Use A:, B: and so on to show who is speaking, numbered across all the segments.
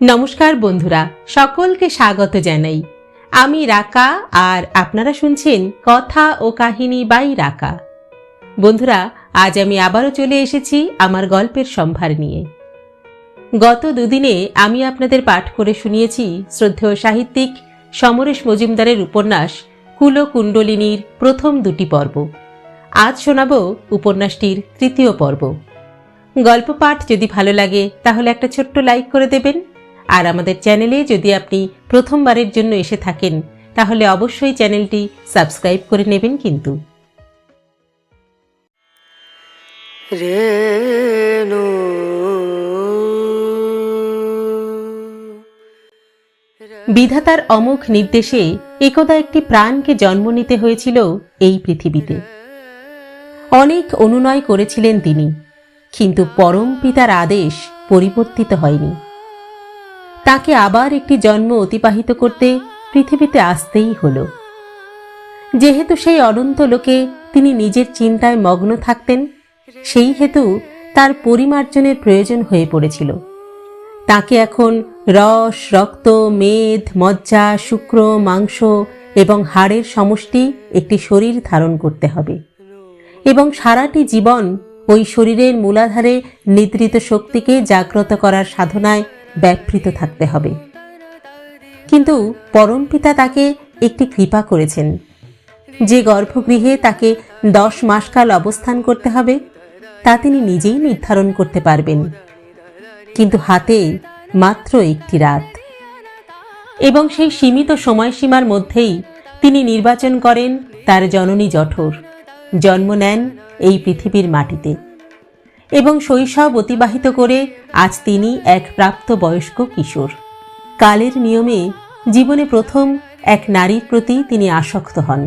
A: নমস্কার বন্ধুরা, সকলকে স্বাগত জানাই। আমি রাকা আর আপনারা শুনছেন কথা ও কাহিনী বাই রাকা। বন্ধুরা, আজ আমি আবারও চলে এসেছি আমার গল্পের সম্ভার নিয়ে। গত দুদিনে আমি আপনাদের পাঠ করে শুনিয়েছি শ্রদ্ধেয় সাহিত্যিক সমরেশ মজুমদারের উপন্যাস কুলকুণ্ডলিনীর প্রথম দুটি পর্ব। আজ শোনাব উপন্যাসটির তৃতীয় পর্ব। গল্প পাঠ যদি ভালো লাগে তাহলে একটা ছোট্ট লাইক করে দেবেন। আর আমাদের চ্যানেলে যদি আপনি প্রথমবারের জন্য এসে থাকেন তাহলে অবশ্যই চ্যানেলটি সাবস্ক্রাইব করে নেবেন। কিন্তু বিধাতার অমোঘ নির্দেশে একদা একটি প্রাণকে জন্ম নিতে হয়েছিল এই পৃথিবীতে। অনেক অনুনয় করেছিলেন তিনি, কিন্তু পরম পিতার আদেশ পরিবর্তিত হয়নি। তাকে আবার একটি জন্ম অতিবাহিত করতে পৃথিবীতে আসতেই হলো। যেহেতু সেই অনন্ত লোকে তিনি নিজের চিন্তায় মগ্ন থাকতেন, সেই হেতু তার পরিমার্জনের প্রয়োজন হয়ে পড়েছিল। তাকে এখন রস, রক্ত, মেদ, মজ্জা, শুক্র, মাংস এবং হাড়ের সমষ্টি একটি শরীর ধারণ করতে হবে এবং সারাটি জীবন ওই শরীরের মূলাধারে নিদ্রিত শক্তিকে জাগ্রত করার সাধনায় ব্যাপৃত থাকতে হবে। কিন্তু পরমপিতা তাকে একটি কৃপা করেছেন। যে গর্ভগৃহে তাকে 10 মাসকাল অবস্থান করতে হবে তা তিনি নিজেই নির্ধারণ করতে পারবেন, কিন্তু হাতে মাত্র একটি রাত। এবং সেই সীমিত সময়সীমার মধ্যেই তিনি নির্বাচন করেন তার জননী জঠর, জন্ম নেন এই পৃথিবীর মাটিতে এবং শৈশব অতিবাহিত করে আজ তিনি এক প্রাপ্তবয়স্ক কিশোর। কালের নিয়মে জীবনে প্রথম এক নারীর প্রতি তিনি আসক্ত হন।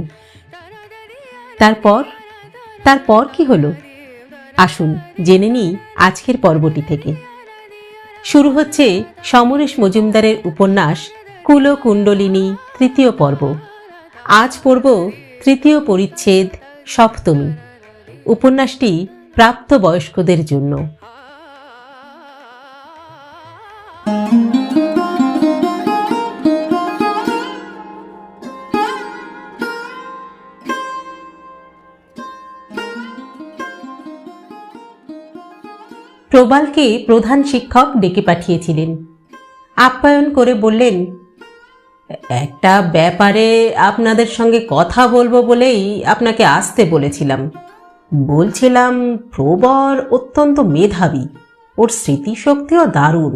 A: তারপর কি হলো? আসুন জেনে নিই আজকের পর্বটি থেকে। শুরু হচ্ছে সমরেশ মজুমদারের উপন্যাস কুলকুণ্ডলিনী তৃতীয় পর্ব। আজ পড়ব তৃতীয় পরিচ্ছেদ, সপ্তমী। উপন্যাসটি প্রাপ্তবয়স্কদের জন্য। প্রবালকে প্রধান শিক্ষক ডেকে পাঠিয়েছিলেন। আপ্যায়ন করে বললেন, একটা ব্যাপারে আপনাদের সঙ্গে কথা বলবো বলেই আপনাকে আসতে বলেছিলাম। বলছিলাম, প্রবর অত্যন্ত মেধাবী, ওর স্মৃতিশক্তিও দারুণ,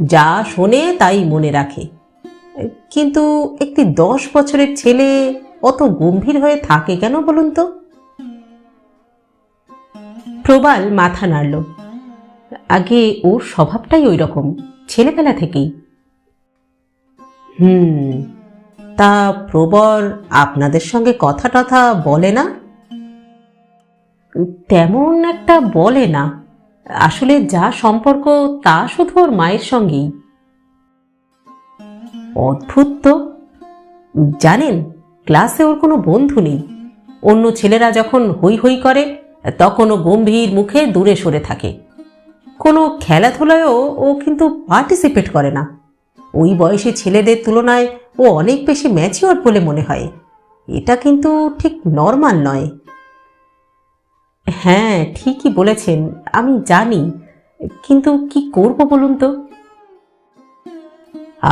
A: যা শোনে তাই মনে রাখে। কিন্তু একটি 10 বছরের ছেলে অত গম্ভীর হয়ে থাকে কেন বলুন তো? প্রবাল মাথা নাড়ল। আগে ওর স্বভাবটাই ওই রকম, ছেলেবেলা থেকেই। তা প্রবর আপনাদের সঙ্গে কথা টথা বলে না? তেমন একটা বলে না, আসলে যা সম্পর্ক তা শুধু ওর মায়ের সঙ্গেই। অদ্ভুত তো। জানেন, ক্লাসে ওর কোনো বন্ধু নেই। অন্য ছেলেরা যখন হই হই করে তখন ও গম্ভীর মুখে দূরে সরে থাকে। কোনো খেলাধুলায়ও ও কিন্তু পার্টিসিপেট করে না। ওই বয়সী ছেলেদের তুলনায় ও অনেক বেশি ম্যাচিওর বলে মনে হয়। এটা কিন্তু ঠিক নর্মাল নয়। হ্যাঁ, ঠিকই বলেছেন, আমি জানি, কিন্তু কি করব বলুন তো?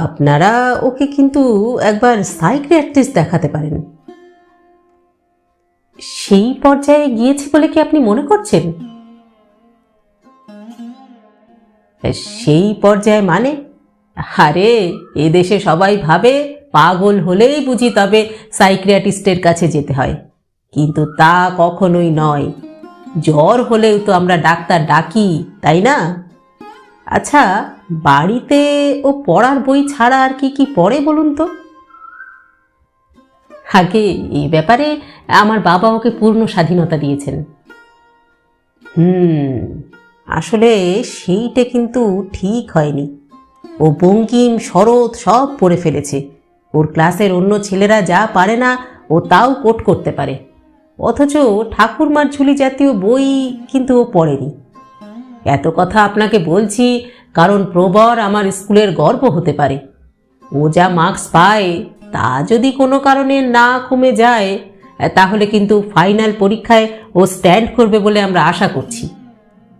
A: আপনারা ওকে কিন্তু একবার সাইকিয়াট্রিস্ট দেখাতে পারেন। সেই পর্যায়ে গিয়েছি বলে কি আপনি মনে করছেন? সেই পর্যায়ে মানে? আরে, এদেশে সবাই ভাবে পাগল হলেই বুঝি তবে সাইকিয়াট্রিস্টের কাছে যেতে হয়, কিন্তু তা কখনোই নয়। জ্বর হলেও তো আমরা ডাক্তার ডাকি, তাই না? আচ্ছা, বাড়িতে ও পড়ার বই ছাড়া আর কি কি পড়ে বলুন তো? আগে এই ব্যাপারে আমার বাবা ওকে পূর্ণ স্বাধীনতা দিয়েছেন। আসলে সেইটা কিন্তু ঠিক হয়নি। ও বঙ্কিম, শরৎ সব পড়ে ফেলেছে। ওর ক্লাসের অন্য ছেলেরা যা পারে না ও তাও কোট করতে পারে, অথচ ঠাকুরমার ঝুলি জাতীয় বই কিন্তু ও পড়েনি। এত কথা আপনাকে বলছি কারণ প্রবর আমার স্কুলের গর্ব হতে পারে। ও যা মার্কস পায় তা যদি কোনো কারণে না কমে যায় তাহলে কিন্তু ফাইনাল পরীক্ষায় ও স্ট্যান্ড করবে বলে আমরা আশা করছি।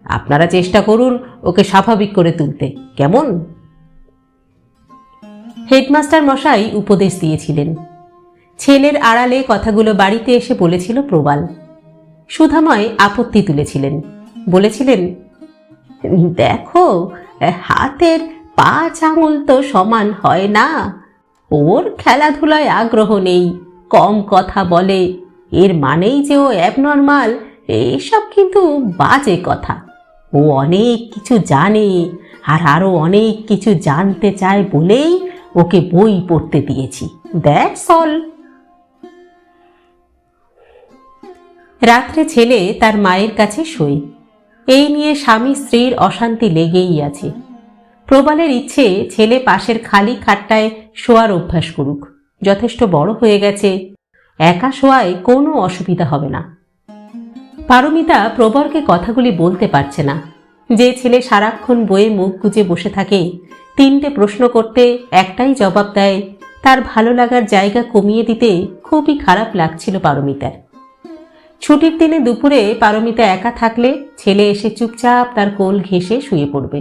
A: আপনারা চেষ্টা করুন ওকে স্বাভাবিক করে তুলতে, কেমন? হেডমাস্টার মশাই উপদেশ দিয়েছিলেন। ছেলের আড়ালে কথাগুলো বাড়িতে এসে বলেছিল প্রবাল। সুধাময় আপত্তি তুলেছিলেন, বলেছিলেন, দেখো, হাতের 5 আঙুল তো সমান হয় না। ওর খেলাধুলায় আগ্রহ নেই, কম কথা বলে, এর মানেই যে ও অ্যাবনর্মাল এসব কিন্তু বাজে কথা। ও অনেক কিছু জানে আর আরো অনেক কিছু জানতে চায় বলেই ওকে বই পড়তে দিয়েছি, দ্যাটস অল। রাত্রে ছেলে তার মায়ের কাছে শোয়। এই নিয়ে স্বামী স্ত্রীর অশান্তি লেগেই আছে। প্রবালের ইচ্ছে ছেলে পাশের খালি খাটটায় শোয়ার অভ্যাস করুক, যথেষ্ট বড় হয়ে গেছে, একা শোয়ায় কোনো অসুবিধা হবে না। পারমিতা প্রবরকে কথাগুলি বলতে পারছে না। যে ছেলে সারাক্ষণ বইয়ে মুখ গুজে বসে থাকে, 3টে প্রশ্ন করতে একটাই জবাব দেয়, তার ভালো লাগার জায়গা কমিয়ে দিতে খুবই খারাপ লাগছিল পারমিতার। ছুটির দিনে দুপুরে পারমিতা একা থাকলে ছেলে এসে চুপচাপ তার কোল ঘেঁষে শুয়ে পড়বে।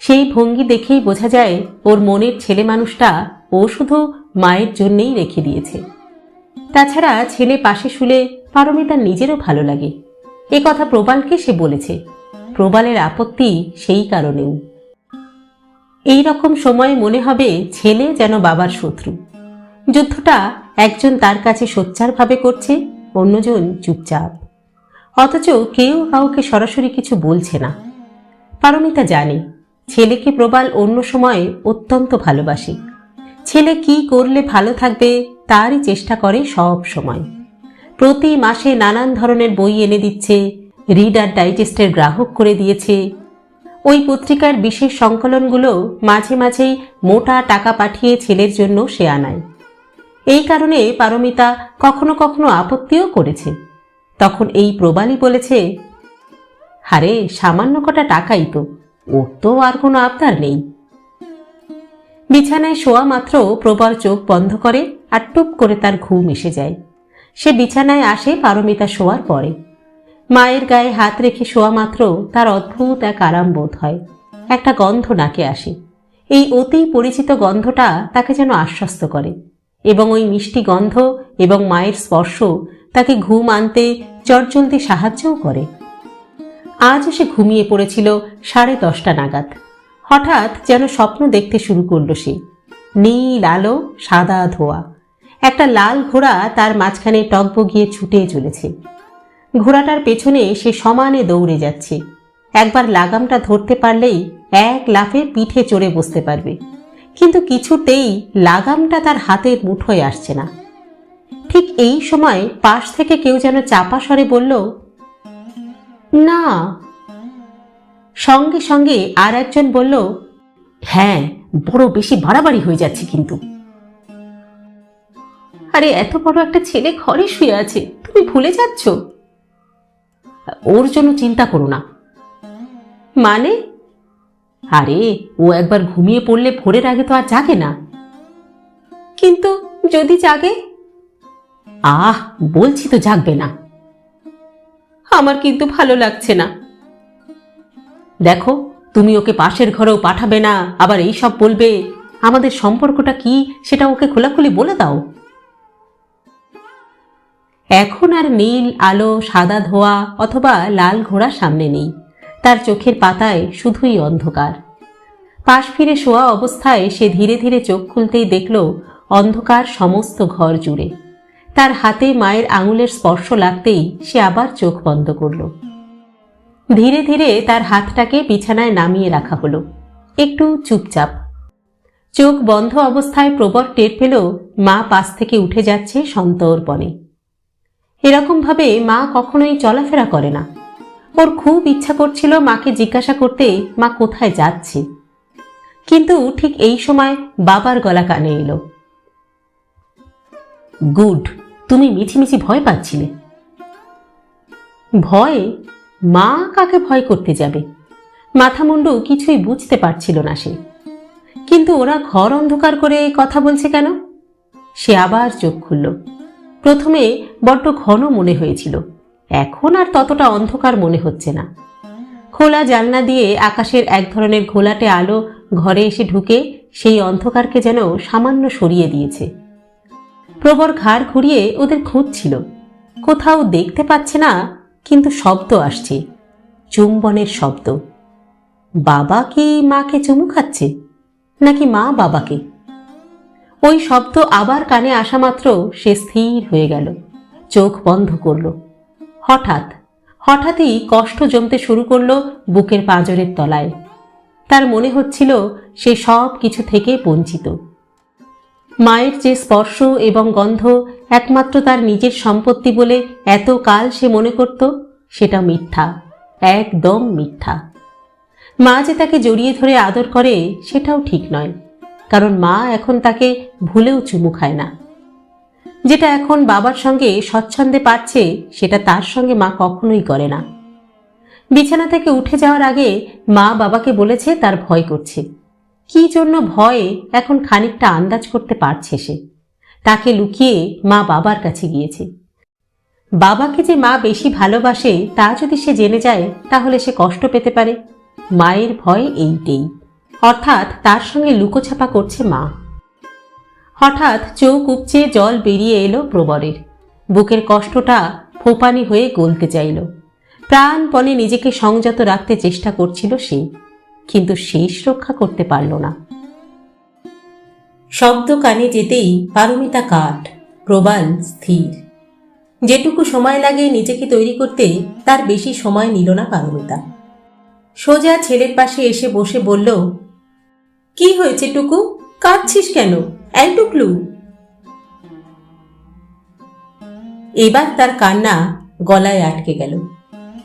A: সেই ভঙ্গি দেখেই বোঝা যায় ওর মনের ছেলে মানুষটা ও শুধু মায়ের জন্যেই রেখে দিয়েছে। তাছাড়া ছেলে পাশে শুলে পারমিতার নিজেরও ভালো লাগে। এ কথা প্রবালকে সে বলেছে। প্রবালের আপত্তি সেই কারণেও। এই রকম সময়ে মনে হবে ছেলে যেন বাবার শত্রু। যুদ্ধটা একজন তার কাছে সোচ্চারভাবে করছে, অন্যজন চুপচাপ, অথচ কেউ কাউকে সরাসরি কিছু বলছে না। পারমিতা জানে ছেলেকে প্রবাল অন্য সময় অত্যন্ত ভালোবাসে। ছেলে কি করলে ভালো থাকবে তারই চেষ্টা করে সব সময়। প্রতি মাসে নানান ধরনের বই এনে দিচ্ছে, রিডার ডাইজেস্টের গ্রাহক করে দিয়েছে। ওই পত্রিকার বিশেষ সংকলনগুলো মাঝে মাঝেই মোটা টাকা পাঠিয়ে ছেলের জন্য সে আনায়। এই কারণে পারমিতা কখনো কখনো আপত্তিও করেছে। তখন এই প্রবালই বলেছে, আরে সামান্য কটা টাকাই তো, ওর তো আর কোনো আবদার নেই। বিছানায় শোয়া মাত্র প্রবল চোখ বন্ধ করে আর টুপ করে তার ঘুম এসে যায়। সে বিছানায় আসে পারমিতা শোয়ার পরে। মায়ের গায়ে হাত রেখে শোয়া মাত্র তার অদ্ভুত এক আরাম বোধ হয়। একটা গন্ধ নাকে আসে। এই অতি পরিচিত গন্ধটা তাকে যেন আশ্বস্ত করে, এবং ওই মিষ্টি গন্ধ এবং মায়ের স্পর্শ তাকে ঘুম আনতে চটজলদি সাহায্যও করে। আজ সে ঘুমিয়ে পড়েছিল 10:30 নাগাদ। হঠাৎ যেন স্বপ্ন দেখতে শুরু করল সে। নীল আলো, সাদা ধোয়া, একটা লাল ঘোড়া তার মাঝখানে টগবগিয়ে ছুটে চলেছে। ঘোড়াটার পেছনে সে সমানে দৌড়ে যাচ্ছে। একবার লাগামটা ধরতে পারলেই এক লাফে পিঠে চড়ে বসতে পারবে, কিন্তু কিছুতেই লাগামটা তার হাতের মুঠোয় আসছে না। ঠিক এই সময় পাশ থেকে কেউ যেন চাপা স্বরে বলল, না। সঙ্গে সঙ্গে আর একজন বলল, হ্যাঁ, বড় বেশি বাড়াবাড়ি হয়ে যাচ্ছে কিন্তু। আরে এত বড় একটা ছেলে ঘরে শুয়ে আছে, তুমি ভুলে যাচ্ছ? ওর জন্য চিন্তা করো না। মানে? আরে ও একবার ঘুমিয়ে পড়লে ভোরের আগে তো আর জাগে না। কিন্তু যদি জাগে? বলছি তো জাগবে না। আমার কিন্তু ভালো লাগছে না। দেখো, তুমি ওকে পাশের ঘরেও পাঠাবে না, আবার এই সব বলবে। আমাদের সম্পর্কটা কি সেটা ওকে খোলাখুলি বলে দাও। এখন আর নীল আলো, সাদা ধোয়া অথবা লাল ঘোড়া সামনে নেই। তার চোখের পাতায় শুধুই অন্ধকার। পাশ ফিরে শোয়া অবস্থায় সে ধীরে ধীরে চোখ খুলতেই দেখল অন্ধকার সমস্ত ঘর জুড়ে। তার হাতে মায়ের আঙুলের স্পর্শ লাগতেই সে আবার চোখ বন্ধ করল। ধীরে ধীরে তার হাতটাকে বিছানায় নামিয়ে রাখা হলো, একটু চুপচাপ। চোখ বন্ধ অবস্থায় প্রবল টের পেল মা পাশ থেকে উঠে যাচ্ছে সন্তর্পণে। এরকম ভাবে মা কখনোই চলাফেরা করে না। ওর খুব ইচ্ছা করছিল মাকে জিজ্ঞাসা করতে মা কোথায় যাচ্ছে, কিন্তু ঠিক এই সময় বাবার গলা কানে এলো, গুড, তুমি মিছিমিছি ভয় পাচ্ছিলে। ভয়? মা কাকে ভয় করতে যাবে? মাথামুন্ডু কিছুই বুঝতে পারছিল না সে। কিন্তু ওরা ঘর অন্ধকার করে কথা বলছে কেন? সে আবার চোখ খুলল। প্রথমে বড্ড ঘন মনে হয়েছিল, এখন আর ততটা অন্ধকার মনে হচ্ছে না। খোলা জানলা দিয়ে আকাশের এক ধরনের ঘোলাটে আলো ঘরে এসে ঢুকে সেই অন্ধকারকে যেন সামান্য সরিয়ে দিয়েছে। প্রবর ঘাড় ঘুরিয়ে ওদের খুঁজছিল, কোথাও দেখতে পাচ্ছে না, কিন্তু শব্দ আসছে, চুম্বনের শব্দ। বাবা কি মাকে চুমু খাচ্ছে, নাকি মা বাবাকে? ওই শব্দ আবার কানে আসা মাত্র সে স্থির হয়ে গেল, চোখ বন্ধ করল। হঠাৎই কষ্ট জমতে শুরু করলো বুকের পাঁজরের তলায়। তার মনে হচ্ছিল সে সব কিছু থেকে বঞ্চিত। মায়ের যে স্পর্শ এবং গন্ধ একমাত্র তার নিজের সম্পত্তি বলে এত কাল সে মনে করত, সেটা মিথ্যা, একদম মিথ্যা। মা যে তাকে জড়িয়ে ধরে আদর করে সেটাও ঠিক নয়, কারণ মা এখন তাকে ভুলেও চুমু খায় না। যেটা এখন বাবার সঙ্গে স্বচ্ছন্দে পাচ্ছে সেটা তার সঙ্গে মা কখনোই করে না। বিছানা থেকে উঠে যাওয়ার আগে মা বাবাকে বলেছে তার ভয় করছে। কি জন্য ভয়ে এখন খানিকটা আন্দাজ করতে পারছে সে। তাকে লুকিয়ে মা বাবার কাছে গিয়েছে। বাবাকে যে মা বেশি ভালোবাসে তা যদি সে জেনে যায় তাহলে সে কষ্ট পেতে পারে। মায়ের ভয় এইটেই, অর্থাৎ তার সঙ্গে লুকোছাপা করছে মা। হঠাৎ চোখ উপচে জল বেরিয়ে এলো প্রবরের। বুকের কষ্টটা ফোঁপানি হয়ে গলতে চাইল। প্রাণপণে নিজেকে সংযত রাখতে চেষ্টা করছিল সে, কিন্তু শেষ রক্ষা করতে পারল না। শব্দ কানে যেতেই পারমিতা কাঠ, প্রবাল স্থির। যেটুকু সময় লাগে নিজেকে তৈরি করতে তার বেশি সময় নিল না পারমিতা। সোজা ছেলের পাশে এসে বসে বলল, কি হয়েছে টুকু, কাঁদছিস কেন? এই টুকলু। এবার তার কান্না গলায় আটকে গেল।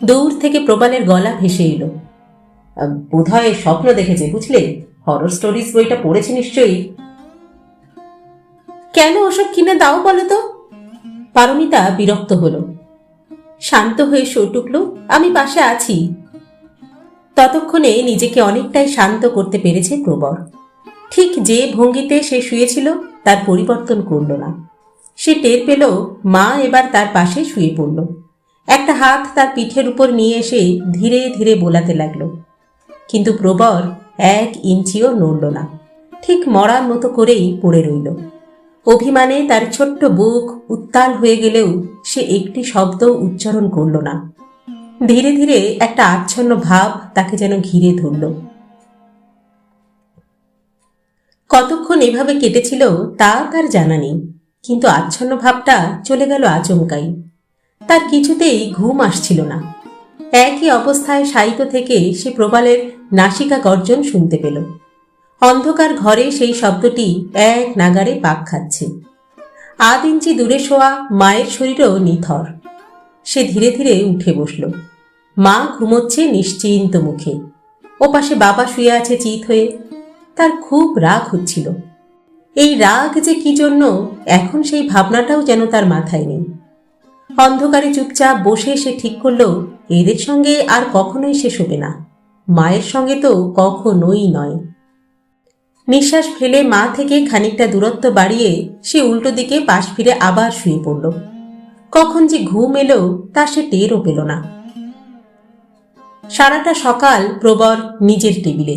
A: দূর থেকে প্রবালের গলা ভেসে এলো, বোধহয় স্বপ্ন দেখেছে, বুঝলে? হরর স্টোরিজ বইটা পড়েছে নিশ্চয়ই। কেন ওসব কিনে দাও বলো তো? পারমিতা বিরক্ত হলো। শান্ত হয়ে শো টুকলু, আমি পাশে আছি। ততক্ষণে নিজেকে অনেকটাই শান্ত করতে পেরেছে প্রবর। ঠিক যে ভঙ্গিতে সে শুয়েছিল তার পরিবর্তন করল না। সে টের পেল মা এবার তার পাশে শুয়ে পড়ল। একটা হাত তার পিঠের উপর নিয়ে এসে ধীরে ধীরে বোলাতে লাগল। কিন্তু প্রবর 1 ইঞ্চিও নড়ল না, ঠিক মরার মতো করেই পড়ে রইল। অভিমানে তার ছোট্ট বুক উত্তাল হয়ে গেলেও সে একটি শব্দ উচ্চারণ করল না। ধীরে ধীরে একটা আচ্ছন্ন ভাব তাকে যেন ঘিরে ধরল। কতক্ষণ এভাবে কেটেছিল তা তার জানা নেই, কিন্তু আচ্ছন্ন ভাবটা চলে গেল আচমকাই। তার কিছুতেই ঘুম আসছিল না। একই অবস্থায় শায়িত থেকে সে প্রবালের নাসিকা গর্জন শুনতে পেল। অন্ধকার ঘরে সেই শব্দটি এক নাগাড়ে পাক খাচ্ছে। 1 ইঞ্চি দূরে শোয়া মায়ের শরীরও নিথর। সে ধীরে ধীরে উঠে বসল। মা ঘুমোচ্ছে নিশ্চিন্ত মুখে, ওপাশে বাবা শুয়ে আছে চিত হয়ে। তার খুব রাগ হচ্ছিল। এই রাগ যে কি জন্য এখন সেই ভাবনাটাও যেন তার মাথায় নেই। অন্ধকারে চুপচাপ বসে সে ঠিক করল এদের সঙ্গে আর কখনোই সে শোবে না, মায়ের সঙ্গে তো কখনোই নয়। নিঃশ্বাস ফেলে মা থেকে খানিকটা দূরত্ব বাড়িয়ে সে উল্টো দিকে পাশ ফিরে আবার শুয়ে পড়ল। কখন যে ঘুম এলো তা সে টেরও পেল না। সারাটা সকাল প্রবর নিজের টেবিলে।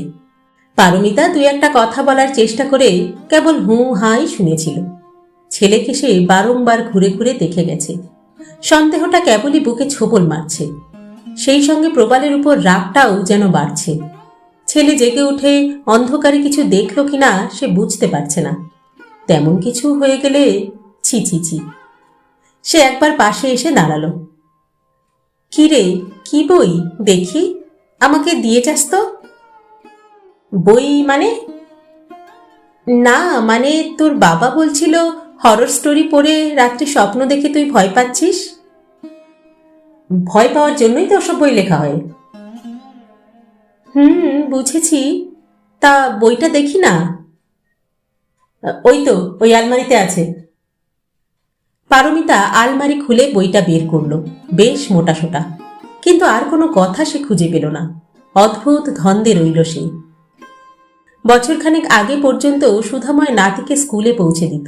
A: পারমিতা 2-1 কথা বলার চেষ্টা করে কেবল হুঁ হাই শুনেছিল। ছেলেকে সে বারংবার ঘুরে ঘুরে দেখে গেছে। সন্দেহটা কেবলই বুকে ছোবল মারছে। সেই সঙ্গে প্রবালের উপর রাগটাও যেন বাড়ছে। ছেলে জেগে উঠে অন্ধকারে কিছু দেখল কিনা সে বুঝতে পারছে না। তেমন কিছু হয়ে গেলে ছি ছি ছি। সে একবার পাশে এসে দাঁড়ালো। কি রে, কি বই দেখি, আমাকে দিয়ে যাস তো। বই মানে? না মানে তোর বাবা বলছিল হরর স্টোরি পড়ে রাত্রে স্বপ্ন দেখে তুই ভয় পাচ্ছিস। ভয় পাওয়ার জন্যই তো ওসব বই লেখা হয়। বুঝেছি, তা বইটা দেখি না। ওই তো ওই আলমারিতে আছে। পারমিতা আলমারি খুলে বইটা বের করলো, বেশ মোটাসোটা, কিন্তু আর কোনো কথা সে খুঁজে পেল না। অদ্ভুত ধন্দে রইল সে। বছরখানেক আগে পর্যন্ত সুধাময় নাতিকে স্কুলে পৌঁছে দিত।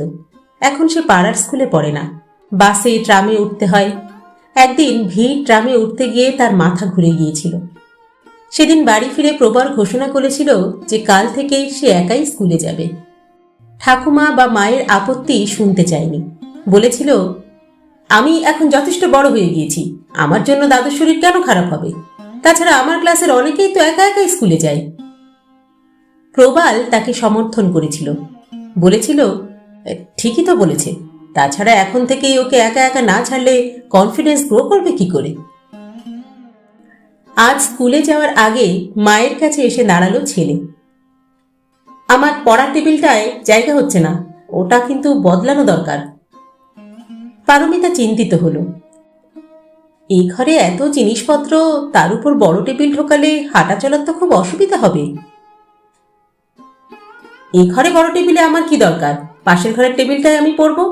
A: এখন সে পাড়ার স্কুলে পড়ে না, বাসে ট্রামে উঠতে হয়। একদিন ভিড় ট্রামে উঠতে গিয়ে তার মাথা ঘুরে গিয়েছিল। সেদিন বাড়ি ফিরে প্রবর ঘোষণা করেছিল যে কাল থেকে সে একাই স্কুলে যাবে। ঠাকুমা বা মায়ের আপত্তি শুনতে চায়নি। বলেছিল, আমি এখন যথেষ্ট বড় হয়ে গিয়েছি, আমার জন্য দাদুর শরীর কেন খারাপ হবে? তাছাড়া আমার ক্লাসের অনেকেই তো একা একাই স্কুলে যায়। প্রবাল তাকে সমর্থন করেছিল, বলেছিল, ঠিকই তো বলেছে, তাছাড়া এখন থেকেই ওকে একা একা না ছাড়লে কনফিডেন্স গ্রো করবে কি করে? আজ স্কুলে যাওয়ার আগে মায়ের কাছে এসে দাঁড়ালো ছেলে। আমার পড়ার টেবিলটায় জায়গা হচ্ছে না, ওটা কিন্তু বদলানো দরকার। পারমিতা চিন্তিত হলো। এই ঘরে এত জিনিসপত্র, তার উপর বড় টেবিল ঢোকালে হাঁটা চলার তো খুব অসুবিধা হবে। এই ঘরে বড় টেবিলে আমার কি দরকার? পাশের ঘরের টেবিলটায় আমি পড়বো,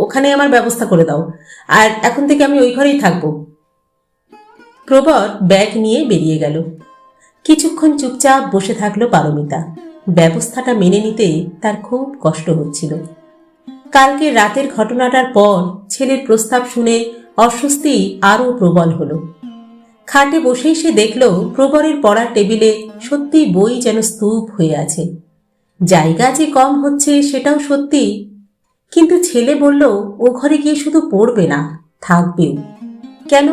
A: ওখানে আমার ব্যবস্থা করে দাও, আর এখন থেকে আমি ওই ঘরেই থাকবো। প্রবর ব্যাগ নিয়ে বেরিয়ে গেল। কিছুক্ষণ চুপচাপ বসে থাকলো পারমিতা। ব্যবস্থাটা মেনে নিতে তার খুব কষ্ট হচ্ছিল। কালকে রাতের ঘটনাটার পর ছেলের প্রস্তাব শুনে অস্বস্তি আরও প্রবল হলো। খাটে বসেই সে দেখল প্রবরের পড়ার টেবিলে সত্যি বই যেন স্তূপ হয়ে আছে। জায়গা যে কম হচ্ছে সেটাও সত্যি, কিন্তু ছেলে বলল ও ঘরে গিয়ে শুধু পড়বে না, থাকবেও। কেন?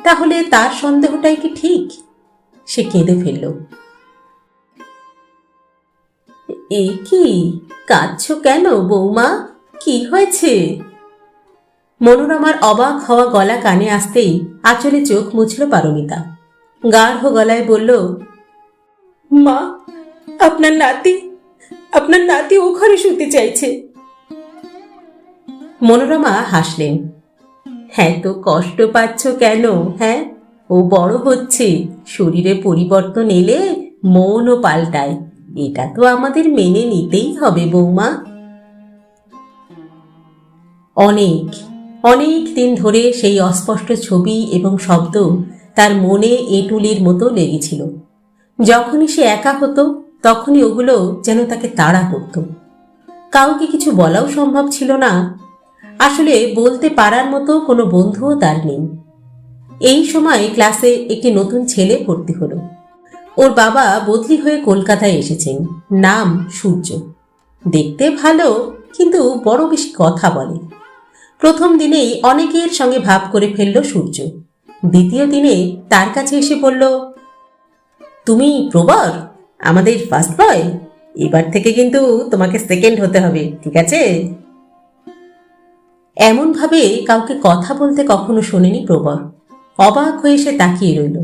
A: তাহলে তার সন্দেহটাই কি ঠিক? সে কেঁদে ফেলল। এ কি, কাঁদছো কেন বৌমা? কি হয়েছে? মনোরমার অবাক হওয়া গলা কানে আসতেই আঁচলে চোখ মুছল পারমিতা। গাঢ় গলায় বলল, মা, আপনার নাতি ও ঘরে শুতে চাইছে। মনোরমা হাসলেন। হ্যাঁ, তো কষ্ট পাচ্ছ কেন? হ্যাঁ, ও বড় হচ্ছে, শরীরে পরিবর্তন এলে মনও পাল্টায়, এটা তো আমাদের মেনে নিতেই হবে বৌমা। অনেক অনেক দিন ধরে সেই অস্পষ্ট ছবি এবং শব্দ তার মনে এঁটুলির মতো লেগেছিল। যখনই সে একা হতো তখনই ওগুলো যেন তাকে তাড়া করত। কাউকে কিছু বলাও সম্ভব ছিল না। আসলে বলতে পারার মতো কোনো বন্ধুও তার নেই। এই সময় ক্লাসে একটি নতুন ছেলে ভর্তি হলো। ওর বাবা বদলি হয়ে কলকাতায় এসেছেন। নাম সূর্য। দেখতে ভালো, কিন্তু বড় বেশি কথা বলে। প্রথম দিনেই অনেকের সঙ্গে ভাব করে ফেলল সূর্য। দ্বিতীয় দিনে তার কাছে এসে বলল, তুমি প্রবর, আমাদের ফার্স্ট বয়। এবার থেকে কিন্তু তোমাকে সেকেন্ড হতে হবে, ঠিক আছে? এমনভাবে কাউকে কথা বলতে কখনো শোনেনি প্রবর। অবাক হয়ে সে তাকিয়ে রইল।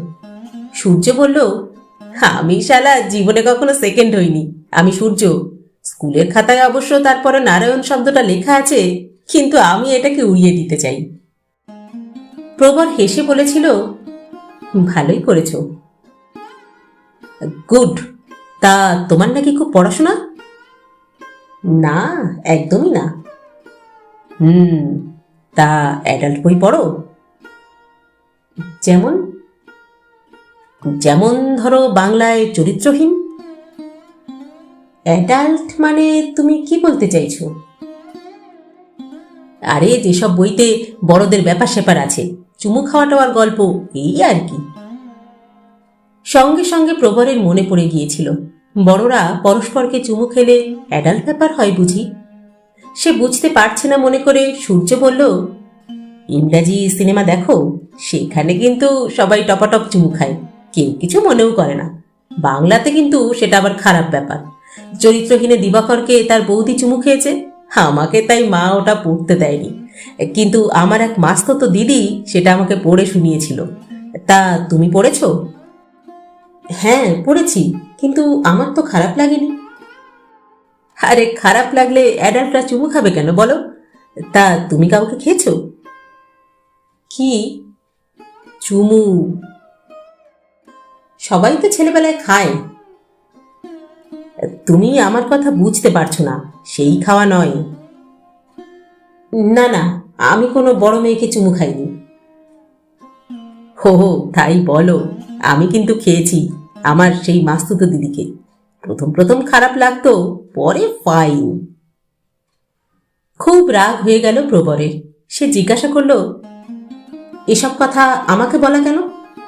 A: সূর্য বলল, আমি শালা জীবনে কখনো সেকেন্ড হইনি, আমি সূর্য। স্কুলের খাতায় অবশ্য তারপরে নারায়ণ শব্দটা লেখা আছে, কিন্তু আমি এটাকে উড়িয়ে দিতে চাই। প্রবর হেসে বলেছিল, ভালোই করেছ। গুড। তা তোমার নাকি খুব পড়াশোনা? না, একদমই না। তা অ্যাডাল্ট বই পড়ো? যেমন? যেমন ধরো বাংলায় চরিত্রহীন। অ্যাডাল্ট মানে তুমি কি বলতে চাইছো? আরে যেসব বইতে বড়দের ব্যাপার স্যাপার আছে, চুমু খাওয়া টাওয়ার গল্প, এই আর কি। সঙ্গে সঙ্গে প্রবরের মনে পড়ে গিয়েছিল, বড়রা পরস্পরকে চুমু খেলে অ্যাডাল্ট ব্যাপার হয় বুঝি। সে বুঝতে পারছে না মনে করে সূর্য বলল, ইংরাজি সিনেমা দেখো, সেখানে কিন্তু সবাই টপাটপ চুমু খায়, কেউ কিছু মনেও করে না। বাংলাতে কিন্তু সেটা আবার খারাপ ব্যাপার। চরিত্রহীনে দিবাকরকে তার বৌদি চুমু খেয়েছে, আমাকে তাই মা ওটা পড়তে দেয়নি, কিন্তু আমার এক মাস্তুতো দিদি সেটা আমাকে পড়ে শুনিয়েছিল। তা তুমি পড়েছ? হ্যাঁ পড়েছি, কিন্তু আমার তো খারাপ লাগেনি। আরে খারাপ লাগলে অ্যাডাল্টরা চুমু খাবে কেন বলো? তা তুমি কাউকে খেয়েছো? কি? চুমু। সবাই তো ছেলেবেলায় খায়। তুমি আমার কথা বুঝতে পারছো না, সেই খাওয়া নয়। না না, আমি কোনো বড় মেয়েকে চুমু খাইনি। হো হো, তাই বলো, আমি কিন্তু খেয়েছি, আমার সেই মাস্তুতো দিদিকে। প্রথম প্রথম খারাপ লাগতো, পরে ফাইন। খুব রাগ হয়ে গেল প্রবরের। সে জিজ্ঞাসা করল, এসব কথা আমাকে বলা কেন?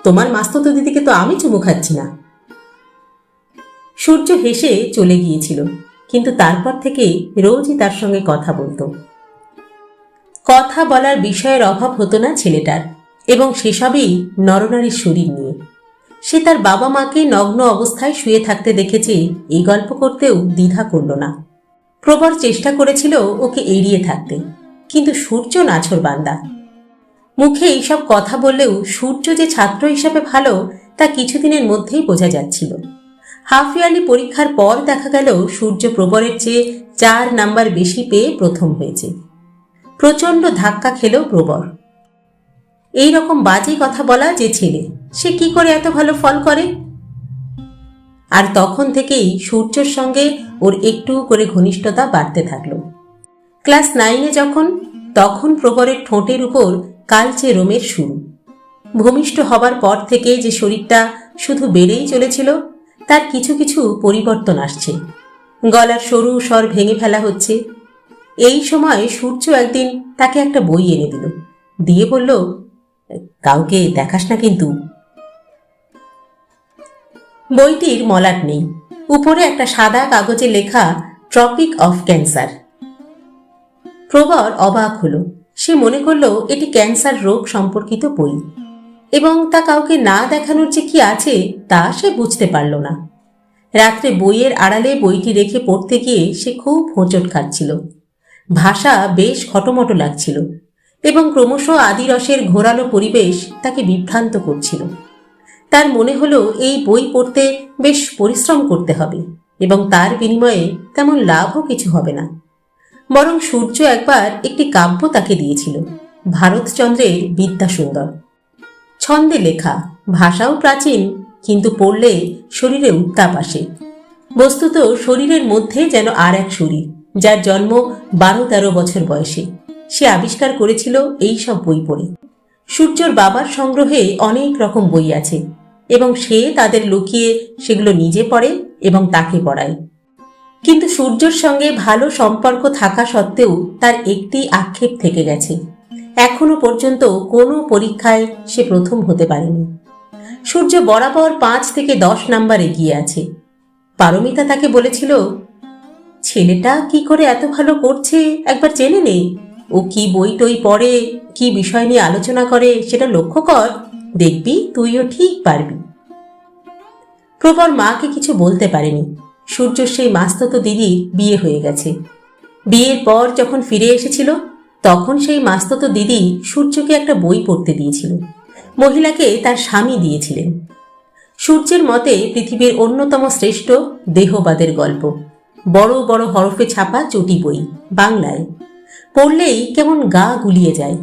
A: তোমার মাস্তুতো দিদিকে তো আমি চুমু খাচ্ছি না। সূর্য হেসে চলে গিয়েছিল, কিন্তু তারপর থেকে রোজই তার সঙ্গে কথা বলতো। কথা বলার বিষয়ের অভাব হতো না ছেলেটার, এবং সেসবই নরনারীর শরীর নিয়ে। সে তার বাবা মাকে নগ্ন অবস্থায় শুয়ে থাকতে দেখেছে, এই গল্প করতেও দ্বিধা করল না। প্রবর চেষ্টা করেছিল ওকে এড়িয়ে থাকতে, কিন্তু সূর্য নাছোড়বান্দা। মুখে এইসব কথা বললেও সূর্য যে ছাত্র হিসাবে ভালো তা কিছুদিনের মধ্যেই বোঝা যাচ্ছিল। হাফ ইয়ারলি পরীক্ষার পর দেখা গেল সূর্য প্রবরের চেয়ে 4 নাম্বার বেশি পেয়ে প্রথম হয়েছে। প্রচণ্ড ধাক্কা খেল প্রবর। এই রকম বাজে কথা বলা যে ছেলে, সে কি করে এত ভালো ফল করে? আর তখন থেকেই সূর্যের সঙ্গে ওর একটু করে ঘনিষ্ঠতা বাড়তে থাকলো। ক্লাস 9-এ তখন প্রবরের ঠোঁটের উপর কালচে রোমের শুরু। ভূমিষ্ঠ হবার পর থেকে যে শরীরটা শুধু বেড়েই চলেছিল, তার কিছু কিছু পরিবর্তন আসছে। গলার সরু স্বর ভেঙে ফেলা হচ্ছে। এই সময় সূর্য একদিন তাকে একটা বই এনে দিল, দিয়ে বলল, কাউকে দেখাস না কিন্তু। বইটির মলাট নেই, উপরে একটা সাদা কাগজে লেখা ট্রপিক অফ ক্যান্সার। প্রবর অবাক হলো। সে মনে করল এটি ক্যান্সার রোগ সম্পর্কিত বই, এবং তা কাউকে না দেখানোর যে কি আছে তা সে বুঝতে পারল না। রাত্রে বইয়ের আড়ালে বইটি রেখে পড়তে গিয়ে সে খুব হোঁচট খাচ্ছিল। ভাষা বেশ খটোমটো লাগছিল, এবং ক্রমশ আদিরসের ঘোরালো পরিবেশ তাকে বিভ্রান্ত করছিল। তার মনে হলো এই বই পড়তে বেশ পরিশ্রম করতে হবে, এবং তার বিনিময়ে তেমন লাভও কিছু হবে না। বরং সূর্য একবার একটি কাব্য তাকে দিয়েছিল, ভারতচন্দ্রের বিদ্যাসুন্দর। ছন্দে লেখা, ভাষাও প্রাচীন, কিন্তু পড়লে শরীরে উত্তাপ আসে। বস্তুত শরীরের মধ্যে যেন আর এক শরীর, যার জন্ম 12-13 বছর বয়সে। সে আবিষ্কার করেছিল এই সব বই পড়ে। সূর্যর বাবার সংগ্রহে অনেক রকম বই আছে, এবং সে তাদের লুকিয়ে সেগুলো নিজে পড়ে এবং তাকে পড়ায়। কিন্তু সূর্যর সঙ্গে ভালো সম্পর্ক থাকা সত্ত্বেও তার একটি আক্ষেপ থেকে গেছে। এখনো পর্যন্ত কোনো পরীক্ষায় সে প্রথম হতে পারেনি। সূর্য বরাবর 5 থেকে 10 নাম্বার এগিয়ে আছে। পারমিতা তাকে বলেছিল, ছেলেটা কি করে এত ভালো করছে একবার জেনে নে। ও কি বই টই পড়ে, কি বিষয় নিয়ে আলোচনা করে সেটা লক্ষ্য কর, দেখবি তুইও ঠিক পারবি। প্রবর মাকে কিছু বলতে পারেনি। সূর্য সেই মাস্তুতো দিদির বিয়ে হয়ে গেছে। বিয়ের পর যখন ফিরে এসেছিল, তখন সেই মাস্তুতো দিদি সূর্যকে একটা বই পড়তে দিয়েছিল। মহিলাকে তার স্বামী দিয়েছিলেন। সূর্যের মতে পৃথিবীর অন্যতম শ্রেষ্ঠ দেহবাদের গল্প, বড় বড় হরফে ছাপা চটি বই, বাংলায়। পড়লেই কেমন গা গুলিয়ে যায়।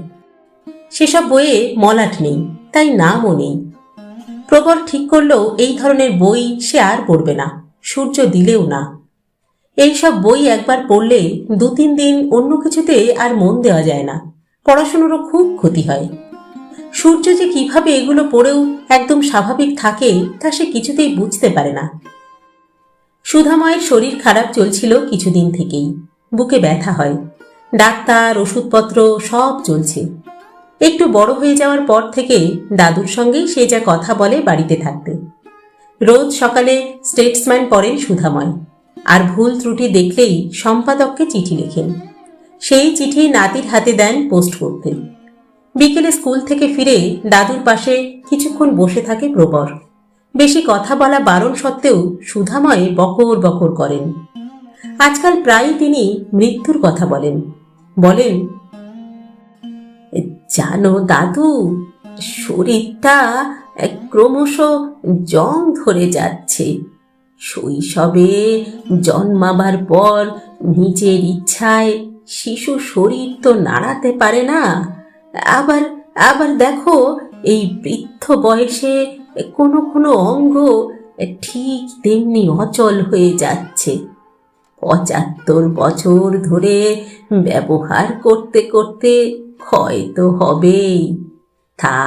A: সেসব বইয়ে মলাট নেই, তাই নামও নেই। প্রবর ঠিক করলো এই ধরনের বই সে আর পড়বে না, সূর্য দিলেও না। এইসব বই একবার পড়লে 2-3 দিন অন্য কিছুতে আর মন দেওয়া যায় না, পড়াশোনারও খুব ক্ষতি হয়। সূর্য যে কিভাবে এগুলো পড়েও একদম স্বাভাবিক থাকে তা সে কিছুতেই বুঝতে পারে না। সুধাময়ের শরীর খারাপ চলছিল কিছুদিন থেকেই, বুকে ব্যথা হয়, ডাক্তার, ওষুধপত্র সব চলছে। একটু বড় হয়ে যাওয়ার পর থেকে দাদুর সঙ্গেই সে যা কথা বলে বাড়িতে থাকতে। রোজ সকালে স্টেটসম্যান পড়েন সুধাময়, আর ভুল ত্রুটি দেখলেই সম্পাদককে চিঠি লেখেন। সেই চিঠি নাতির হাতে দেন পোস্ট করতে। বিকেলে স্কুল থেকে ফিরে দাদুর পাশে কিছুক্ষণ বসে থাকে প্রবর। বেশি কথা বলা বারণ সত্ত্বেও সুধাময় বকর বকর করেন। আজকাল প্রায়ই তিনি মৃত্যুর কথা বলেন। জানো দাদু, শরীরটা ক্রমশ জং ধরে যাচ্ছে। শৈশবে জন্মাবার পর নিজের ইচ্ছায় শিশু শরীর তো নাড়াতে পারে না, আবার আবার দেখো এই বৃদ্ধ বয়সে কোনো কোনো অঙ্গ ঠিক তেমনি অচল হয়ে যাচ্ছে। 75 বছর ধরে ব্যবহার করতে করতে ক্ষয় তো হবেই। তা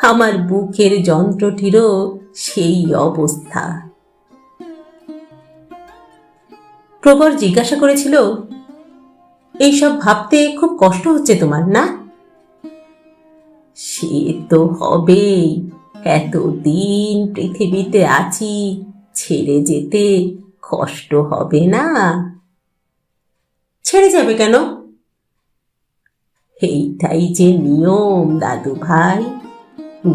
A: আমার বুকের যন্ত্রটিরও সেই অবস্থা। প্রবর জিজ্ঞাসা করেছিল, এইসব ভাবতে খুব কষ্ট হচ্ছে তোমার, না? সে তো হবেই, এতদিন পৃথিবীতে আছি, ছেড়ে যেতে কষ্ট হবে না? ছেড়ে যাবে কেন? এইটাই যে নিয়ম দাদু ভাই।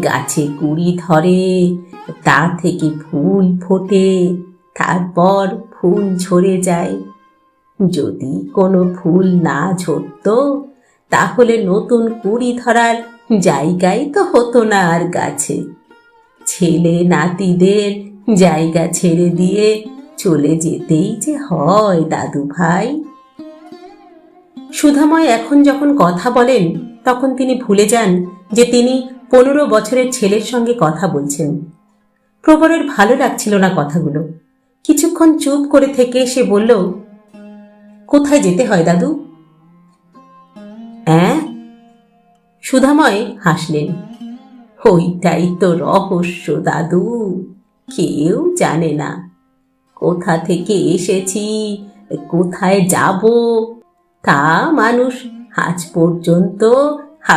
A: গাছে কুড়ি ধরে, তা থেকে ফুল ফোটে, তারপর ফুল ঝরে যায়। যদি কোনো ফুল না ঝরতো তাহলে নতুন কুড়ি ধরার জায়গাই তো হতো না আর গাছে। ছেলে নাতিদের জায়গা ছেড়ে দিয়ে চলে যেতেই যে হয় দাদু ভাই। সুধাময় এখন যখন কথা বলেন তখন তিনি ভুলে যান যে তিনি 15 বছরের ছেলের সঙ্গে কথা বলছেন। প্রবরের ভালো লাগছিল না কথাগুলো। কিছুক্ষণ চুপ করে থেকে সে বলল, কোথায় যেতে হয় দাদু? হ্যাঁ? সুধাময় হাসলেন। ওইটাই তো রহস্য দাদু, কেউ জানে না। কোথা থেকে এসেছি, কোথায় যাব, তা মানুষ আজ পর্যন্ত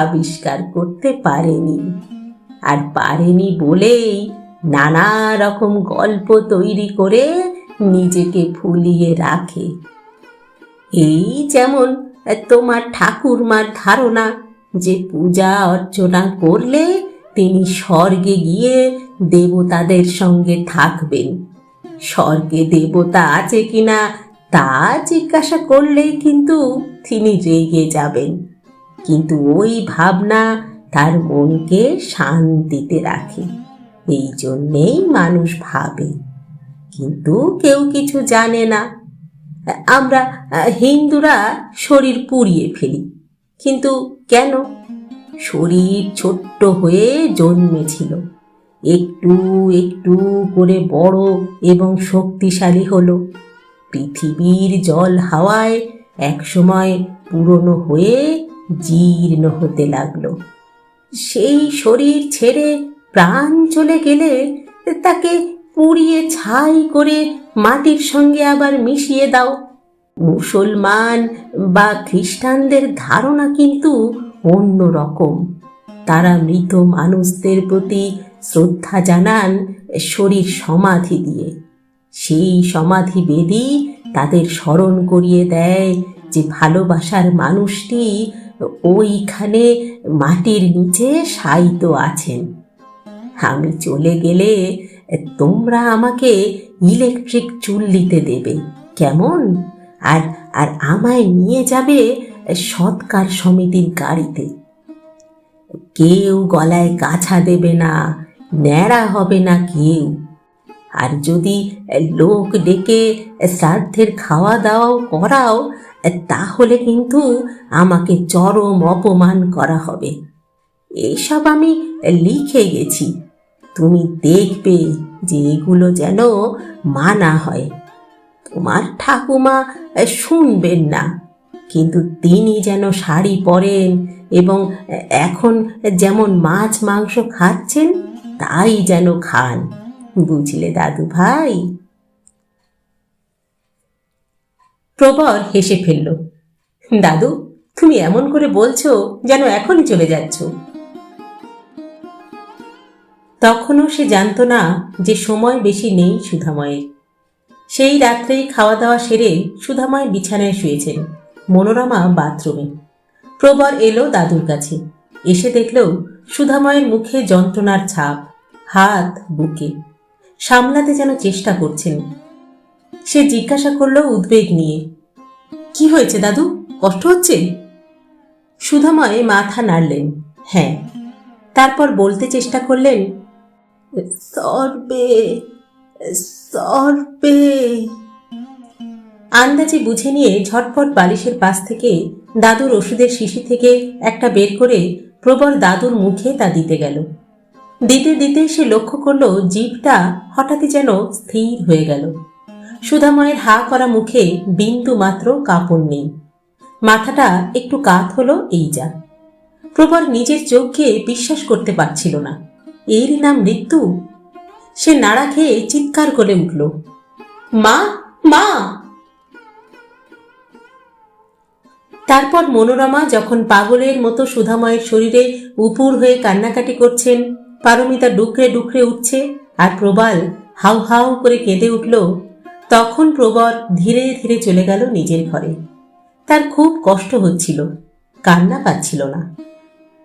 A: আবিষ্কার করতে পারেনি। আর পারেনি বলেই নানা রকম গল্প তৈরি করে নিজেকে ভুলিয়ে রাখে। এই যেমন তোমার ঠাকুরমার ধারণা যে পূজা অর্চনা করলে তিনি স্বর্গে গিয়ে দেবতাদের সঙ্গে থাকবেন। স্বর্গে দেবতা আছে কিনা তা জিজ্ঞাসা করলেই কিন্তু তিনি রেগে যাবেন। কিন্তু ওই ভাবনা তার মনকে শান্তিতে রাখে। এই জন্যেই মানুষ ভাবে, কিন্তু কেউ কিছু জানে না। আমরা হিন্দুরা শরীর পুড়িয়ে ফেলি, কিন্তু কেন? শরীর ছোট্ট হয়ে জন্মেছিল, একটু একটু করে বড় এবং শক্তিশালী হলো। পৃথিবীর জল হাওয়ায় একসময় পুরনো হয়ে জীর্ণ হতে লাগলো। সেই শরীর ছেড়ে প্রাণ চলে গেলে তাকে পুড়িয়ে ছাই করে মাটির সঙ্গে আবার মিশিয়ে দাও। মুসলমান বা খ্রিস্টানদের ধারণা কিন্তু অন্য রকম। তারা মৃত মানুষদের প্রতি শ্রদ্ধা জানান শরীর সমাধি দিয়ে। সেই সমাধি বেদী তাদের স্মরণ করিয়ে দেয় যে ভালোবাসার মানুষটি ওইখানে মাটির নিচে শায়িত আছেন। আমি চলে গেলে তোমরা আমাকে ইলেকট্রিক চুল্লিতে দেবে, কেমন? আর আর আমায় নিয়ে যাবে সৎকার সমিতির গাড়িতে। কেউ গলায় কাছা দেবে না, ন্যাড়া হবে না কেউ। আর যদি লোক ডেকে শ্রাদ্ধের খাওয়া দাওয়াও করাও, তাহলে কিন্তু আমাকে চরম অপমান করা হবে। এসব আমি লিখে গেছি, তুমি দেখবে যে এগুলো যেন মানা হয়। তোমার ঠাকুমা শুনবেন না, কিন্তু তিনি যেন শাড়ি পরেন এবং এখন যেমন মাছ মাংস খাচ্ছেন তাই যেন খান, বুঝলে দাদু ভাই? প্রবর হেসে ফেলল। দাদু, তুমি এমন করে বলছো যেন এখনই চলে যাচ্ছ। তখনও সে জানত না যে সময় বেশি নেই সুধাময়ের। সেই রাত্রেই খাওয়া দাওয়া সেরে সুধাময় বিছানায় শুয়েছেন, মনোরমা বাথরুমে। প্রবর এলো দাদুর কাছে। এসে দেখল সুধাময়ের মুখে যন্ত্রণার ছাপ, হাত বুকে। সামলাতে যেন চেষ্টা করছেন। সে জিজ্ঞাসা করল উদ্বেগ নিয়ে, কি হয়েছে দাদু, কষ্ট হচ্ছে? সুধাময় মাথা নাড়লেন, হ্যাঁ। তারপর বলতে চেষ্টা করলেন, সরবে সরবে। আন্দাজে বুঝে নিয়ে ঝটপট বালিশের পাশ থেকে দাদুর ওষুধের শিশি থেকে একটা বের করে প্রবর দাদুর মুখে তা দিতে গেল। দিতে দিতে সে লক্ষ্য করল জিভটা হঠাৎই যেন স্থির হয়ে গেল। সুধাময়ের হা করা মুখে বিন্দু মাত্র কাঁপন নেই। মাথাটা একটু কাত হলো, এই যা। প্রবর নিজের চোখকে বিশ্বাস করতে পারছিল না। এরই নাম মৃত্যু? সে নাড়া খেয়ে চিৎকার করে উঠল, মা, মা। তারপর মনোরমা যখন পাগলের মতো সুধাময়ের শরীরে উপুর হয়ে কান্নাকাটি করছেন, পারমিতা ডুকরে ডুকরে উঠছে আর প্রবাল হাউ হাউ করে কেঁদে উঠল, তখন প্রবর ধীরে ধীরে চলে গেল নিজের ঘরে। তার খুব কষ্ট হচ্ছিল, কান্না পাচ্ছিল না।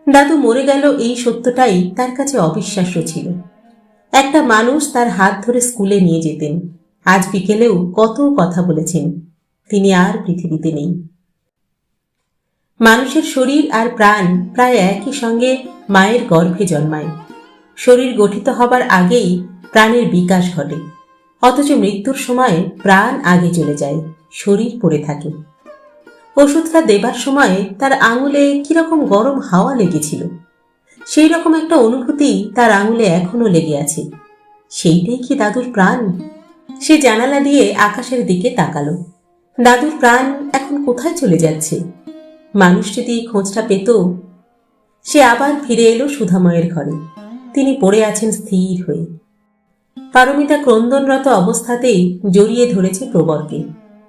A: দাদু মরে গেল এই সত্যটাই তার কাছে অবিশ্বাস্য ছিল। একটা মানুষ তার হাত ধরে স্কুলে নিয়ে যেতেন, আজ বিকেলেও কত কথা বলেছেন, তিনি আর পৃথিবীতে নেই। মানুষের শরীর আর প্রাণ প্রায় একই সঙ্গে মায়ের গর্ভে জন্মায়। শরীর গঠিত হবার আগেই প্রাণের বিকাশ ঘটে, অথচ মৃত্যুর সময় প্রাণ আগে চলে যায়, শরীর পড়ে থাকে। ওষুধটা দেবার সময় তার আঙুলে কিরকম গরম হাওয়া লেগেছিল, সেই রকম একটা অনুভূতি তার আঙুলে এখনো লেগে আছে। সেইটাই কি দাদুর প্রাণ? সে জানালা দিয়ে আকাশের দিকে তাকালো। দাদুর প্রাণ এখন কোথায় চলে যাচ্ছে? মানুষ যদি খোঁজটা পেত। সে আবার ফিরে এলো সুধাময়ের ঘরে। তিনি পড়ে আছেন স্থির হয়ে। পারমিতা ক্রন্দনরত অবস্থাতেই জড়িয়ে ধরেছে প্রবরকে।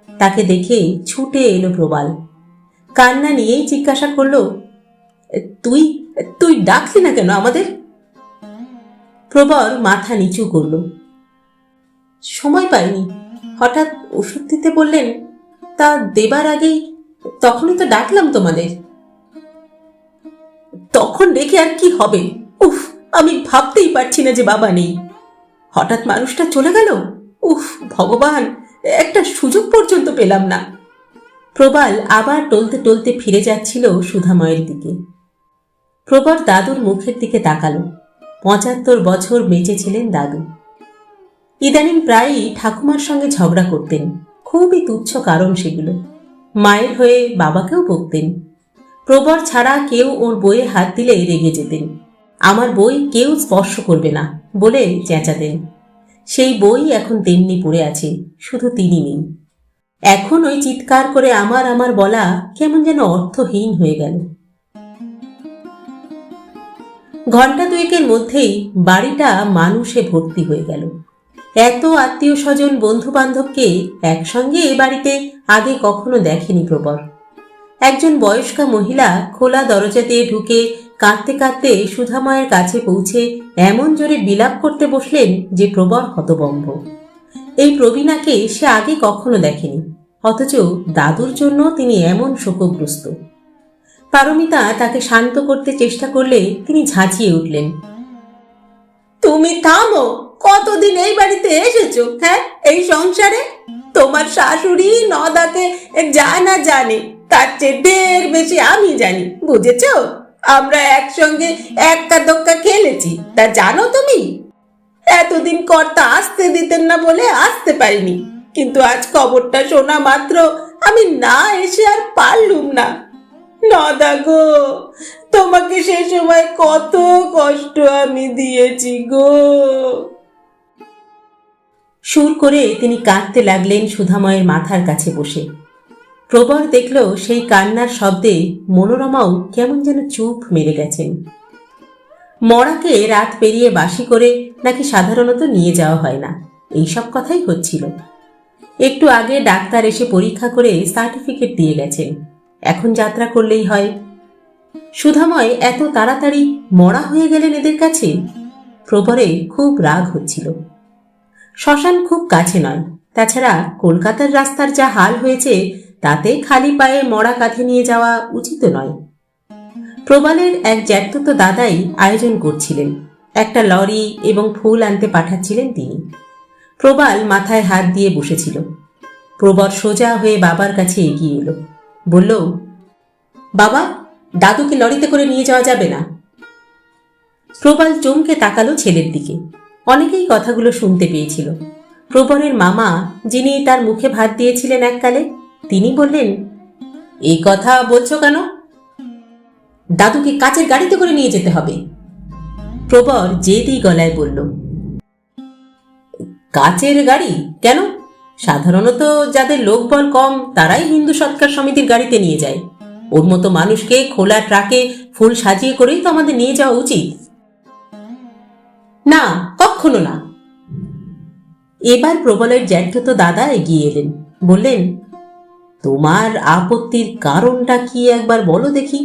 A: তাকে দেখে ছুটে এলো প্রবাল। কান্না নিয়েই জিজ্ঞাসা করল, তুই তুই ডাকলি না কেন আমাদের? প্রবর মাথা নিচু করল। সময় পাইনি, হঠাৎ ওষুধ দিতে বললেন, তা দেবার আগেই তখনই তো ডাকলাম তোমাদের। তখন ডেকে আর কি হবে? উফ, আমি ভাবতেই পারছি না যে বাবা নেই। হঠাৎ মানুষটা চলে গেল। উফ ভগবান, একটা সুযোগ পর্যন্ত পেলাম না। প্রবাল আবার টলতে টলতে ফিরে যাচ্ছিল সুধাময়ের দিকে। প্রবর দাদুর মুখের দিকে তাকালো। ৭৫ বছর বেঁচে ছিলেন দাদু। ইদানিং প্রায়ই ঠাকুমার সঙ্গে ঝগড়া করতেন, খুবই তুচ্ছ কারণ সেগুলো। মায়ের হয়ে বাবাকেও বকতেন। প্রবর ছাড়া কেউ ওর বইয়ে হাত দিলে রেগে যেতেন। আমার বই কেউ স্পর্শ করবে না বলে চেঁচাতেন। সেই বই এখন তেমনি পড়ে আছে, শুধু তিনি নেই। এখন ওই চিৎকার করে আমার আমার বলা কেমন যেন অর্থহীন হয়ে গেল। ঘণ্টা দুয়েকের মধ্যেই বাড়িটা মানুষে ভর্তি হয়ে গেল। এত আত্মীয় স্বজন বন্ধু বান্ধবকে একসঙ্গে এ বাড়িতে আগে কখনো দেখেনি প্রবর। একজন বয়স্কা মহিলা খোলা দরজা দিয়ে ঢুকে কাঁদতে কাঁদতে সুধাময়ের কাছে পৌঁছে এমন জোরে বিলাপ করতে বসলেন যে প্রবর হতবম্ব। এই প্রবীণাকে সে আগে কখনো দেখেনি, অথচ দাদুর জন্য তিনি এমন শোকগ্রস্ত। পারমিতা তাকে শান্ত করতে চেষ্টা করলে তিনি ঝাঁঝিয়ে উঠলেন, তুমি থামো, কতদিন এই বাড়িতে এসেছো? হ্যাঁ, এই সংসারে তোমার শাশুড়ি নদাকে যা না জানে তার চেয়ে ঢের বেশি আমি জানি, বুঝেছ? আমরা একসঙ্গে এক্কা দোক্কা খেলেছি, তা জানো তুমি? এতদিন কর্তা আসতে দিতেন না বলে আসতে পারিনি, কিন্তু আজ খবরটা শোনা মাত্র আমি না এসে আর পারলুম না। নদা গো, তোমাকে সে সময় কত কষ্ট আমি দিয়েছি গো। সুর করে তিনি কাঁদতে লাগলেন সুধাময়ের মাথার কাছে বসে। প্রবর দেখল সেই কান্নার শব্দে মনোরমাও কেমন যেন চুপ মেরে গেছেন। মরাকে রাত পেরিয়ে বাসি করে নাকি সাধারণত নিয়ে যাওয়া হয় না, এইসব কথাই হচ্ছিল। একটু আগে ডাক্তার এসে পরীক্ষা করে সার্টিফিকেট দিয়ে গেছেন, এখন যাত্রা করলেই হয়। সুধাময় এত তাড়াতাড়ি মরা হয়ে গেলেন এদের কাছে। প্রবরের খুব রাগ হচ্ছিল। শ্মশান খুব কাছে নয়, তাছাড়া কলকাতার রাস্তার যা হাল হয়েছে তাতে খালি পায়ে মরা কাঁধে নিয়ে যাওয়া উচিত নয়। প্রবালের এক জ্যাঠতো দাদাই আয়োজন করছিলেন, একটা লরি এবং ফুল আনতে পাঠাচ্ছিলেন তিনি। প্রবাল মাথায় হাত দিয়ে বসেছিল। প্রবর সোজা হয়ে বাবার কাছে এগিয়ে এলো, বলল, বাবা, দাদুকে লরিতে করে নিয়ে যাওয়া যাবে না। প্রবাল চমকে তাকালো ছেলের দিকে। অনেকেই কথাগুলো শুনতে পেয়েছিল। প্রবরের মামা, যিনি তার মুখে ভাত দিয়েছিলেন এককালে, তিনি বললেন, এই কথা বলছো কেন? দাদুকে কাচের গাড়িতে করে নিয়ে যেতে হবে। প্রবর জেদি গলায় বলল, কাচের গাড়ি কেন? সাধারণত যাদের লোকবল কম তারাই হিন্দু সৎকার সমিতির গাড়িতে নিয়ে যায়। ওর মতো মানুষকে খোলা ট্রাকে ফুল সাজিয়ে করেই তো আমাদের নিয়ে যাওয়া উচিত। না, কখনো না। এবার প্রবলের জ্যাঠতো দাদা এগিয়ে এলেন, বললেন, তোমার আপত্তির কারণটা কি একবার বলো দেখি।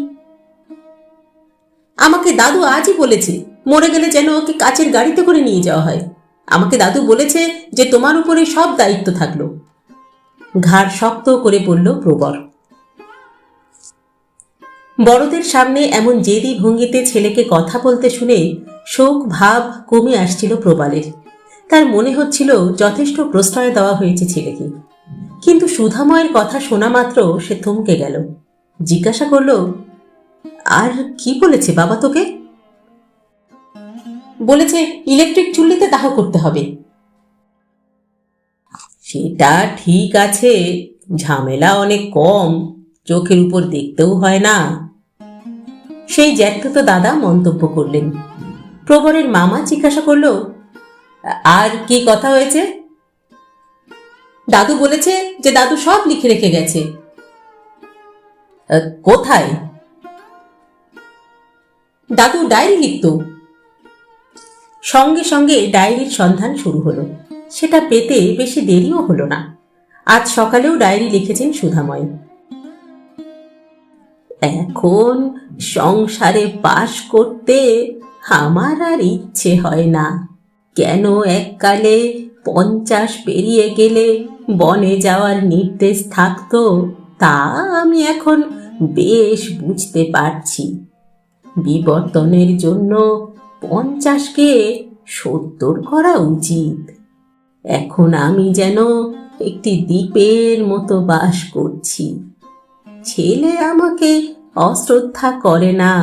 A: আমাকে দাদু আজই বলেছে মরে গেলে যেন ওকে কাচের গাড়িতে করে নিয়ে যাওয়া হয়। আমাকে দাদু বলেছে যে তোমার উপরে সব দায়িত্ব থাকলো। ঘাড় শক্ত করে বলল প্রবর। বড়দের সামনে এমন জেদি ভঙ্গিতে ছেলেকে কথা বলতে শুনে শোক ভাব কমে আসছিল প্রবালের। তার মনে হচ্ছিল যথেষ্ট প্রশ্রয় দেওয়া হয়েছে ছেলেকে। কিন্তু সুধাময়ের কথা শোনা মাত্র সে থমকে গেল। জিজ্ঞাসা করল, আর কি বলেছে বাবা তোকে? বলেছে ইলেকট্রিক চুল্লিতে দাহ করতে হবে। সেটা ঠিক আছে, ঝামেলা অনেক কম, চোখের উপর দেখতেও হয় না, সেই জ্যাঠতো দাদা মন্তব্য করলেন। প্রবরের মামা জিজ্ঞাসা করল, আর কি কথা হয়েছে? দাদু বলেছে যে দাদু সব লিখে রেখে গেছে। কোথায়? দাদু ডায়েরি লিখত। সঙ্গে সঙ্গে ডায়েরির সন্ধান শুরু হলো। সেটা পেতে বেশি দেরিও হলো না। আজ সকালেও ডায়েরি লিখেছেন সুধাময়। এখন সংসারে বাস করতে আমার আর ইচ্ছে হয় না। কেন এককালে 50 পেরিয়ে গেলে বনে যাওয়ার নির্দেশ থাকতো তা আমি এখন বেশ বুঝতে পারছি। বিবর্তনের জন্য 50কে 70 করা উচিত। এখন আমি যেন একটি দ্বীপের মতো বাস করছি। ছেলে আমাকে অশ্রদ্ধা করে না,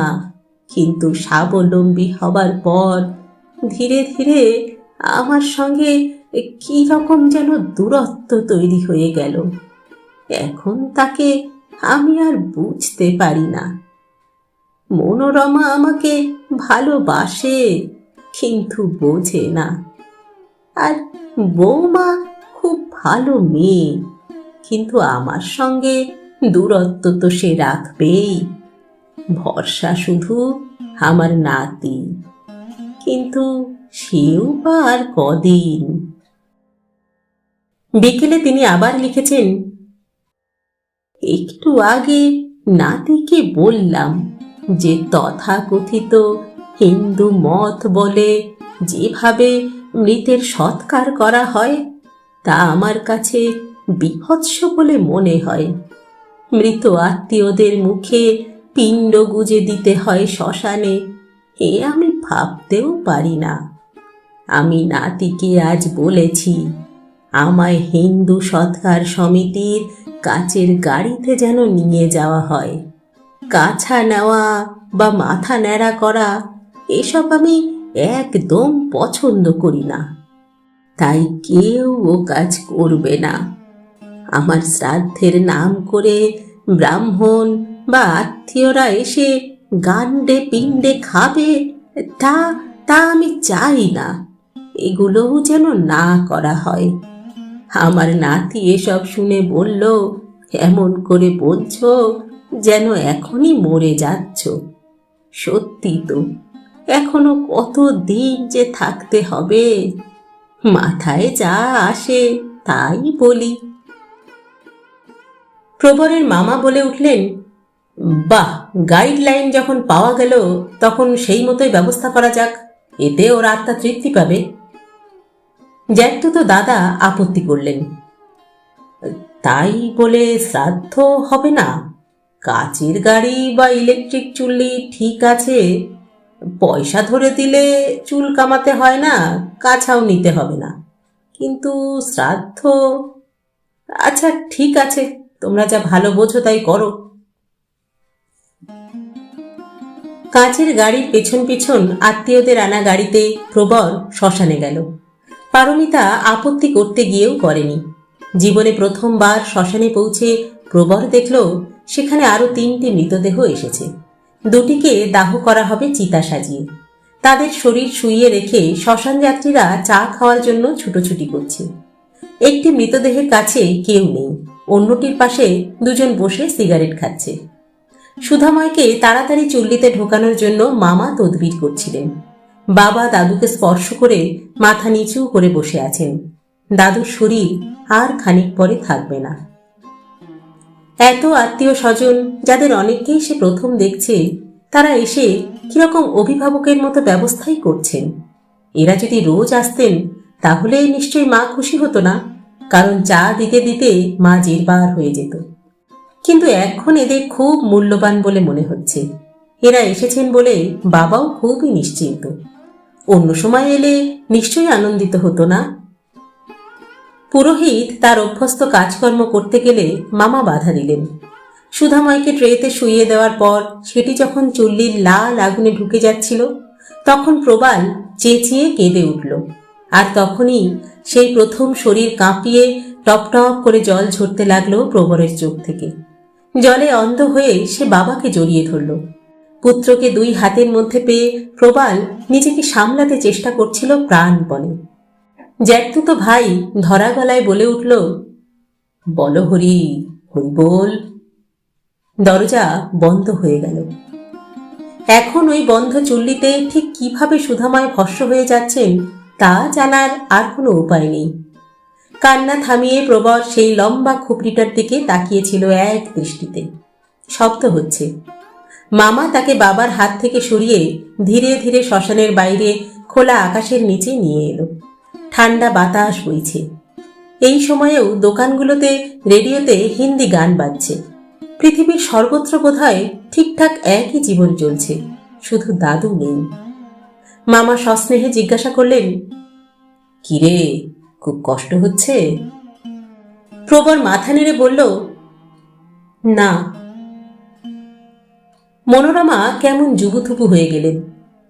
A: কিন্তু স্বাবলম্বী হবার পর ধীরে ধীরে আমার সঙ্গে কি রকম যেন দূরত্ব তৈরি হয়ে গেল। এখন তাকে আমি আর বুঝতে পারি না। মনোরমা আমাকে ভালোবাসে, কিন্তু বোঝে না। আর বৌমা খুব ভালো মেয়ে, কিন্তু আমার সঙ্গে দূরত্ব তো সে রাখবেই। ভরসা শুধু আমার নাতি, কিন্তু সেও বা আর কদিন। বিকেলে তিনি আবার লিখেছেন, একটু আগে নাতিকে বললাম যে তথাকথিত হিন্দু মত বলে যেভাবে মৃতের সৎকার করা হয় তা আমার কাছে বিভৎস বলে মনে হয়। মৃত আত্মীয়দের মুখে পিণ্ড গুজে দিতে হয় শ্মশানে, এ আমি ভাবতেও পারি না। আমি নাতিকে আজ বলেছি আমায় হিন্দু সৎকার সমিতির কাচের গাড়িতে যেন নিয়ে যাওয়া হয়। কাছা নেওয়া বা মাথা ন্যাড়া করা এসব আমি একদম পছন্দ করি না, তাই কেউ ও কাজ করবে না। আমার শ্রাদ্ধের নাম করে ব্রাহ্মণ বা আত্মীয়রা এসে গান্ডে পিণ্ডে খাবে, তা তা আমি চাই না। এগুলোও যেন না করা হয়। আমার নাতি এসব শুনে বলল, এমন করে বলছো যেন এখনই মরে যাচ্ছ। সত্যি তো, এখনো কত দিন যে থাকতে হবে। মাথায় যা আসে তাই বলি। প্রবরের মামা বলে উঠলেন, বাহ, গাইডলাইন যখন পাওয়া গেল তখন সেই মতোই ব্যবস্থা করা যাক, এতে ওর আত্মা তৃপ্তি পাবে। জ্যাঠতো দাদা আপত্তি করলেন, তাই বলে শ্রাদ্ধ হবে না? কাচের গাড়ি বা ইলেকট্রিক চুল্লি ঠিক আছে, পয়সা ধরে দিলে চুল কামাতে হয় না, কাছাও নিতে হবে না, কিন্তু শ্রাদ্ধ। আচ্ছা ঠিক আছে, তোমরা যা ভালো বোঝো তাই করো। কাচের গাড়ির পেছন পেছন আত্মীয়দের আনা গাড়িতে প্রবর শ্মশানে গেল। পারমিতা আপত্তি করতে গিয়েও করেনি। জীবনে প্রথমবার শ্মশানে পৌঁছে প্রবর দেখল সেখানে আরো 3টি মৃতদেহ এসেছে। দুটিকে দাহ করা হবে চিতা সাজিয়ে। তাদের শরীর শুইয়ে রেখে শ্মশান যাত্রীরা চা খাওয়ার জন্য ছুটোছুটি করছে। একটি মৃতদেহের কাছে কেউ নেই, অন্যটির পাশে দুজন বসে সিগারেট খাচ্ছে। সুধাময়কে তাড়াতাড়ি চুল্লিতে ঢোকানোর জন্য মামা তদবির করছিলেন। বাবা দাদুকে স্পর্শ করে মাথা নিচু করে বসে আছেন। দাদুর শরীর আর খানিক পরে থাকবে না। এত আত্মীয় স্বজন, যাদের অনেককেই সে প্রথম দেখছে, তারা এসে কিরকম অভিভাবকের মতো ব্যবস্থাই করছেন। এরা যদি রোজ আসতেন তাহলে নিশ্চয়ই মা খুশি হতো না, কারণ চা দিতে দিতে মা জেরবার হয়ে যেত। কিন্তু এখন এদের খুব মূল্যবান বলে মনে হচ্ছে। এরা এসেছেন বলে বাবাও খুবই নিশ্চিন্ত। অন্য সময় এলে নিশ্চয়ই আনন্দিত হতো না। পুরোহিত তার অভ্যস্ত কাজকর্ম করতে গেলে মামা বাধা দিলেন। সুধাময়কে ট্রেতে শুইয়ে দেওয়ার পর সেটি যখন চুল্লির লাল আগুনে ঢুকে যাচ্ছিল, তখন প্রবাল চেঁচিয়ে কেঁদে উঠল। আর তখনই সেই প্রথম শরীর কাঁপিয়ে টপ টপ করে জল ঝরতে লাগলো প্রবরের চোখ থেকে। জলে অন্ধ হয়ে সে বাবাকে জড়িয়ে ধরল। পুত্রকে দুই হাতের মধ্যে পেয়ে প্রবাল নিজেকে সামলাতে চেষ্টা করছিল প্রাণপণে। জ্যাঠতুতো ভাই ধরা গলায় বলে উঠল, বলো হরি, হরি বল। দরজা বন্ধ হয়ে গেল। এখন ওই বন্ধ চুল্লিতে ঠিক কিভাবে সুধাময় ভস্ম হয়ে যাচ্ছেন তা জানার আর কোনো উপায় নেই। কান্না থামিয়ে প্রবর সেই লম্বা খুপড়িটার দিকে তাকিয়েছিল এক দৃষ্টিতে। শব্দ হচ্ছে। মামা তাকে বাবার হাত থেকে সরিয়ে ধীরে ধীরে শ্মশানের বাইরে খোলা আকাশের নিচে নিয়ে এলো। ঠান্ডা বাতাস বইছে। এই সময়েও দোকানগুলোতে রেডিওতে হিন্দি গান বাজছে। পৃথিবীর সর্বত্র বোধহয় ঠিকঠাক একই জীবন চলছে, শুধু দাদু নেই। মামা সস্নেহে জিজ্ঞাসা করলেন, কিরে, খুব কষ্ট হচ্ছে? প্রবর মাথা নেড়ে বলল, না। মনোরমা কেমন জুবুথুবু হয়ে গেলেন।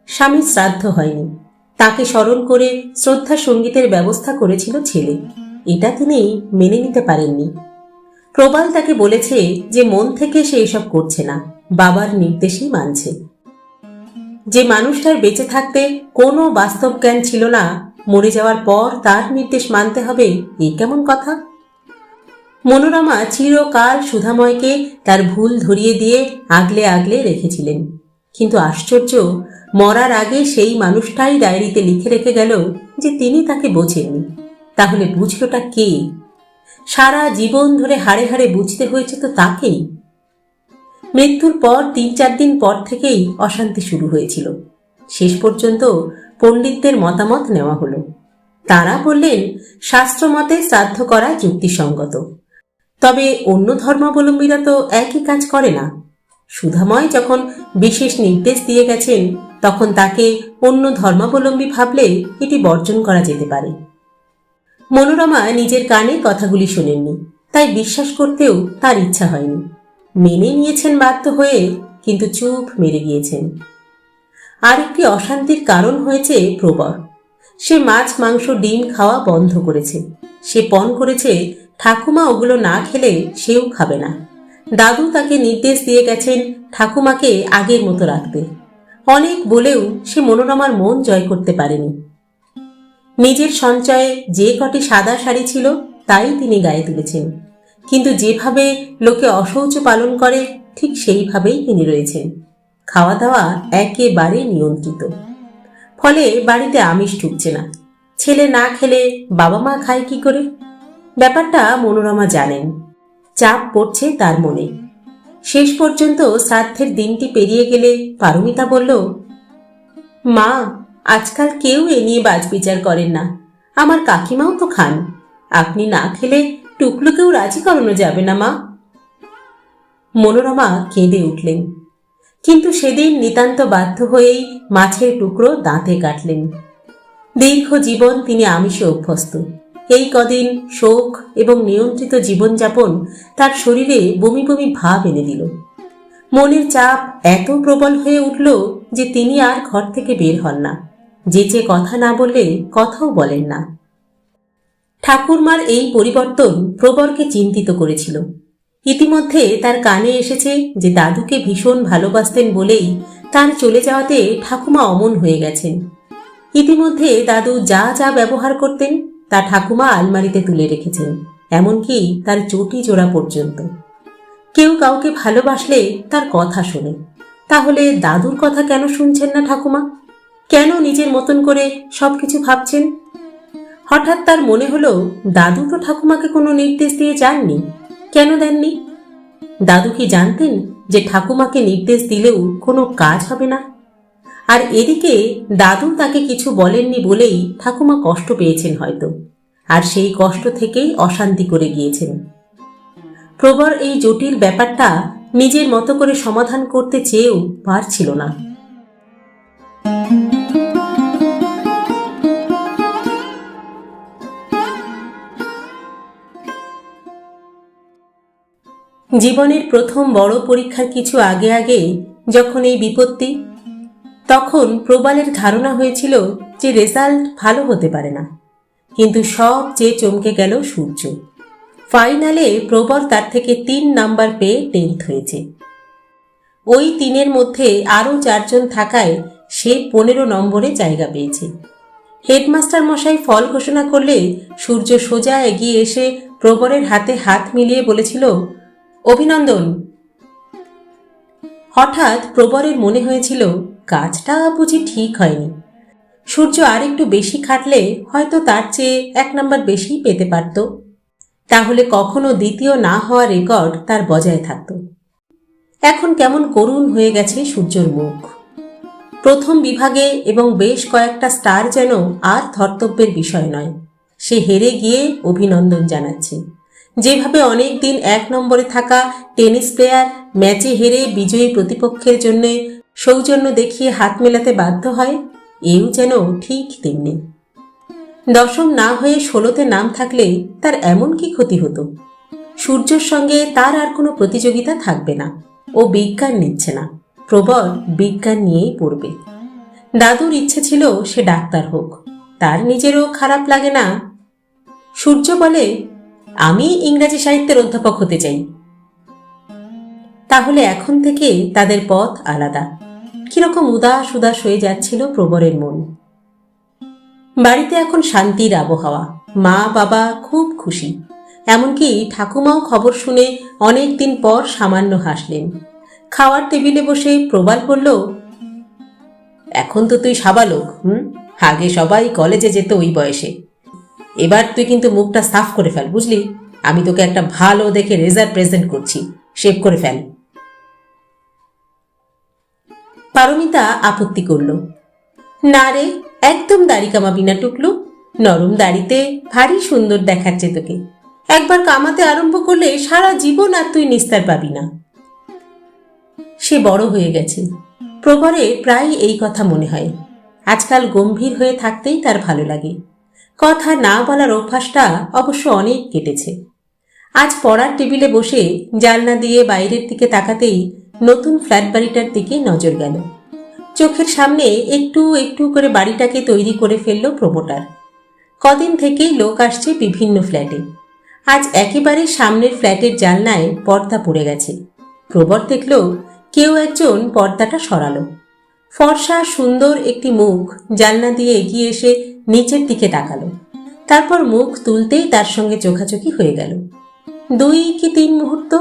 A: স্বামীর শ্রাদ্ধ হয়নি, তাকে স্মরণ করে শ্রদ্ধা সঙ্গীতের ব্যবস্থা করেছিল ছেলে। এটা তিনি মেনে নিতে পারেননি। প্রবাল তাকে বলেছে যে মন থেকে সে এসব করছে না, বাবার নির্দেশেই মানছে। যে মানুষটার বেঁচে থাকতে কোনো বাস্তব জ্ঞান ছিল না, মরে যাওয়ার পর তার নির্দেশ মানতে হবে, এই কেমন কথা? মনোরমা চিরকাল সুধাময়কে তার ভুল ধরিয়ে দিয়ে আগলে আগলে রেখেছিলেন। কিন্তু আশ্চর্য, মরার আগে সেই মানুষটাই ডায়েরিতে লিখে রেখে গেল যে তিনি তাকে বোঝেননি। তাহলে বুঝলোটা কে? সারা জীবন ধরে হাড়ে হাড়ে বুঝতে হয়েছে তো তাকেই। মৃত্যুর পর ৩-৪ দিন পর থেকেই অশান্তি শুরু হয়েছিল। শেষ পর্যন্ত পণ্ডিতদের মতামত নেওয়া হলো। তারা বললেন শাস্ত্রমতে শ্রাদ্ধ করা যুক্তিসঙ্গত, তবে অন্য ধর্মাবলম্বীরা তো একই কাজ করে না। সুধাময় যখন বিশেষ নির্দেশ দিয়ে গেছেন, তখন তাকে অন্য ধর্মাবলম্বী ভাবলে এটি বর্জন করা যেতে পারে। মনোরমা নিজের কানে কথাগুলি শোনেননি, তাই বিশ্বাস করতেও তার ইচ্ছা হয়নি। মেনে নিয়েছেন বাধ্য হয়ে, কিন্তু চুপ মেরে গিয়েছেন। আর একটি অশান্তির কারণ হয়েছে প্রবর। সে মাছ, মাংস, ডিম খাওয়া বন্ধ করেছে। সে পণ করেছে ঠাকুমা ওগুলো না খেলে সেও খাবে না। দাদু তাকে নির্দেশ দিয়ে গেছেন ঠাকুমাকে আগের মতো রাখতে। অনেক বলেও সে মনোরমার মন জয় করতে পারেনি। নিজের সঞ্চয়ে যে কটি সাদা শাড়ি ছিল তাই তিনি গায়ে তুলেছেন, কিন্তু যেভাবে লোকে অশৌচ পালন করে ঠিক সেইভাবেই তিনি রয়েছেন। খাওয়া দাওয়া একেবারে নিয়ন্ত্রিত। ফলে বাড়িতে আমিষ ঢুকছে না। ছেলে না খেলে বাবা মা খায় কি করে? ব্যাপারটা মনোরমা জানেন। চাপ পড়ছে তার মনে। শেষ পর্যন্ত শ্রাদ্ধের দিনটি পেরিয়ে গেলে পারমিতা বলল, মা, আজকাল কেউ এ নিয়ে বাজবিচার করেন না। আমার কাকিমাও তো খান। আপনি না খেলে টুকলুকেও রাজি করানো যাবে না মা? মনোরমা কেঁদে উঠলেন, কিন্তু সেদিন নিতান্ত বাধ্য হয়েই মাছের টুকরো দাঁতে কাটলেন। দীর্ঘ জীবন তিনি আমিষে অভ্যস্ত। এই কদিন শোক এবং নিয়ন্ত্রিত জীবনযাপন তার শরীরে বমি বমি ভাব এনে দিল। মনের চাপ এত প্রবল হয়ে উঠল যে তিনি আর ঘর থেকে বের হন না। যে কথা না বললে কথাও বলেন না। ঠাকুরমার এই পরিবর্তন প্রবরকে চিন্তিত করেছিল। ইতিমধ্যে তার কানে এসেছে যে দাদুকে ভীষণ ভালোবাসতেন বলেই তার চলে যাওয়াতে ঠাকুমা অমন হয়ে গেছেন। ইতিমধ্যে দাদু যা যা ব্যবহার করতেন তা ঠাকুমা আলমারিতে তুলে রেখেছেন, এমনকি তার চটি জোড়া পর্যন্ত। কেউ কাউকে ভালোবাসলে তার কথা শোনে। তাহলে দাদুর কথা কেন শুনছেন না ঠাকুমা? কেন নিজের মতন করে সবকিছু ভাবছেন? হঠাৎ তার মনে হলো দাদু তো ঠাকুমাকে কোনো নির্দেশ দিয়ে যাননি। কেন দেননি? দাদু কি জানতেন যে ঠাকুমাকে নির্দেশ দিলেও কোনো কাজ হবে না? আর এদিকে দাদু তাকে কিছু বলেননি বলেই ঠাকুমা কষ্ট পেয়েছেন হয়তো, আর সেই কষ্ট থেকেই অশান্তি করে গিয়েছেন। প্রবর এই জটিল ব্যাপারটা নিজের মতো করে সমাধান করতে চেয়েও পারছিল না। জীবনের প্রথম বড় পরীক্ষার কিছু আগে আগে যখন এই বিপত্তি, তখন প্রবালের ধারণা হয়েছিল যে রেজাল্ট ভালো হতে পারে না। কিন্তু সব চেয়ে চমকে গেল সূর্য। ফাইনালে প্রবল তার থেকে 3 নাম্বার পেয়ে 10th হয়েছে। ওই 3-এর মধ্যে আরও 4 জন থাকায় সে 15 নম্বরে জায়গা পেয়েছে। হেডমাস্টার মশাই ফল ঘোষণা করলে সূর্য সোজা এগিয়ে এসে প্রবরের হাতে হাত মিলিয়ে বলেছিল, অভিনন্দন। হঠাৎ প্রবরের মনে হয়েছিল কাজটা বুঝি ঠিক হয়নি। সূর্য আর একটু বেশি খাটলে হয়তো তার চেয়ে 1 নাম্বার বেশি পেতে পারত। তাহলে কখনো দ্বিতীয় না হওয়া রেকর্ড তার বজায় থাকত। এখন কেমন করুণ হয়ে গেছে সূর্যর মুখ। প্রথম বিভাগে এবং বেশ কয়েকটা স্টার যেন আর ধর্তব্যের বিষয় নয়। সে হেরে গিয়ে অভিনন্দন জানাচ্ছে। যেভাবে অনেক দিন 1 নম্বরে থাকা টেনিস প্লেয়ার ম্যাচে হেরে বিজয়ী প্রতিপক্ষের জন্য সৌজন্য দেখিয়ে হাত মেলাতে বাধ্য হয়, এও যেন ঠিক তেমনি। 10ম না হয়ে 16তে নাম থাকলে তার এমন কি ক্ষতি হতো? সূর্যর সঙ্গে তার আর কোনো প্রতিযোগিতা থাকবে না। ও বিজ্ঞান নিচ্ছে না, প্রবল বিজ্ঞান নিয়েই পড়বে। দাদুর ইচ্ছে ছিল সে ডাক্তার হোক, তার নিজেরও খারাপ লাগে না। সূর্য বলে, আমি ইংরাজি সাহিত্যের অধ্যাপক হতে চাই। তাহলে এখন থেকে তাদের পথ আলাদা। কিরকম উদাস উদাস হয়ে যাচ্ছিল প্রবরের মন। বাড়িতে এখন শান্তির আবহাওয়া। মা বাবা খুব খুশি। এমনকি ঠাকুমাও খবর শুনে অনেক দিন পর সামান্য হাসলেন। খাওয়ার টেবিলে বসে প্রবাল বলল, এখন তো তুই সাবালক। আগে সবাই কলেজে যেত ওই বয়সে। এবার তুই কিন্তু মুখটা সাফ করে ফেল, বুঝলি? আমি তোকে একটা ভালো দেখে রেজাল্ট প্রেজেন্ট করছি, শেভ করে ফেল। পারমিতা আপত্তি করল, না রে, একদম দাড়ি কামাবি না টুকলু। নরম দাড়িতে ভারী সুন্দর দেখাচ্ছে তোকে। একবার কামাতে আরম্ভ করলে সারা জীবন আর তুই নিস্তার পাবি না। সে বড় হয়ে গেছে। প্রবরে প্রায় এই কথা মনে হয়। আজকাল গম্ভীর হয়ে থাকতেই তার ভালো লাগে। কথা না বলার অভ্যাসটা অবশ্য অনেক কেটেছে। আজ পড়ার টেবিলে বসে জানলা দিয়ে বাইরের দিকে তাকাতেই নতুন ফ্ল্যাট বাড়িটার দিকে নজর গেল। চোখের সামনে একটু একটু করে বাড়িটাকে তৈরি করে ফেলল প্রমোটার। কদিন থেকেই লোক আসছে বিভিন্ন ফ্ল্যাটে। আজ একেবারে সামনের ফ্ল্যাটের জানলায় পর্দা পড়ে গেছে। প্রবর দেখল কেউ একজন পর্দাটা সরালো। ফর্সা সুন্দর একটি মুখ জানলা দিয়ে এগিয়ে এসে নিচের দিকে তাকালো। তারপর মুখ তুলতেই তার সঙ্গে চোখাচোখি হয়ে গেল। 2 কি 3 মুহূর্ত।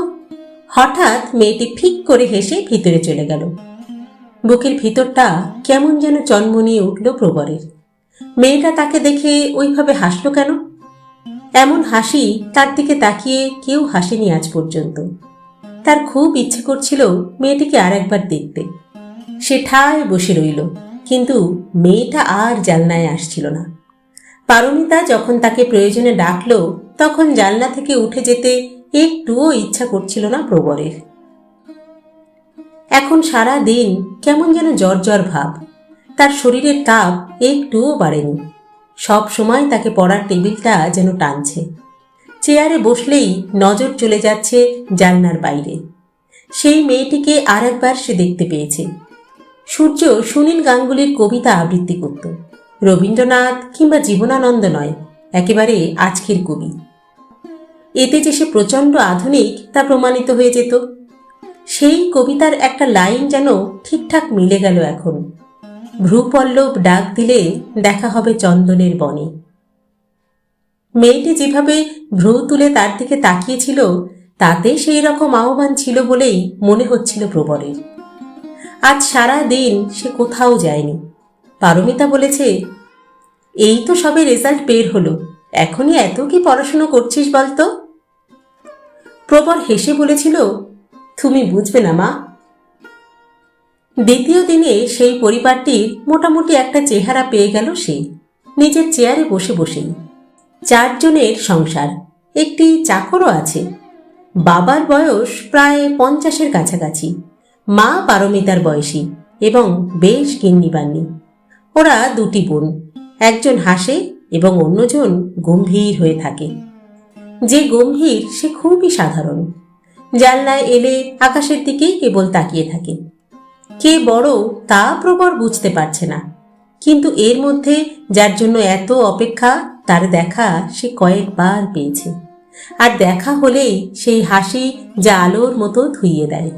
A: হঠাৎ মেয়েটি ফিক করে হেসে ভিতরে চলে গেল। বুকের ভিতরটা কেমন যেন চনমনিয়ে উঠল প্রবরের। মেয়েটা তাকে দেখে ওইভাবে হাসল কেন? এমন হাসি তার দিকে তাকিয়ে কেউ হাসেনি আজ পর্যন্ত। তার খুব ইচ্ছে করছিল মেয়েটিকে আর একবার দেখতে। সে ঠায় বসে রইল, কিন্তু মেয়েটা আর জানলায় আসছিল না। পারমিতা যখন তাকে প্রয়োজনে ডাকল, তখন জানলা থেকে উঠে যেতে একটুও ইচ্ছা করছিল না প্রবরের। এখন সারা দিন কেমন যেন জ্বর জ্বর ভাব। তার শরীরের তাপ একটুও বাড়েনি। সব সময় তাকে পড়ার টেবিলটা যেন টানছে। চেয়ারে বসলেই নজর চলে যাচ্ছে জানলার বাইরে। সেই মেয়েটিকে আর একবার সে দেখতে পেয়েছে। সূর্য সুনীল গাঙ্গুলির কবিতা আবৃত্তি করত। রবীন্দ্রনাথ কিংবা জীবনানন্দ নয়, একেবারে আজকের কবি। এতে যে সে প্রচণ্ড আধুনিক তা প্রমাণিত হয়ে যেত। সেই কবিতার একটা লাইন যেন ঠিকঠাক মিলে গেল এখন। ভ্রুপল্লব ডাক দিলে দেখা হবে চন্দনের বনে। মেয়েটি যেভাবে ভ্রু তুলে তার দিকে তাকিয়েছিল, তাতে সেই রকম আহ্বান ছিল বলেই মনে হচ্ছিল প্রবরের। আজ সারা দিন সে কোথাও যায়নি। পারমিতা বলেছে, এই তো সবে রেজাল্ট বের হলো, এখনই এত কি পড়াশুনো করছিস বলতো? প্রবর হেসে বলেছিল, তুমি বুঝবে না মা। দ্বিতীয় দিনে সেই পরিবারটির মোটামুটি একটা চেহারা পেয়ে গেল সে, নিজের চেয়ারে বসে বসেই। 4 জনের সংসার, একটি চাকরও আছে। বাবার বয়স প্রায় 50-এর কাছাকাছি, মা পারমিতার বয়সী এবং বেশ গিন্নিবান্নি। ওরা 2টি বোন, একজন হাসে এবং অন্যজন গম্ভীর হয়ে থাকে। যে গম্ভীর সে খুবই সাধারণ, জানলায় এলে আকাশের দিকেই কেবল তাকিয়ে থাকে। কে বড় তা প্রবর বুঝতে পারছে না, কিন্তু এর মধ্যে যার জন্য এত অপেক্ষা তার দেখা সে কয়েকবার পেয়েছে, আর দেখা হলেই সেই হাসি যা আলোর মতো ধুইয়ে দেয়।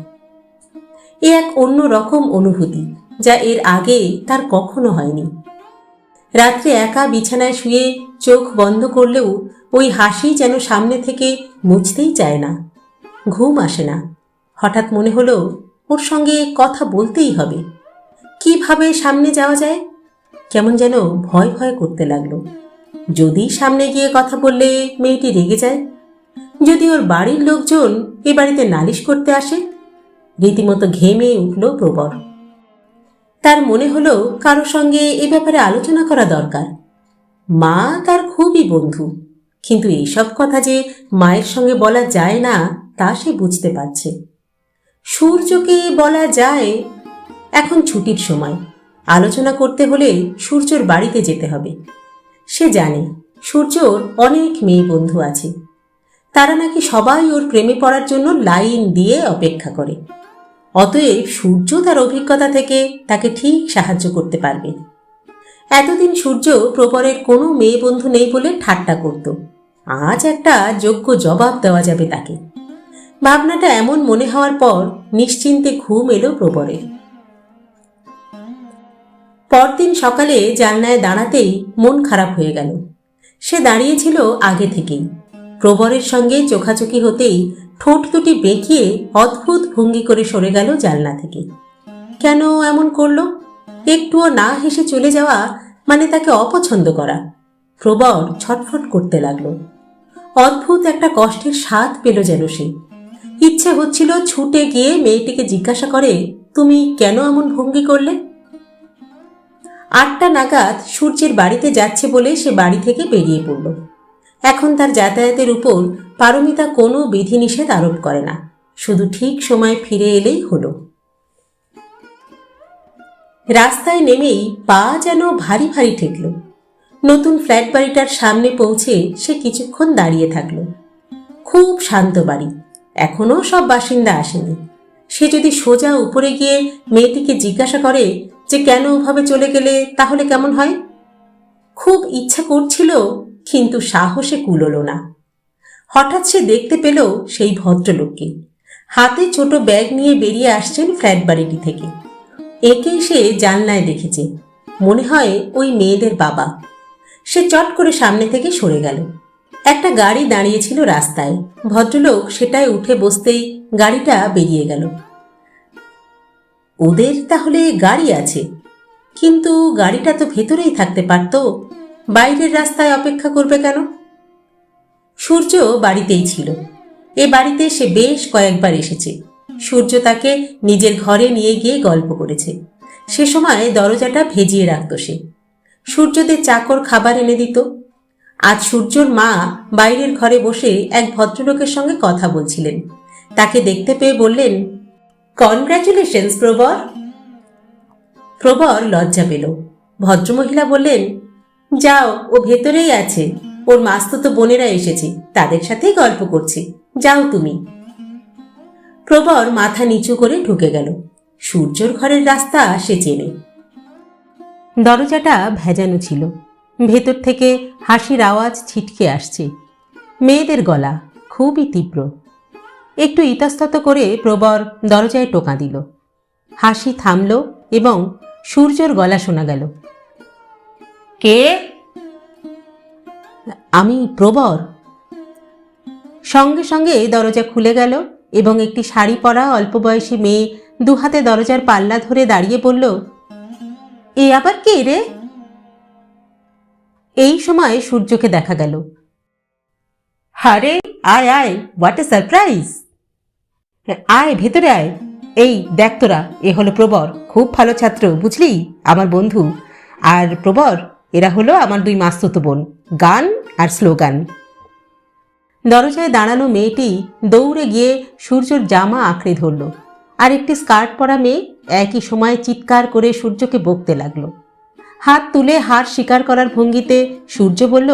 A: এ এক অন্য রকম অনুভূতি যা এর আগে তার কখনো হয়নি। রাত্রে একা বিছানায় শুয়ে চোখ বন্ধ করলেও ওই হাসি যেন সামনে থেকে মুছতেই চায় না। ঘুম আসে না। হঠাৎ মনে হলো ওর সঙ্গে কথা বলতেই হবে। কিভাবে সামনে যাওয়া যায়? কেমন যেন ভয় ভয় করতে লাগলো। যদি সামনে গিয়ে কথা বললে মেয়েটি রেগে যায়, যদি ওর বাড়ির লোকজন এ বাড়িতে নালিশ করতে আসে। রীতিমতো ঘেমে উঠল প্রবর। তার মনে হলো কারো সঙ্গে এ ব্যাপারে আলোচনা করা দরকার। মা তার খুবই বন্ধু, কিন্তু এইসব কথা যে মায়ের সঙ্গে বলা যায় না তা সে বুঝতে পারছে। সূর্যকে বলা যায়, এখন ছুটির সময়, আলোচনা করতে হলে সূর্যর বাড়িতে যেতে হবে। সে জানে সূর্যর অনেক মেয়ে বন্ধু আছে, তারা নাকি সবাই ওর প্রেমে পড়ার জন্য লাইন দিয়ে অপেক্ষা করে। অতএব সূর্য তার অভিজ্ঞতা থেকে তাকে ঠিক সাহায্য করতে পারবে। এতদিন সূর্য প্রবরের কোনো মেয়ে বন্ধু নেই বলে ঠাট্টা করত, আজ একটা যোগ্য জবাব দেওয়া যাবে তাকে। ভাবনাটা এমন মনে হওয়ার পর নিশ্চিন্তে ঘুম এলো প্রবরের। পরদিন সকালে জানলায় দাঁড়াতেই মন খারাপ হয়ে গেল। সে দাঁড়িয়েছিল আগে থেকেই। প্রবরের সঙ্গে চোখাচোখি হতেই ঠোঁট দুটি বেঁকিয়ে অদ্ভুত ভঙ্গি করে সরে গেল জানলা থেকে। কেন এমন করল? একটুও না হেসে চলে যাওয়া মানে তাকে অপছন্দ করা। প্রবর ছটফট করতে লাগলো। অদ্ভুত একটা কষ্টের স্বাদ পেল যেন সে। ইচ্ছে হচ্ছিল ছুটে গিয়ে মেয়েটিকে জিজ্ঞাসা করে, তুমি কেন এমন ভঙ্গি করলে? 8টা নাগাদ সূর্যের বাড়িতে যাচ্ছে বলে সে বাড়ি থেকে বেরিয়ে পড়ল। এখন তার যাতায়াতের উপর পারমিতা কোনো বিধিনিষেধ আরোপ করে না, শুধু ঠিক সময় ফিরে এলেই হলো। রাস্তায় নেমেই পা যেন ভারী ভারী ঠেকল। নতুন ফ্ল্যাট বাড়িটার সামনে পৌঁছে সে কিছুক্ষণ দাঁড়িয়ে থাকল। খুব শান্ত বাড়ি, এখনো সব বাসিন্দা আসেনি। সে যদি সোজা উপরে গিয়ে মেয়েটিকে জিজ্ঞাসা করে যে কেন ওভাবে চলে গেলে তাহলে কেমন হয়? খুব ইচ্ছা করছিল, কিন্তু সাহসে কুলোল না। হঠাৎ সে দেখতে পেল সেই ভদ্রলোককে হাতে ছোট ব্যাগ নিয়ে বেরিয়ে আসছেন ফ্ল্যাট বাড়িটি থেকে। একেই সে জানলায় দেখেছে, মনে হয় ওই মেয়েদের বাবা। সে চট করে সামনে থেকে সরে গেল। একটা গাড়ি দাঁড়িয়েছিল রাস্তায়, ভদ্রলোক সেটায় উঠে বসতেই গাড়িটা বেরিয়ে গেল। ওদের তাহলে গাড়ি আছে, কিন্তু গাড়িটা তো ভেতরেই থাকতে পারত, বাইরের রাস্তায় অপেক্ষা করবে কেন? সূর্য বাড়িতেই ছিল। এ বাড়িতে সে বেশ কয়েকবার এসেছে। সূর্য তাকে নিজের ঘরে নিয়ে গিয়ে গল্প করেছে। সে সময় দরজাটা ভেজিয়ে রাখত সে। সূর্যদের চাকর খাবার এনে দিত। আজ সূর্যর মা বাইরের ঘরে বসে এক ভদ্রলোকের সঙ্গে কথা বলছিলেন। তাকে দেখতে পেয়ে বললেন, কনগ্র্যাচুলেশনস প্রবর। প্রবর লজ্জা পেল। ভদ্রমহিলা বললেন, যাও, ও ভেতরেই আছে, ওর মাস্তুতো বোনেরা এসেছে, তাদের সাথেই গল্প করছে, যাও তুমি। প্রবর মাথা নিচু করে ঢুকে গেল। সূর্যর ঘরের রাস্তা সে চেনে। দরজাটা ভেজানো ছিল। ভেতর থেকে হাসির আওয়াজ ছিটকে আসছে। মেয়েদের গলা, খুবই তীব্র। একটু ইতস্তত করে প্রবর দরজায় টোকা দিল। হাসি থামল এবং সূর্যর গলা শোনা গেল। কে? আমি প্রবর। সঙ্গে সঙ্গে দরজা খুলে গেল এবং একটি শাড়ি পরা অল্প বয়সী মেয়ে দুহাতে দরজার পাল্লা ধরে দাঁড়িয়ে বলল, এ আবার কে রে? এই সময় সূর্যকে দেখা গেল। আরে আয় আয়, হোয়াট এ সারপ্রাইজ! আয় ভেতরে আয়। এই দেখ তোরা, এ হলো প্রবর, খুব ভালো ছাত্র বুঝলি, আমার বন্ধু। আর প্রবর, এরা হলো আমার দুই মাস্তুতো বোন, গান আর স্লোগান। দরজায় দাঁড়ানো মেয়েটি দৌড়ে গিয়ে সূর্যর জামা আঁকড়ে ধরল, আর একটি স্কার্ট পরা মেয়ে একই সময় চিৎকার করে সূর্যকে বকতে লাগলো। হাত তুলে হার স্বীকার করার ভঙ্গিতে সূর্য বলল,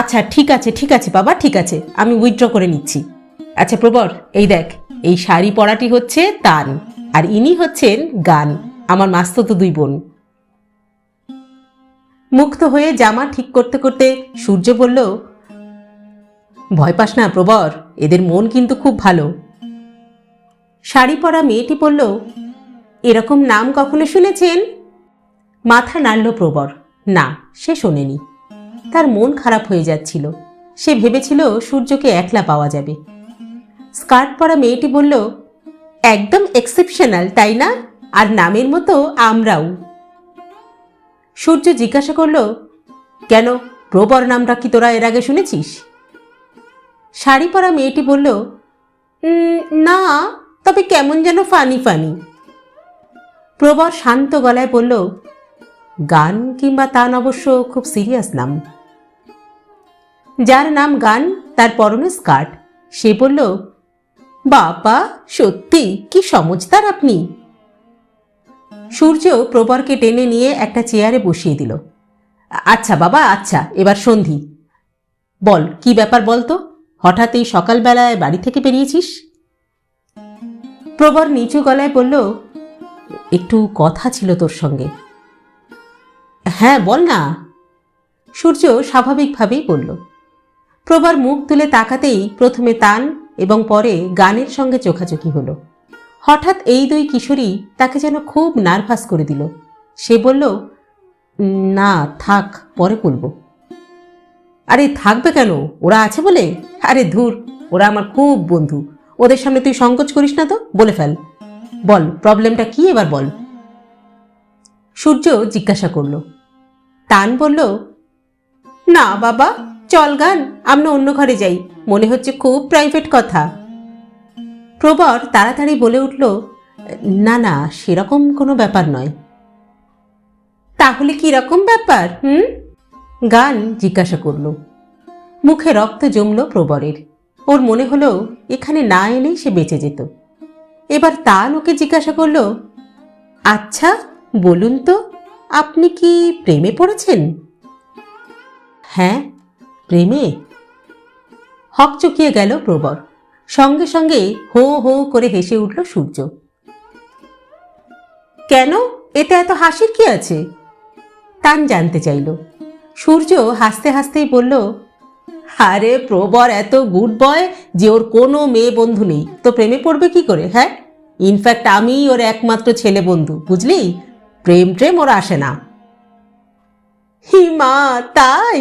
A: আচ্ছা ঠিক আছে ঠিক আছে বাবা, ঠিক আছে, আমি উইথড্র করে নিচ্ছি। আচ্ছা প্রবর, এই দেখ, এই শাড়ি পরাটি হচ্ছে তান, আর ইনি হচ্ছেন গান, আমার মাস্তুতো দুই বোন। মুক্ত হয়ে জামা ঠিক করতে করতে সূর্য বলল, ভয় পাস না প্রবর, এদের মন কিন্তু খুব ভালো। শাড়ি পরা মেয়েটি বলল, এরকম নাম কখনো শুনেছেন? মাথা নাড়ল প্রবর, না সে শোনেনি। তার মন খারাপ হয়ে যাচ্ছিল, সে ভেবেছিল সূর্যকে একলা পাওয়া যাবে। স্কার্ট পরা মেয়েটি বলল, একদম এক্সেপশনাল তাই না, আর নামের মতো আমরাও। সূর্য জিজ্ঞাসা করল, কেন, প্রবর নামটা কি তোরা এর আগে শুনেছিস? শাড়ি পরা মেয়েটি বলল, না, তবে কেমন যেন ফানি ফানি। প্রবর শান্ত গলায় বলল, গান কিংবা তান অবশ্য খুব সিরিয়াস নাম। যার নাম গান তার পরনে স্কার্ট, সে বলল, বাবা সত্যি কি সমঝদার আপনি। সূর্য প্রবরকে টেনে নিয়ে একটা চেয়ারে বসিয়ে দিল। আচ্ছা বাবা, আচ্ছা, এবার সন্ধি বল, কি ব্যাপার বলতো, হঠাৎ এই সকালবেলায় বাড়ি থেকে বেরিয়েছিস? প্রবর নিচু গলায় বলল, একটু কথা ছিল তোর সঙ্গে। হ্যাঁ বল না, সূর্য স্বাভাবিকভাবেই বলল। প্রবর মুখ তুলে তাকাতেই প্রথমে তান এবং পরে গানের সঙ্গে চোখাচোখি হলো। হঠাৎ এই দুই কিশোরী তাকে যেন খুব নার্ভাস করে দিল। সে বলল, না থাক, পরে বলবো। আরে থাকবে কেন, ওরা আছে বলে? আরে ধুর, ওরা আমার খুব বন্ধু, ওদের সামনে তুই সংকোচ করিস না তো, বলে ফেল। বল প্রবলেমটা কি এবার বল। সূর্য জিজ্ঞাসা করল। তান বলল, না বাবা, চল গান, আমরা অন্য ঘরে যাই, মনে হচ্ছে খুব প্রাইভেট কথা। প্রবর তাড়াতাড়ি বলে উঠল, না না, সেরকম কোনো ব্যাপার নয়। তাহলে কি রকম ব্যাপার? গান জিজ্ঞাসা করল। মুখে রক্ত জমল প্রবরের। ওর মনে হলো এখানে না এলেই সে বেঁচে যেত। এবার তান ওকে জিজ্ঞাসা করল, আচ্ছা বলুন তো, আপনি কি প্রেমে পড়েছেন? হ্যাঁ, প্রেমে? হকচকিয়ে গেল প্রবর। সঙ্গে সঙ্গে হো হো করে হেসে উঠল সূর্য। কেন, এতে এত হাসির কি আছে? তান জানতে চাইল। সূর্য হাসতে হাসতেই বলল, আরে প্রবর এত গুড বয় যে ওর কোনো মেয়ে বন্ধু নেই, তো প্রেমে পড়বে কি করে? হ্যাঁ, ইনফ্যাক্ট আমি ওর একমাত্র ছেলে বন্ধু, বুঝলি, প্রেম প্রেম ওর আসে না। হিমা, তাই?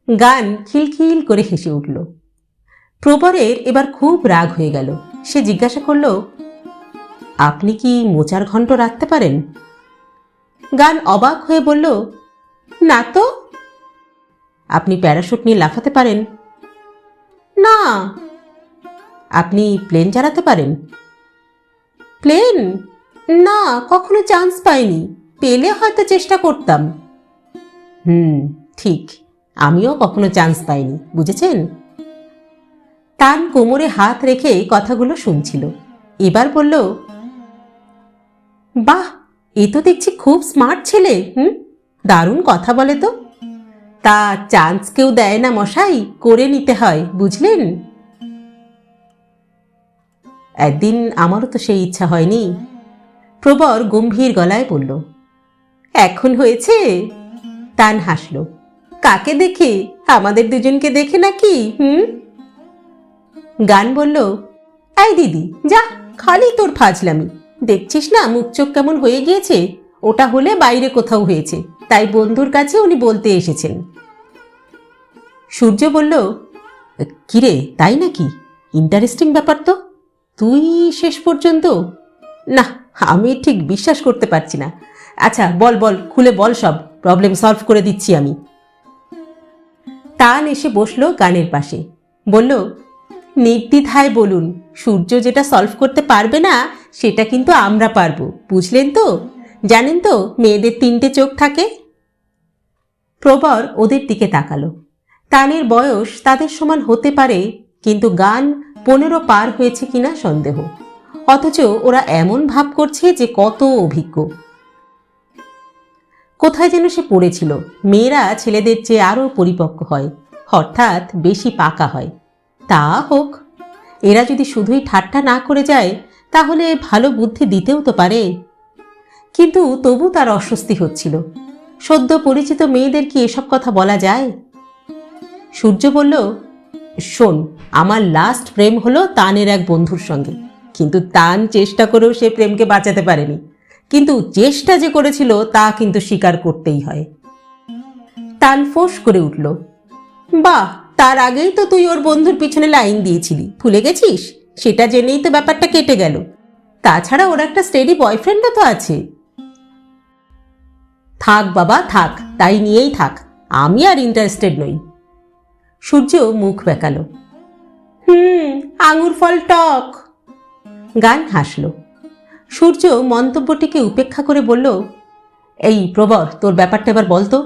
A: গান খিলখিল করে হেসে উঠল। প্রবরের এবার খুব রাগ হয়ে গেল। সে জিজ্ঞাসা করল, আপনি কি মোচার ঘণ্ট রাখতে পারেন? গান অবাক হয়ে বলল, না তো। আপনি প্যারাশুট নিয়ে লাফাতে পারেন? না। আপনি প্লেন চালাতে পারেন? প্লেন? না, কখনো চান্স পাইনি, পেলে হয়তো চেষ্টা করতাম। ঠিক, আমিও কখনো চান্স পাইনি, বুঝেছেন? তান কোমরে হাত রেখে কথাগুলো শুনছিল। এবার বলল, বাহ, এ তো দেখছি খুব স্মার্ট ছেলে। দারুণ কথা বলে তো। তা চান্স কেউ দেয় না মশাই, করে নিতে হয়, বুঝলেন? একদিন আমারও তো সেই ইচ্ছা হয়নি। প্রবর গম্ভীর গলায় বলল, এখন হয়েছে? তান হাসল। কাকে দেখে, আমাদের দুজনকে দেখে নাকি? গান বলল, এই দিদি যা, খালি তোর ফাজলামি, দেখছিস না মুখ চোখ কেমন হয়ে গিয়েছে, ওটা হলে বাইরে কোথাও হয়েছে, তাই বন্ধুর কাছে উনি বলতে এসেছেন। সূর্য বলল, কিরে তাই নাকি? ইন্টারেস্টিং ব্যাপার তো। তুই শেষ পর্যন্ত? না, আমি ঠিক বিশ্বাস করতে পারছি না। আচ্ছা বল বল, খুলে বল, সব প্রবলেম সলভ করে দিচ্ছি আমি। তান এসে বসলো গানের পাশে, বলল, নির্দ্বিধায় বলুন, সূর্য যেটা সলভ করতে পারবে না সেটা কিন্তু আমরা পারবো, বুঝলেন তো? জানেন তো মেয়েদের 3টে চোখ থাকে। প্রবর ওদের দিকে তাকালো। তানের বয়স তাদের সমান হতে পারে, কিন্তু গান 15 পার হয়েছে কিনা সন্দেহ, অথচ ওরা এমন ভাব করছে যে কত অভিজ্ঞ। কোথায় যেন সে পড়েছিল, মেয়েরা ছেলেদের চেয়ে আরও পরিপক্ক হয়, অর্থাৎ বেশি পাকা হয়। তা হোক, এরা যদি শুধুই ঠাট্টা না করে যায় তাহলে ভালো বুদ্ধি দিতেও তো পারে। কিন্তু তবু তার অস্বস্তি হচ্ছিল। সদ্য পরিচিত মেয়েদের কি এসব কথা বলা যায়? সূর্য বলল, শোন, আমার লাস্ট প্রেম হলো তানের এক বন্ধুর সঙ্গে, কিন্তু তান চেষ্টা করেও সে প্রেমকে বাঁচাতে পারেনি। কিন্তু চেষ্টা যে করেছিল তা কিন্তু স্বীকার করতেই হয়। তান ফোঁস করে উঠল, বাহ, তার আগেই তো তুই ওর বন্ধুর পিছনে লাইন দিয়েছিলি, ভুলে গেছিস? সেটা জেনেই তো ব্যাপারটা কেটে গেল। তাছাড়া ওর একটা স্টেডি বয়ফ্রেন্ডও তো আছে। থাক বাবা থাক, তাই নিয়েই থাক, আমি আর ইন্টারেস্টেড নই। সূর্য মুখ বেঁকালো, আঙুর ফল টক। গান হাসল। সূর্য মন্তব্যটিকে উপেক্ষা করে বলল, এই প্রবর, তোর ব্যাপারটা এবার বলতো।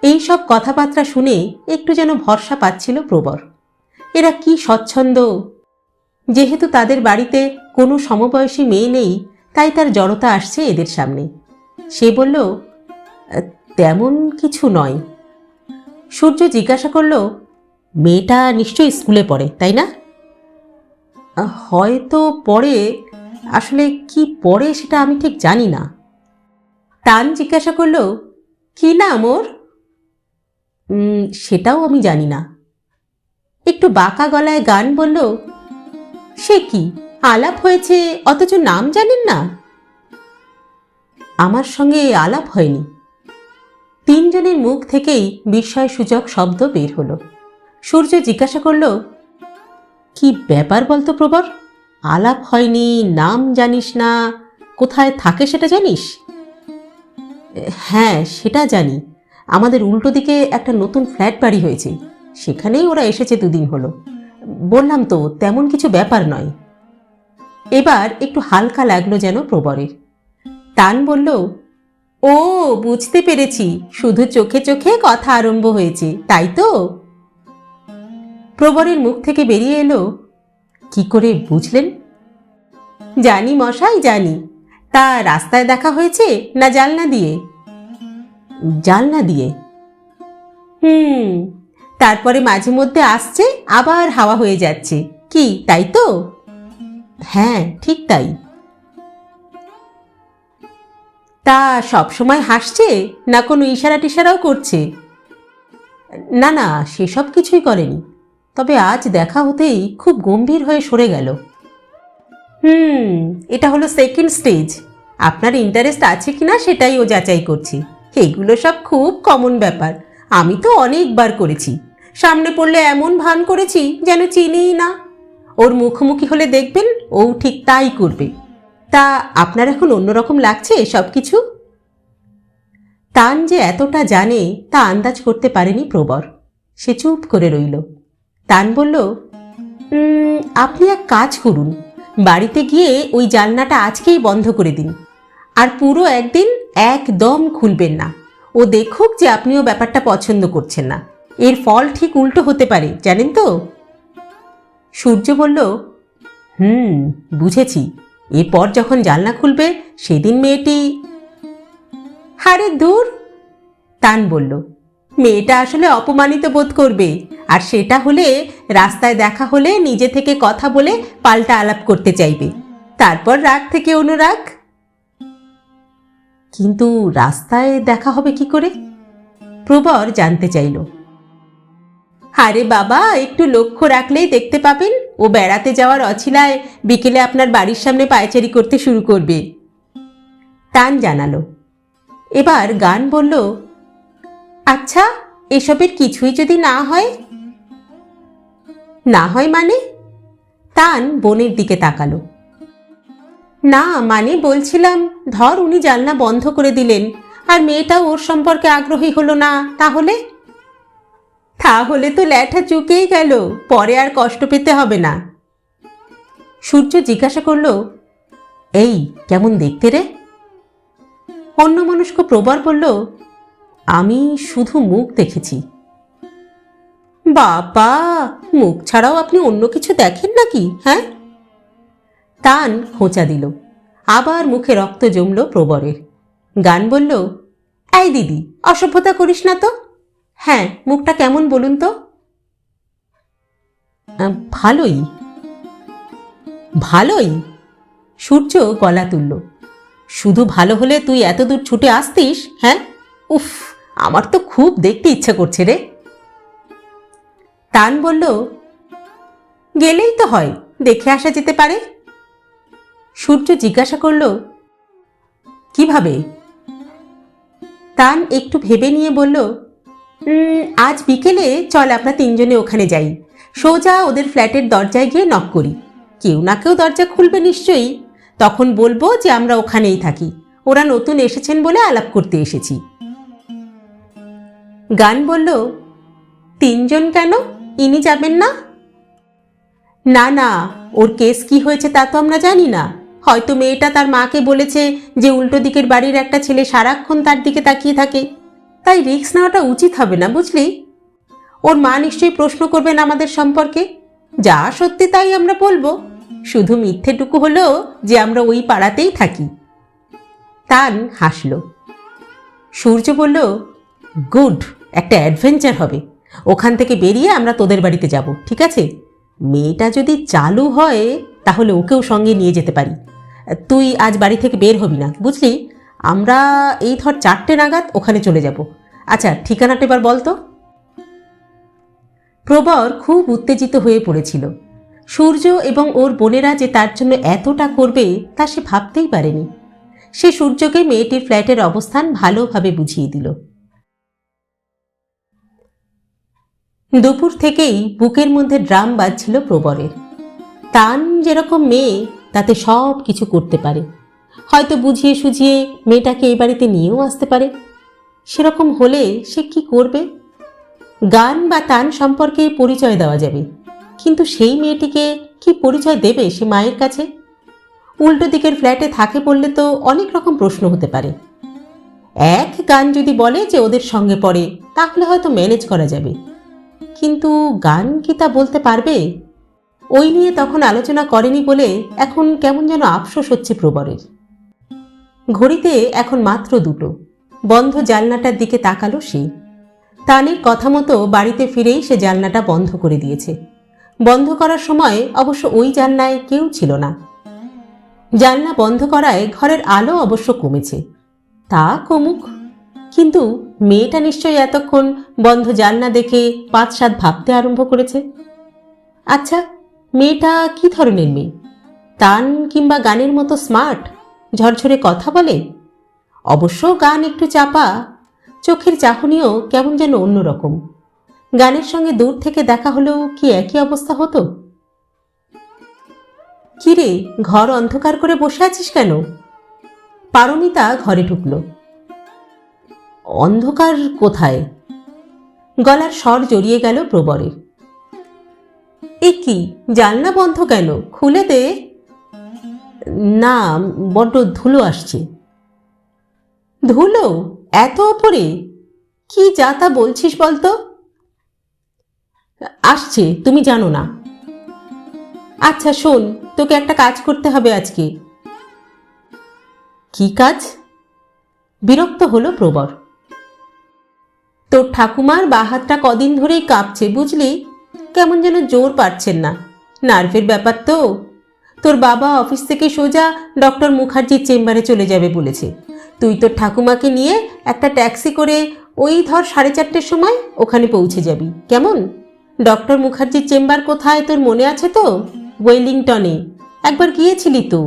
A: এই সব কথাবার্তা শুনে একটু যেন ভরসা পাচ্ছিল প্রবর। এরা কি স্বচ্ছন্দ! যেহেতু তাদের বাড়িতে কোনো সমবয়সী মেয়ে নেই, তাই তার জড়তা আসছে এদের সামনে। সে বলল, তেমন কিছু নয়। সূর্য জিজ্ঞাসা করল, মেয়েটা নিশ্চয়ই স্কুলে পড়ে, তাই না? হয়তো পড়ে, আসলে কি পড়ে সেটা আমি ঠিক জানি না। তান জিজ্ঞাসা করল, কি নাম ওর? সেটাও আমি জানি না। একটু বাঁকা গলায় গান বলল, সে কি, আলাপ হয়েছে অথচ নাম জানেন না? আমার সঙ্গে আলাপ হয়নি। 3 জনের মুখ থেকেই বিস্ময়সূচক শব্দ বের হলো। সূর্য জিজ্ঞাসা করল, কি ব্যাপার বলতো প্রবর? আলাপ হয়নি, নাম জানিস না, কোথায় থাকে সেটা জানিস? হ্যাঁ, সেটা জানি। আমাদের উল্টো দিকে একটা নতুন ফ্ল্যাট বাড়ি হয়েছে, সেখানেই ওরা এসেছে 2 দিন হলো। বললাম তো, তেমন কিছু ব্যাপার নয়। এবার একটু হালকা লাগলো যেন প্রবরের। তান বলল, ও বুঝতে পেরেছি, শুধু চোখে চোখে কথা আরম্ভ হয়েছে, তাই তো? প্রবরের মুখ থেকে বেরিয়ে এলো, কি করে বুঝলেন? জানি মশাই, জানি। তা রাস্তায় দেখা হয়েছে না জানলা দিয়ে? জানলা দিয়ে। তারপরে মাঝে মধ্যে আসছে, আবার হাওয়া হয়ে যাচ্ছে, কি তাই তো? হ্যাঁ, ঠিক তাই। তা সবসময় হাসছে না কোনো ইশারা টিশারাও করছে? না না, সেসব কিছুই করেনি, তবে আজ দেখা হতেই খুব গম্ভীর হয়ে সরে গেল। এটা হলো সেকেন্ড স্টেজ। আপনার ইন্টারেস্ট আছে কিনা সেটাই ও যাচাই করছি। এগুলো সব খুব কমন ব্যাপার, আমি তো অনেকবার করেছি। সামনে পড়লে এমন ভান করেছি যেন চিনিই না। ওর মুখোমুখি হলে দেখবেন ও ঠিক তাই করবে। তা আপনার এখন অন্যরকম লাগছে সব কিছু? তান যে এতটা জানে তা আন্দাজ করতে পারেনি প্রবর। সে চুপ করে রইল। তান বলল, আপনি এক কাজ করুন, বাড়িতে গিয়ে ওই জানলাটা আজকেই বন্ধ করে দিন, আর পুরো একদিন একদম খুলবেন না। ও দেখুক যে আপনিও ব্যাপারটা পছন্দ করছেন না। এর ফল ঠিক উল্টো হতে পারে, জানেন তো? সূর্য বলল, বুঝেছি। এরপর যখন জানলা খুলবে সেদিন মেয়েটি... হারে দূর! তান বলল, মেয়েটা আসলে অপমানিত বোধ করবে, আর সেটা হলে রাস্তায় দেখা হলে নিজে থেকে কথা বলে পাল্টা আলাপ করতে চাইবে, তারপর রাগ থেকে অনুরাগ। কিন্তু রাস্তায় দেখা হবে কি করে? প্রবর জানতে চাইল। আরে বাবা, একটু লক্ষ্য রাখলেই দেখতে পাবেন ও বেড়াতে যাওয়ার অছিলায় বিকেলে আপনার বাড়ির সামনে পায়চারি করতে শুরু করবে। তান জানালো। এবার গান বলল, আচ্ছা, এসবের কিছুই যদি না হয়? না হয় মানে? তান বোনের দিকে তাকালো। না মানে বলছিলাম, ধর উনি জানলা বন্ধ করে দিলেন আর মেয়েটাও ওর সম্পর্কে আগ্রহী হলো না, তাহলে? তাহলে তো ল্যাঠা চুকেই গেল, পরে আর কষ্ট পেতে হবে না। সূর্য জিজ্ঞাসা করল, এই কেমন দেখতে রে? অন্যমনস্ক প্রবর বলল, আমি শুধু মুখ দেখেছি। বাবা, মুখ ছাড়াও আপনি অন্য কিছু দেখেন নাকি? হ্যাঁ? তান খোঁচা দিল। আবার মুখে রক্ত জমল প্রবরের। গান বলল, এই দিদি, অসভ্যতা করিস না তো। হ্যাঁ, মুখটা কেমন বলুন তো? ভালোই। ভালোই? সূর্য গলা তুলল। শুধু ভালো হলে তুই এত দূর ছুটে আসতিস? হ্যাঁ? উফ, আমার তো খুব দেখতে ইচ্ছা করছে রে। তান বলল, গেলেই তো হয়, দেখে আসা যেতে পারে। সূর্য জিজ্ঞাসা করল, কিভাবে? তান একটু ভেবে নিয়ে বলল, আজ বিকেলে চল আমরা তিনজনে ওখানে যাই, সোজা ওদের ফ্ল্যাটের দরজায় গিয়ে নক করি। কেউ না কেউ দরজা খুলবে নিশ্চয়ই। তখন বলবো যে আমরা ওখানেই থাকি, ওরা নতুন এসেছেন বলে আলাপ করতে এসেছি। গান বলল, তিনজন কেন? ইনি যাবেন না? না না, ওর কেস কি হয়েছে তা তো আমরা জানি না। হয়তো মেয়েটা তার মাকে বলেছে যে উল্টো দিকের বাড়ির একটা ছেলে সারাক্ষণ তার দিকে তাকিয়ে থাকে, তাই রিস্ক নেওয়াটা উচিত হবে না, বুঝলি? ওর মা নিশ্চয়ই প্রশ্ন করবেন আমাদের সম্পর্কে। যা সত্যি তাই আমরা বলবো, শুধু মিথ্যেটুকু হলো যে আমরা ওই পাড়াতেই থাকি। তান হাসল। সূর্য বলল, গুড, একটা অ্যাডভেঞ্চার হবে। ওখান থেকে বেরিয়ে আমরা তোদের বাড়িতে যাব, ঠিক আছে? মেয়েটা যদি চালু হয় তাহলে ওকেও সঙ্গে নিয়ে যেতে পারি। তুই আজ বাড়ি থেকে বের হবি না, বুঝলি? আমরা এই ধর 4টে নাগাদ ওখানে চলে যাব। আচ্ছা, ঠিকানাটা এবার বল তো। প্রবর খুব উত্তেজিত হয়ে পড়েছিল। সূর্য এবং ওর বোনেরা যে তার জন্য এতটা করবে তা সে ভাবতেই পারেনি। সে সূর্যকে মেয়েটির ফ্ল্যাটের অবস্থান ভালোভাবে বুঝিয়ে দিল। দুপুর থেকেই বুকের মধ্যে ড্রাম বাজছিল প্রবরের। তান যেরকম মেয়ে তাতে সব কিছু করতে পারে, হয়তো বুঝিয়ে সুঝিয়ে মেয়েটাকে এই বাড়িতে নিয়েও আসতে পারে। সেরকম হলে সে কি করবে? গান বা তান সম্পর্কে পরিচয় দেওয়া যাবে, কিন্তু সেই মেয়েটিকে কি পরিচয় দেবে সে মায়ের কাছে? উল্টো দিকের ফ্ল্যাটে থাকে বললে তো অনেক রকম প্রশ্ন হতে পারে। এক গান যদি বলে যে ওদের সঙ্গে পড়ে, তাহলে হয়তো ম্যানেজ করা যাবে, কিন্তু গান কি তা বলতে পারবে? ওই নিয়ে তখন আলোচনা করেনি বলে এখন কেমন যেন আফসোস হচ্ছে প্রবরের। ঘড়িতে এখন মাত্র 2টো। বন্ধ জানলাটার দিকে তাকালো সে। তানের কথা মতো বাড়িতে ফিরেই সে জানলাটা বন্ধ করে দিয়েছে। বন্ধ করার সময় অবশ্য ওই জানলায় কেউ ছিল না। জানলা বন্ধ করায় ঘরের আলো অবশ্য কমেছে। তা কমুক, কিন্তু মেয়েটা নিশ্চয়ই এতক্ষণ বন্ধ জানলা দেখে 5-7 ভাবতে আরম্ভ করেছে। আচ্ছা, মেয়েটা কি ধরনের মেয়ে? তান কিংবা গানের মতো স্মার্ট, ঝরঝরে কথা বলে? অবশ্য গান একটু চাপা, চোখের চাহনিও কেমন যেন অন্যরকম। গানের সঙ্গে দূর থেকে দেখা হলেও কি একই অবস্থা হতো? কিরে, ঘর অন্ধকার করে বসে আছিস কেন? পারমিতা ঘরে ঢুকল। অন্ধকার কোথায়? গলার স্বর জড়িয়ে গেল প্রবরের। এ কি, জানলা বন্ধ কেন? খুলে দে। না, বড্ড ধুলো আসছে। ধুলো? এত ওপরে? কি যা তা বলছিস বলতো? আসছে, তুমি জানো না? আচ্ছা শোন, তোকে একটা কাজ করতে হবে আজকে। কি কাজ? বিরক্ত হলো প্রবর। তোর ঠাকুমার বা হাতটা কদিন ধরেই কাঁপছে, বুঝলি? কেমন যেন জোর পাচ্ছেন না। নার্ভের ব্যাপার তো। তোর বাবা অফিস থেকে সোজা ডক্টর মুখার্জির চেম্বারে চলে যাবে বলেছে। তুই তোর ঠাকুমাকে নিয়ে একটা ট্যাক্সি করে ওই ধর 4:30টার সময় ওখানে পৌঁছে যাবি, কেমন? ডক্টর মুখার্জির চেম্বার কোথায় তোর মনে আছে তো? ওয়েলিংটনে। একবার গিয়েছিলি তো।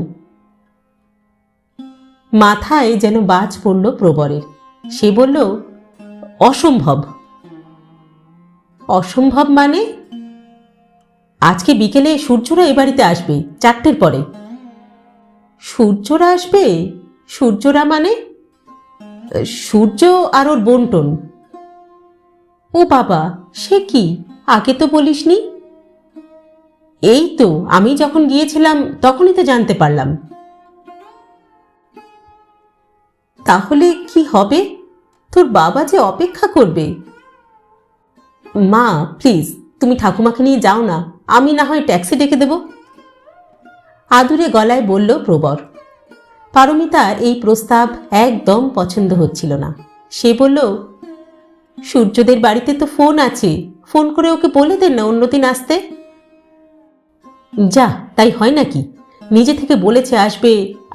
A: মাথায় যেন বাজ পড়ল প্রবরের। সে বলল, অসম্ভব। অসম্ভব মানে? আজকে বিকেলে সূর্যরা এ বাড়িতে আসবে 4টের পরে। সূর্যরা আসবে? সূর্যরা মানে? সূর্য আর ওর বন্টন। ও বাবা, সে কি? আগে তো বলিসনি। এই তো আমি যখন গিয়েছিলাম তখনই তো জানতে পারলাম। তাহলে কি হবে? তোর বাবা যে অপেক্ষা করবে। মা প্লিজ, তুমি ঠাকুমাকে নিয়ে যাও না, আমি না হয় ট্যাক্সি ডেকে দেব, আদুরে গলায় বলল প্রবর। পারমিতার এই প্রস্তাব একদম পছন্দ হচ্ছিল না। সে বলল, সূর্যদের বাড়িতে তো ফোন আছে, ফোন করে ওকে বলে দেন না অন্যদিন আসতে। যা, তাই হয় নাকি? নিজে থেকে বলেছে আসবে,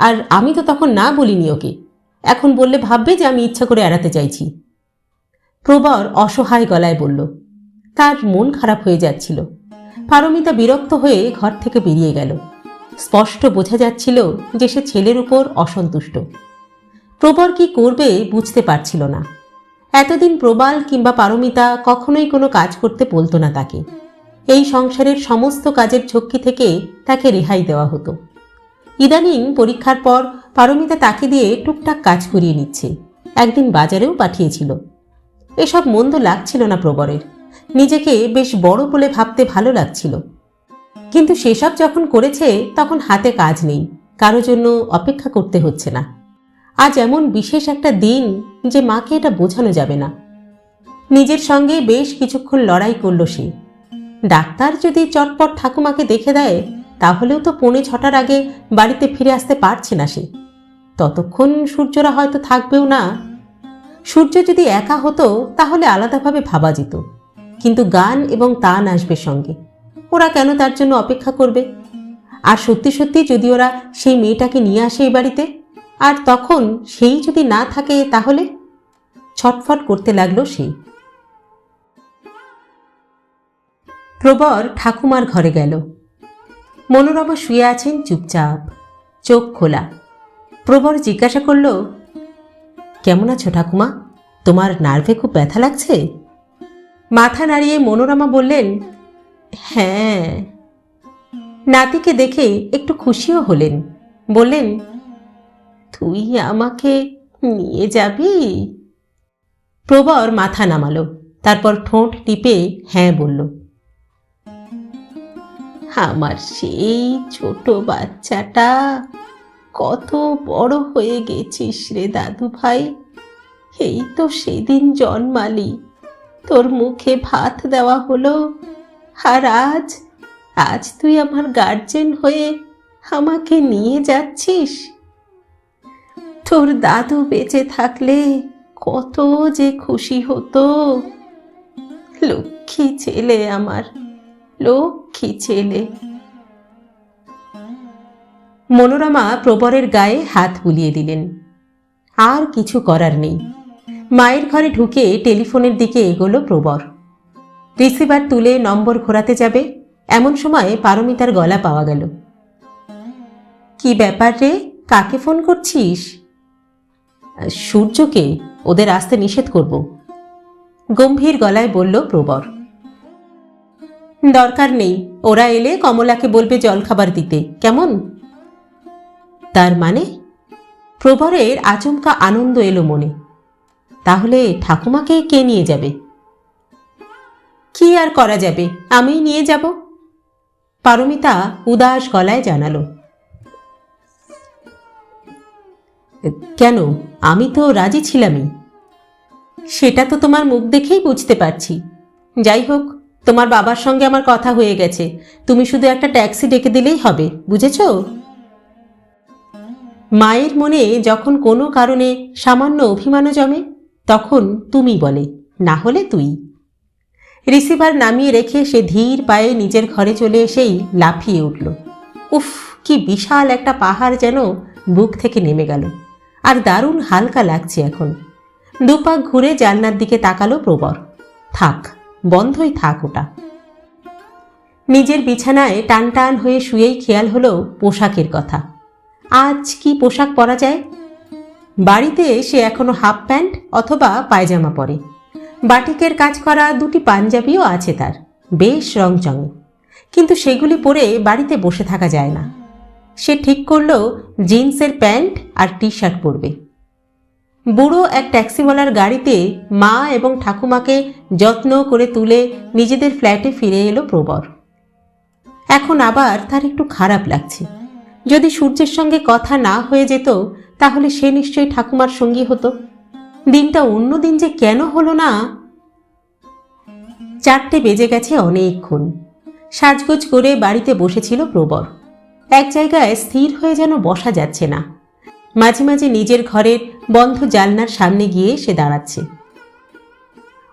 A: আর আমি তো তখন না বলিনি ওকে। এখন বললে ভাববে যে আমি ইচ্ছা করে এড়াতে চাইছি। প্রবর অসহায় গলায় বলল। তার মন খারাপ হয়ে যাচ্ছিল। পারমিতা বিরক্ত হয়ে ঘর থেকে বেরিয়ে গেল। স্পষ্ট বোঝা যাচ্ছিল যে সে ছেলের উপর অসন্তুষ্ট। প্রবর কি করবে বুঝতে পারছিল না। এতদিন প্রবাল কিংবা পারমিতা কখনোই কোনো কাজ করতে বলতো না তাকে। এই সংসারের সমস্ত কাজের ঝক্কি থেকে তাকে রেহাই দেওয়া হতো। ইদানিং পরীক্ষার পর পারমিতা তাকে দিয়ে টুকটাক কাজ করিয়ে নিচ্ছে, একদিন বাজারেও পাঠিয়েছিল। এসব মন্দ লাগছিল না প্রবরের, নিজেকে বেশ বড় বলে ভাবতে ভালো লাগছিল। কিন্তু সেসব যখন করেছে তখন হাতে কাজ নেই, কারো জন্য অপেক্ষা করতে হচ্ছে না। আজ এমন বিশেষ একটা দিন যে মাকে এটা বোঝানো যাবে না। নিজের সঙ্গে বেশ কিছুক্ষণ লড়াই করল সে। ডাক্তার যদি চটপট ঠাকুমাকে দেখে দেয় তাহলেও তো 6:45 আগে বাড়িতে ফিরে আসতে পারছে না সে। ততক্ষণ সূর্যরা হয়তো থাকবেও না। সূর্য যদি একা হতো তাহলে আলাদাভাবে ভাবা যেত, কিন্তু গান এবং তান আসবে সঙ্গে, ওরা কেন তার জন্য অপেক্ষা করবে? আর সত্যি সত্যি যদি ওরা সেই মেয়েটাকে নিয়ে আসে এই বাড়িতে, আর তখন সেই যদি না থাকে তাহলে? ছটফট করতে লাগলো সে। প্রবর ঠাকুমার ঘরে গেল। মনোরমা শুয়ে আছেন চুপচাপ, চোখ খোলা। প্রবর জিজ্ঞাসা করল, কেমন আছো ঠাকুমা? তোমার নার্ভে খুব ব্যথা লাগছে? মাথা নাড়িয়ে মনোরমা বললেন, হ্যাঁ। নাতিকে দেখে একটু খুশিও হলেন। বললেন, তুই আমাকে নিয়ে যাবি? প্রবর মাথা নামালো, তারপর ঠোঁট টিপে হ্যাঁ বলল। আমার সেই ছোট বাচ্চাটা, কত বড় হয়ে গেছিস রে দাদু ভাই। এই তো সেদিন জন্মালি, তোর মুখে ভাত দেওয়া হলো, আর আজ তুই আমার গার্জেন হয়ে আমাকে নিয়ে যাচ্ছিস। তোর দাদু বেঁচে থাকলে কত যে খুশি হতো। লক্ষ্মী ছেলে আমার, লক্ষ্মী ছেলে। মনোরমা প্রবরের গায়ে হাত বুলিয়ে দিলেন। আর কিছু করার নেই। মায়ের ঘরে ঢুকে টেলিফোনের দিকে এগোলো প্রবর। রিসিভার তুলে নম্বর ঘোরাতে যাবে এমন সময় পারমিতার গলা পাওয়া গেল। কি ব্যাপার রে, কাকে ফোন করছিস? সূর্যকে, ওদের আসতে নিষেধ করব, গম্ভীর গলায় বলল প্রবর। দরকার নেই, ওরা এলে কমলাকে বলবে জলখাবার দিতে, কেমন? তার মানে? প্রবরের আচমকা আনন্দ এলো মনে। তাহলে ঠাকুমাকে কে নিয়ে যাবে? কি আর করা যাবে, আমিই নিয়ে যাব, পারমিতা উদাস গলায় জানালো। কেন, আমি তো রাজি ছিলামই। সেটা তো তোমার মুখ দেখেই বুঝতে পারছি। যাই হোক, তোমার বাবার সঙ্গে আমার কথা হয়ে গেছে, তুমি শুধু একটা ট্যাক্সি ডেকে দিলেই হবে, বুঝেছ? মায়ের মনে যখন কোনো কারণে সামান্য অভিমানও জমে তখন তুমি বলে, না হলে তুই। রিসিভার নামিয়ে রেখে সে ধীর পায়ে নিজের ঘরে চলে এসেই লাফিয়ে উঠল। উফ, কি বিশাল একটা পাহাড় যেন বুক থেকে নেমে গেল, আর দারুণ হালকা লাগছে এখন। দুপাক ঘুরে জানলার দিকে তাকালো প্রবর। থাক, বন্ধই থাক ওটা। নিজের বিছানায় টান টান হয়ে শুয়েই খেয়াল হলো পোশাকের কথা। আজ কি পোশাক পরা যায়? বাড়িতে সে এখনো হাফ প্যান্ট অথবা পায়জামা পরে। বাটিকের কাজ করা দুটি পাঞ্জাবিও আছে তার, বেশ রংচঙে, কিন্তু সেগুলি পরে বাড়িতে বসে থাকা যায় না। সে ঠিক করলো জিন্সের প্যান্ট আর টি শার্ট পরবে। বুড়ো এক ট্যাক্সিওয়ালার গাড়িতে মা এবং ঠাকুমাকে যত্ন করে তুলে নিজেদের ফ্ল্যাটে ফিরে এলো প্রবর। এখন আবার তার একটু খারাপ লাগছে। যদি সূর্যের সঙ্গে কথা না হয়ে যেত তাহলে সে নিশ্চয়ই ঠাকুমার সঙ্গী হতো। দিনটা অন্য দিন যে কেন হলো না। 4টে বেজে গেছে অনেকক্ষণ। সাজগোজ করে বাড়িতে বসেছিল প্রবর। এক জায়গায় স্থির হয়ে যেন বসা যাচ্ছে না। মাঝে মাঝে নিজের ঘরের বন্ধ জানলার সামনে গিয়ে সে দাঁড়াচ্ছে।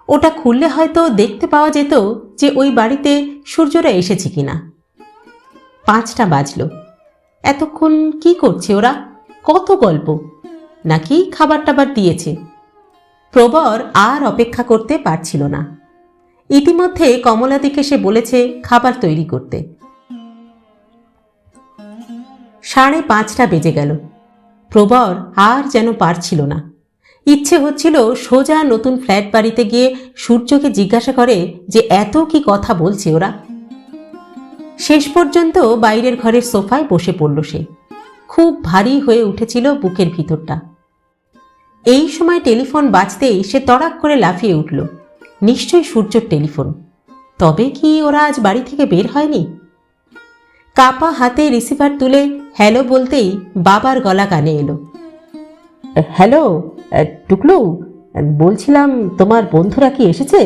A: ওটা খুললে হয়তো দেখতে পাওয়া যেত যে ওই বাড়িতে সূর্যরা এসেছে কিনা। 5টা বাজল। এতক্ষণ কি করছে ওরা? কত গল্প, নাকি খাবার টাবার দিয়েছে? প্রবর আর অপেক্ষা করতে পারছিল না। ইতিমধ্যে কমলাদিকে সে বলেছে খাবার তৈরি করতে। 5:30 বেজে গেল। প্রবর আর যেন পারছিল না। ইচ্ছে হচ্ছিল সোজা নতুন ফ্ল্যাট বাড়িতে গিয়ে সূর্যকে জিজ্ঞাসা করে যে এত কি কথা বলছে ওরা। শেষ পর্যন্ত বাইরের ঘরের সোফায় বসে পড়ল সে। খুব ভারী হয়ে উঠেছিল বুকের ভিতরটা। এই সময় টেলিফোন বাজতেই সে তড়াক করে লাফিয়ে উঠল। নিশ্চয়ই সূর্যর টেলিফোন। তবে কি ওরা আজ বাড়ি থেকে বের হয়নি? কাপা হাতে রিসিভার তুলে হ্যালো বলতেই বাবার গলা কানে এলো। হ্যালো টুকলু, বলছিলাম তোমার বন্ধুরা কি এসেছে?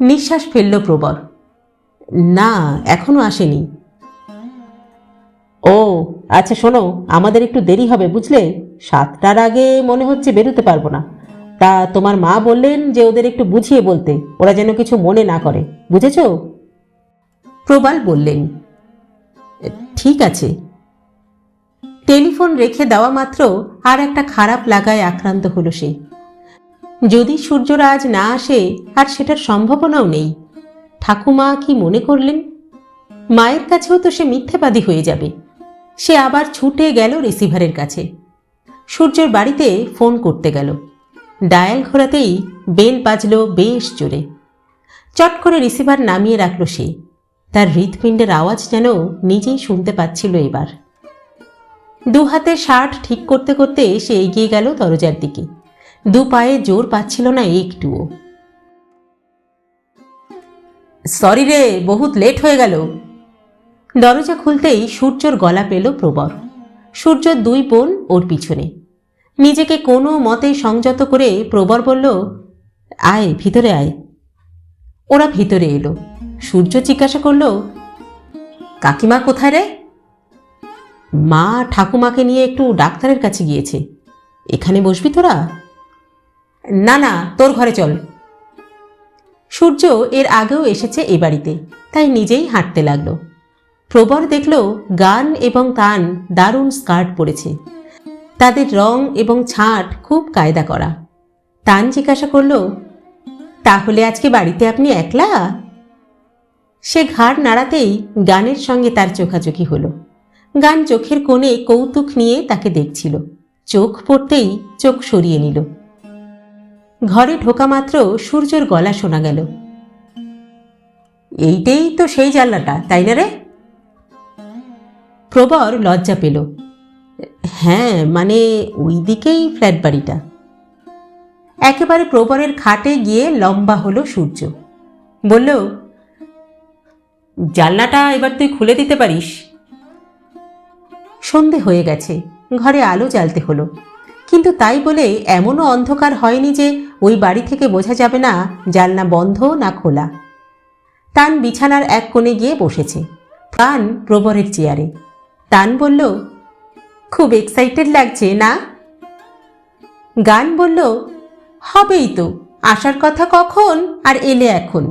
A: নিঃশ্বাস ফেলল প্রবর। না, এখনো আসেনি। ও আচ্ছা, শোনো, আমাদের একটু দেরি হবে বুঝলে। 7টার আগে মনে হচ্ছে বেরোতে পারবো না। তা তোমার মা বললেন যে ওদের একটু বুঝিয়ে বলতে, ওরা যেন কিছু মনে না করে, বুঝেছ? প্রবাল বললেন, ঠিক আছে। টেলিফোন রেখে দেওয়া মাত্র আর একটা খারাপ লাগায় আক্রান্ত হলো সে। যদি সূর্যরা আজ না আসে, আর সেটার সম্ভাবনাও নেই, ঠাকুমা কি মনে করলেন? মায়ের কাছেও তো সে মিথ্যেবাদী হয়ে যাবে। সে আবার ছুটে গেল রিসিভারের কাছে। সূর্যের বাড়িতে ফোন করতে গেল। ডায়াল ঘোরাতেই বেল বাজল বেশ জোরে। চট করে রিসিভার নামিয়ে রাখল সে। তার হৃৎপিণ্ডের আওয়াজ যেন নিজেই শুনতে পাচ্ছিল এবার। 2 হাতে শার্ট ঠিক করতে করতে সে এগিয়ে গেল দরজার দিকে। 2 পায়ে জোর পাচ্ছিল না একটুও। সরি রে, বহুত লেট হয়ে গেল। দরজা খুলতেই সূর্যর গলা পেল প্রবর। সূর্যর 2 বোন ওর পিছনে। নিজেকে কোনো মতেই সংযত করে প্রবর বলল, আয় ভিতরে আয়। ওরা ভিতরে এলো। সূর্য জিজ্ঞাসা করল, কাকিমা কোথায় রে? মা ঠাকুমাকে নিয়ে একটু ডাক্তারের কাছে গিয়েছে। এখানে বসবি তোরা? না না, তোর ঘরে চল। সূর্য এর আগেও এসেছে এ বাড়িতে, তাই নিজেই হাঁটতে লাগলো। প্রবর দেখল গান এবং তান দারুণ স্কার্ট পরেছে। তাদের রং এবং ছাঁট খুব কায়দা করা। তান জিজ্ঞাসা করল, তাহলে আজকে বাড়িতে আপনি একলা? সে ঘাড় নাড়াতেই গানের সঙ্গে তার চোখাচোখি হলো। গান চোখের কোণে কৌতুক নিয়ে তাকে দেখছিল। চোখ পড়তেই চোখ সরিয়ে নিল। ঘরে ঢোকা মাত্র সূর্যর গলা শোনা গেল, এইটাই তো সেই জানলাটা, তাই না রে? প্রবর লজ্জা পেল। হ্যাঁ, মানে ওই দিকেই ফ্ল্যাট বাড়িটা। একেবারে প্রবরের খাটে গিয়ে লম্বা হলো সূর্য। বলল, জানলাটা এবার তুই খুলে দিতে পারিস? সন্ধে হয়ে গেছে, ঘরে আলো জ্বালতে হলো। কিন্তু তাই বলে এমনও অন্ধকার হয়নি যে ওই বাড়ি থেকে বোঝা যাবে না জানলা বন্ধ না খোলা। তান বিছানার এক কোণে গিয়ে বসেছে, গান প্রবরের চেয়ারে। তান বলল, খুব এক্সাইটেড লাগছে না? গান বলল, হবেই তো, আসার কথা কখন আর এলে এখন।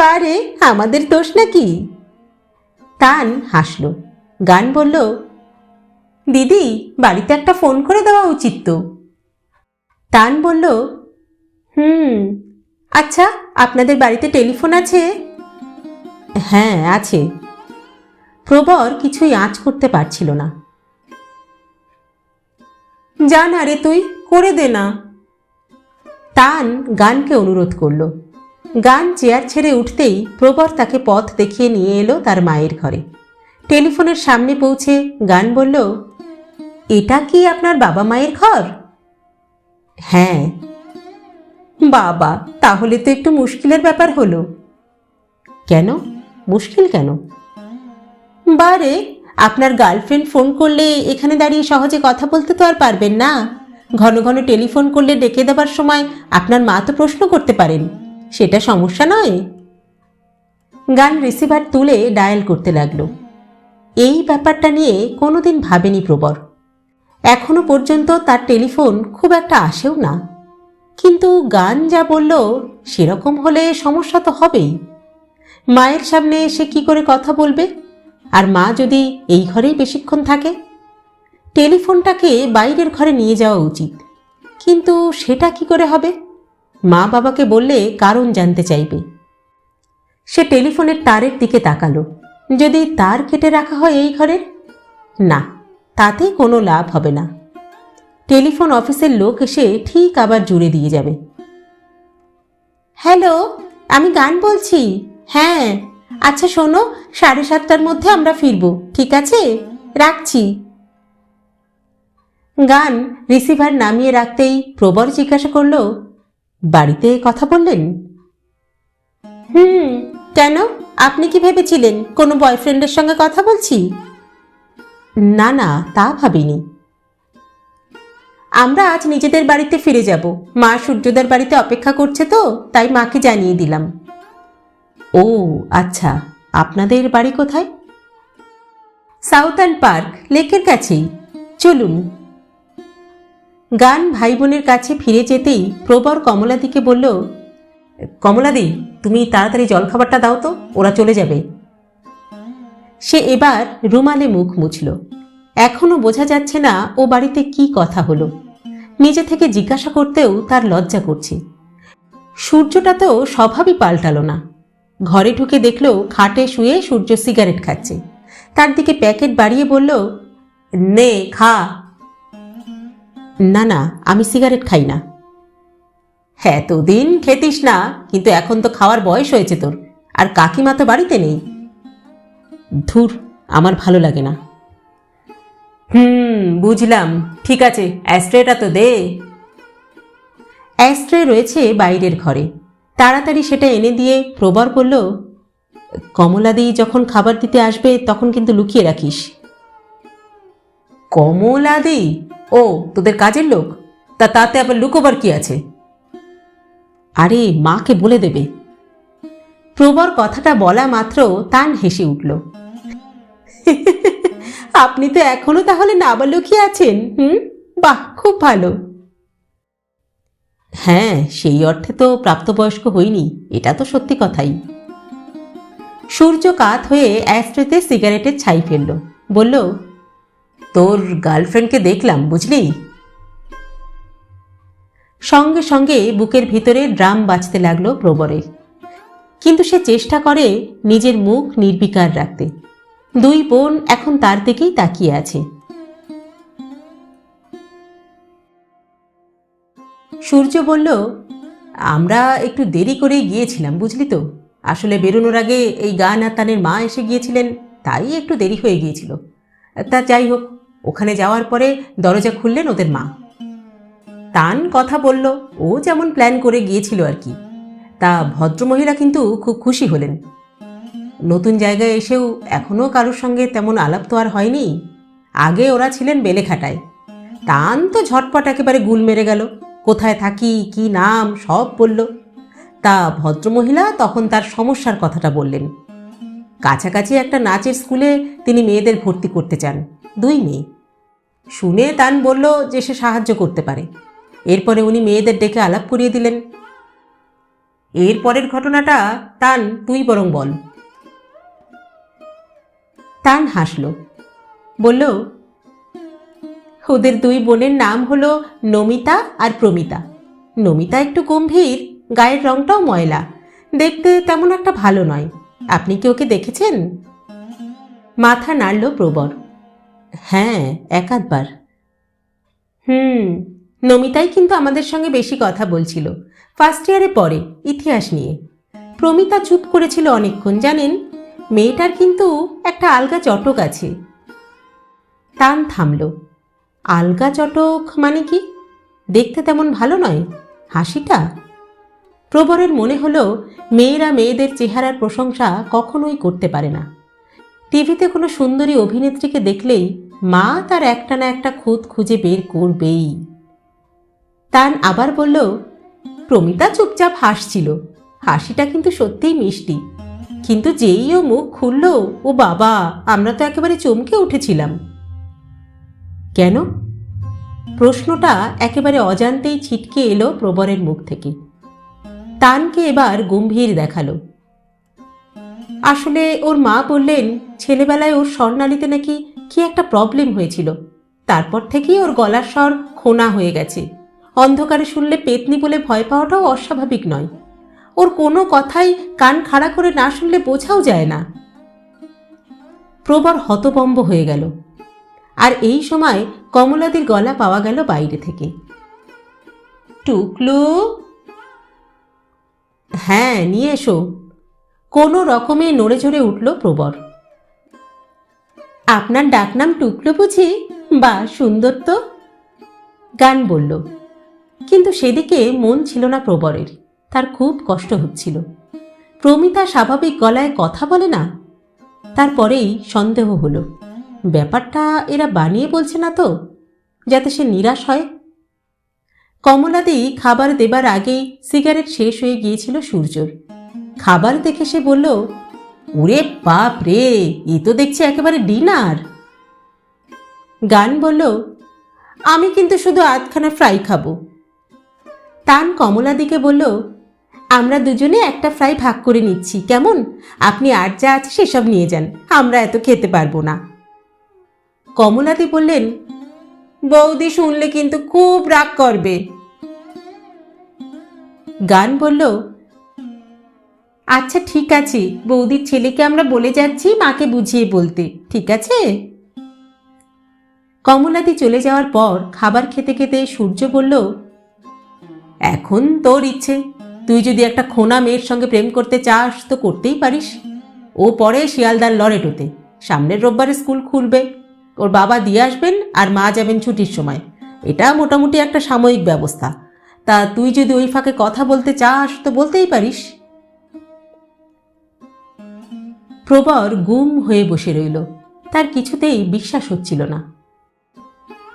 A: বারে, আমাদের দোষ নাকি? তান হাসল। গান বলল, দিদি, বাড়িতে একটা ফোন করে দেওয়া উচিত তো। তান বলল, আচ্ছা, আপনাদের বাড়িতে টেলিফোন আছে? হ্যাঁ আছে। প্রবর কিছুই আঁচ করতে পারছিল না। যা না রে, তুই করে দে না। তান গানকে অনুরোধ করল। গান চেয়ার ছেড়ে উঠতেই প্রবর তাকে পথ দেখিয়ে নিয়ে এলো তার মায়ের ঘরে। টেলিফোনের সামনে পৌঁছে গান বলল, এটা কি আপনার বাবা মায়ের ঘর? হ্যাঁ। বাবা, তাহলে তো একটু মুশকিলের ব্যাপার হলো। কেন? মুশকিল কেন? বারে, আপনার গার্লফ্রেন্ড ফোন করলে এখানে দাঁড়িয়ে সহজে কথা বলতে তো আর পারবেন না। ঘন ঘন টেলিফোন করলে ডেকে দেবার সময় আপনার মা তো প্রশ্ন করতে পারেন, সেটা সমস্যা নয়। গান রিসিভার তুলে ডায়াল করতে লাগলো। এই ব্যাপারটা নিয়ে কোনোদিন ভাবেনি প্রবর। এখনো পর্যন্ত তার টেলিফোন খুব একটা আসেও না। কিন্তু গান যা বলল, সেরকম হলে সমস্যা তো হবেই। মায়ের সামনে সে কি করে কথা বলবে? আর মা যদি এই ঘরেই বেশিক্ষণ থাকে? টেলিফোনটাকে বাইরের ঘরে নিয়ে যাওয়া উচিত, কিন্তু সেটা কি করে হবে? মা বাবাকে বললে কারণ জানতে চাইবে। সে টেলিফোনের তারের দিকে তাকালো। যদি তার কেটে রাখা হয় এই ঘরের? না, তাতে কোনো লাভ হবে না। টেলিফোন অফিসের লোক এসে ঠিক আবার জুড়ে দিয়ে যাবে। হ্যালো, আমি গান বলছি। হ্যাঁ, আচ্ছা শোনো, 7:30টার মধ্যে আমরা ফিরব, ঠিক আছে? রাখছি। গান রিসিভার নামিয়ে রাখতেই প্রবর জিজ্ঞাসা করল, বাড়িতে কথা বললেন? কেন? আপনি কি ভেবেছিলেন কোনো বয়ফ্রেন্ডের সঙ্গে কথা বলছি? না না, তা ভাবিনি। আমরা আজ নিজেদের বাড়িতে ফিরে যাব। মা সূর্যদার বাড়িতে অপেক্ষা করছে, তো তাই মাকে জানিয়ে দিলাম। ও আচ্ছা, আপনাদের বাড়ি কোথায়? সাউথার্ন পার্ক, লেকের কাছেই। চলুন। গান ভাই বোনের কাছে ফিরে যেতেই প্রবর কমলাদিকে বলল, কমলাদি, তুমি তাড়াতাড়ি জলখাবারটা দাও তো, ওরা চলে যাবে। সে এবার রুমালে মুখ মুছল। এখনো বোঝা যাচ্ছে না ও বাড়িতে কি কথা হলো। নিজে থেকে জিজ্ঞাসা করতেও তার লজ্জা করছে। সূর্যটা তো স্বভাবই পাল্টালো না। ঘরে ঢুকে দেখল খাটে শুয়ে সূর্য সিগারেট খাচ্ছে। তার দিকে প্যাকেট বাড়িয়ে বলল, নে খা। না না, আমি সিগারেট খাই না। এতদিন খেতিস না, কিন্তু এখন তো খাওয়ার বয়স হয়েছে তোর। আর কাকিমা তো বাড়িতে নেই। ধুর, আমার ভালো লাগে না। বুঝলাম, ঠিক আছে, অ্যাস্ট্রেটা তো দে। অ্যাস্ট্রে রয়েছে বাইরের ঘরে। তাড়াতাড়ি সেটা এনে দিয়ে প্রবর বলল, কমলাদি যখন খাবার দিতে আসবে তখন কিন্তু লুকিয়ে রাখিস। কমলাদি? ও, তোদের কাজের লোক? তাতে আবার লুকোবার কি আছে? আরে, মাকে বলে দেবে। প্রবর কথাটা বলা মাত্র তান হেসে উঠল। আপনি তো এখনো তাহলে নাবালকই আছেন? বাহ, খুব ভালো। হ্যাঁ, সেই অর্থে তো প্রাপ্তবয়স্ক হইনি, এটা তো সত্যি কথাই। সূর্য কাত হয়ে অ্যাস্ট্রেতে সিগারেটের ছাই ফেলল। বলল, তোর গার্লফ্রেন্ডকে দেখলাম, বুঝলি? সঙ্গে সঙ্গে বুকের ভিতরে ড্রাম বাজতে লাগলো প্রবরের। কিন্তু সে চেষ্টা করে নিজের মুখ নির্বিকার রাখতে। দুই বোন এখন তার দিকেই তাকিয়ে আছে। সূর্য বলল, আমরা একটু দেরি করেই গিয়েছিলাম, বুঝলি তো। আসলে বেরোনোর আগে এই গান আর তানের মা এসে গিয়েছিলেন, তাই একটু দেরি হয়ে গিয়েছিল। তা যাই হোক, ওখানে যাওয়ার পরে দরজা খুললেন ওদের মা। তান কথা বলল, ও যেমন প্ল্যান করে গিয়েছিল আর কি। তা ভদ্রমহিলা কিন্তু খুব খুশি হলেন। নতুন জায়গায় এসেও এখনও কারোর সঙ্গে তেমন আলাপ তো আর হয়নি। আগে ওরা ছিলেন বেলেঘাটায়। তান তো ঝটপট একেবারে গুল মেরে গেল, কোথায় থাকি, কি নাম, সব বলল। তা ভদ্রমহিলা তখন তার সমস্যার কথাটা বললেন। কাছাকাছি একটা নাচের স্কুলে তিনি মেয়েদের ভর্তি করতে চান, 2 মেয়ে। শুনে তান বলল যে সে সাহায্য করতে পারে। এরপরে উনি মেয়েদের ডেকে আলাপ করিয়ে দিলেন। এরপরের ঘটনাটা তান তুই বরং বল। তান হাসল, বলল, ওদের 2 বোনের নাম হলো নমিতা আর প্রমিতা। নমিতা একটু গম্ভীর, গায়ের রংটাও ময়লা, দেখতে তেমন একটা ভালো নয়। আপনি কি ওকে দেখেছেন? মাথা নাড়ল প্রবর। হ্যাঁ, একাধবার। নমিতাই কিন্তু আমাদের সঙ্গে বেশি কথা বলছিল, ফার্স্ট ইয়ারে পড়ে, ইতিহাস নিয়ে। প্রমিতা চুপ করেছিল অনেকক্ষণ, জানেন। মেয়েটার কিন্তু একটা আলগা চটক আছে। তান থামল। আলগা চটক মানে কি? দেখতে তেমন ভালো নয়? হাসিটা? প্রবরের মনে হলো মেয়েরা মেয়েদের চেহারার প্রশংসা কখনোই করতে পারে না। টিভিতে কোনো সুন্দরী অভিনেত্রীকে দেখলেই মা তার একটা না একটা খুঁত খুঁজে বের করবেই। তান আবার বলল, প্রমিতা চুপচাপ হাসছিল। হাসিটা কিন্তু সত্যিই মিষ্টি। কিন্তু যেই ও মুখ খুলল, ও বাবা, আমরা তো একেবারে চমকে উঠেছিলাম। কেন? প্রশ্নটা একেবারে অজান্তেই ছিটকে এলো প্রবরের মুখ থেকে। তানকে এবার গম্ভীর দেখালো। আসলে ওর মা বললেন ছেলেবেলায় ওর স্বরনালীতে নাকি কি একটা প্রবলেম হয়েছিল। তারপর থেকেই ওর গলার স্বর খোনা হয়ে গেছে। অন্ধকারে শুনলে পেতনি বলে ভয় পাওয়াটাও অস্বাভাবিক নয়। ওর কোনো কথাই কান খাড়া করে না শুনলে বোঝাও যায় না। প্রবর হতভম্ব হয়ে গেল। আর এই সময় কমলাদির গলা পাওয়া গেল বাইরে থেকে। টুকলু, হ্যাঁ নিয়ে এসো। কোনো রকমে নড়ে চড়ে উঠল প্রবর। আপনার ডাকনাম টুকলু বুঝি? বা সুন্দর তো, গান বলল। কিন্তু সেদিকে মন ছিল না প্রবরের। তার খুব কষ্ট হচ্ছিল। প্রমিতা স্বাভাবিক গলায় কথা বলে না? তারপরেই সন্দেহ হলো, ব্যাপারটা এরা বানিয়ে বলছে না তো, যাতে সে নিরাশ হয়। কমলাদি খাবার দেবার আগেই সিগারেট শেষ হয়ে গিয়েছিল সূর্যর। খাবার দেখে সে বলল, ওরে বাপ রে, এ তো দেখছি একেবারে ডিনার। গান বলল, আমি কিন্তু শুধু আধখানা ফ্রাই খাবো। তান কমলাদিকে বলল, আমরা দুজনে একটা ফ্রাই ভাগ করে নিচ্ছি, কেমন? আপনি আর যা আছে সেসব নিয়ে যান, আমরা এত খেতে পারবো না। কমলাদি বললেন, বৌদি শুনলে কিন্তু খুব রাগ করবে। গান বলল, আচ্ছা ঠিক আছে, বৌদির ছেলেকে আমরা বলে যাচ্ছি মাকে বুঝিয়ে বলতে, ঠিক আছে? কমলাদি চলে যাওয়ার পর খাবার খেতে খেতে সূর্য বলল, এখন তোর ইচ্ছে। তুই যদি একটা খোনা মেয়ের সঙ্গে প্রেম করতে চাস তো করতেই পারিস। ও পড়ে শিয়ালদার লরেটোতে। সামনের রোববারে স্কুল খুলবে। ওর বাবা দিয়ে আসবেন আর মা যাবেন ছুটির সময়। এটা মোটামুটি একটা সাময়িক ব্যবস্থা। তা তুই যদি ওই ফাঁকে কথা বলতে চাস তো বলতেই পারিস। প্রবর গুম হয়ে বসে রইল। তার কিছুতেই বিশ্বাস হচ্ছিল না।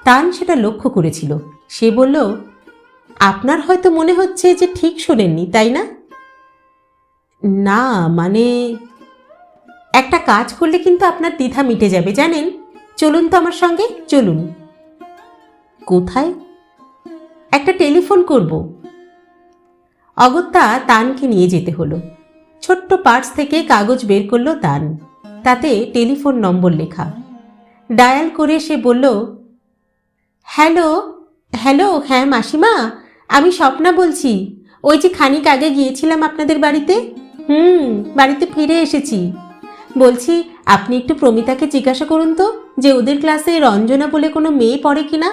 A: তান সেটা লক্ষ্য করেছিল। সে বলল, আপনার হয়তো মনে হচ্ছে যে ঠিক শোনেননি, তাই না? না মানে, একটা কাজ করলে কিন্তু আপনার দ্বিধা মিটে যাবে জানেন। চলুন তো আমার সঙ্গে, চলুন। কোথায়? একটা টেলিফোন করব। অগত্যা তানকে নিয়ে যেতে হলো। ছোট্ট পার্স থেকে কাগজ বের করলো তান। তাতে টেলিফোন নম্বর লেখা। ডায়াল করে সে বলল, হ্যালো হ্যালো, হ্যাঁ মাসিমা, আমি স্বপ্না বলছি। ওই যে খানিক আগে গিয়েছিলাম আপনাদের বাড়িতে। বাড়িতে ফিরে এসেছি। বলছি, আপনি একটু প্রমিতাকে জিজ্ঞাসা করুন তো যে ওদের ক্লাসে রঞ্জনা বলে কোনো মেয়ে পড়ে কিনা।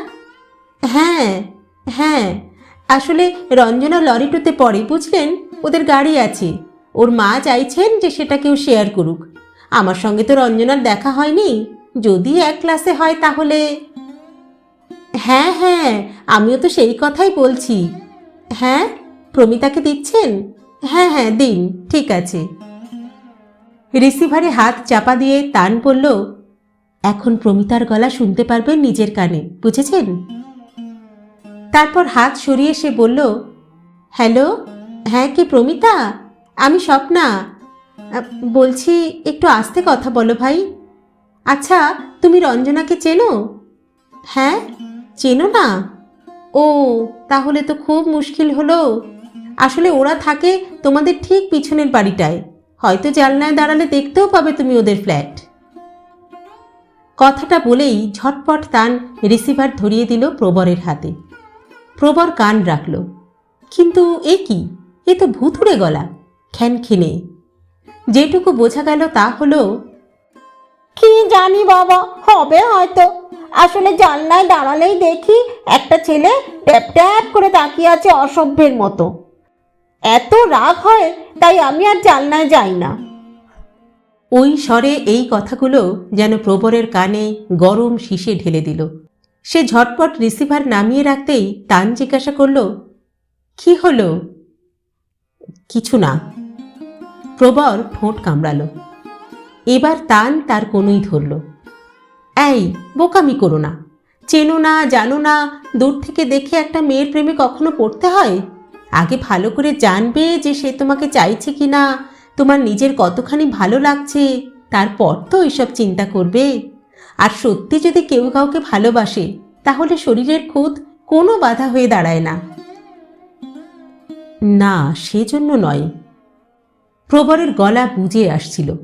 A: হ্যাঁ হ্যাঁ, আসলে রঞ্জনা লরিটোতে পড়ে, বুঝলেন। ওদের গাড়ি আছে। ওর মা চাইছেন যে সেটা কেউ শেয়ার করুক। আমার সঙ্গে তো রঞ্জনার দেখা হয়নি। যদি এক ক্লাসে হয় তাহলে। হ্যাঁ হ্যাঁ, আমিও তো সেই কথাই বলছি। হ্যাঁ, প্রমিতাকে দিচ্ছেন? হ্যাঁ হ্যাঁ দিন, ঠিক আছে। রিসিভারে হাত চাপা দিয়ে তান বলল, এখন প্রমিতার গলা শুনতে পারবেন নিজের কানে, বুঝেছেন? তারপর হাত সরিয়ে সে বলল, হ্যালো, হ্যাঁ কে প্রমিতা? আমি স্বপ্না বলছি, একটু আস্তে কথা বলো ভাই। আচ্ছা, তুমি রঞ্জনাকে চেনো? হ্যাঁ, চেনো না? ও, তাহলে তো খুব মুশকিল হলো। আসলে ওরা থাকে তোমাদের ঠিক পিছনের বাড়িটায়। হয়তো জানলায় দাঁড়ালে দেখতেও পাবে তুমি ওদের ফ্ল্যাট। কথাটা বলেই ঝটপট তান রিসিভার ধরিয়ে দিল প্রবরের হাতে। প্রবর কান রাখল। কিন্তু এ কি? এ তো ভুতুড়ে গলা, খ্যানখিনে। যেটুকু বোঝা গেল তা হলো,
B: কি জানি বাবা, হবে হয়তো। আসলে জানলায় দাঁড়ালেই দেখি একটা ছেলে ট্যাপ ট্যাপ করে তাকিয়ে আছে অসভ্যের মতো। এত রাগ হয়, তাই আমি আর জানলায় যাই না।
A: ওই স্বরে এই কথাগুলো যেন প্রবরের কানে গরম শিশে ঢেলে দিল। সে ঝটপট রিসিভার নামিয়ে রাখতেই তান জিজ্ঞাসা করল, কি হলো? কিছু না। প্রবর ঠোঁট কামড়ালো। এবার তান তার কোনই ধরল। এই, বোকামি করো না। চেনো না, জানো না, দূর থেকে দেখে একটা মেয়ের প্রেমে কখনো পড়তে হয়? আগে ভালো করে জানবে যে সে তোমাকে চাইছে কিনা, তোমার নিজের কতখানি ভালো লাগছে, তারপর তো এইসব চিন্তা করবে। আর সত্যি যদি কেউ কাউকে ভালোবাসে তাহলে শরীরের খুঁত কোনো বাধা হয়ে দাঁড়ায় না। না, সেজন্য নয়। প্রবরের গলা বুজে আসছিল।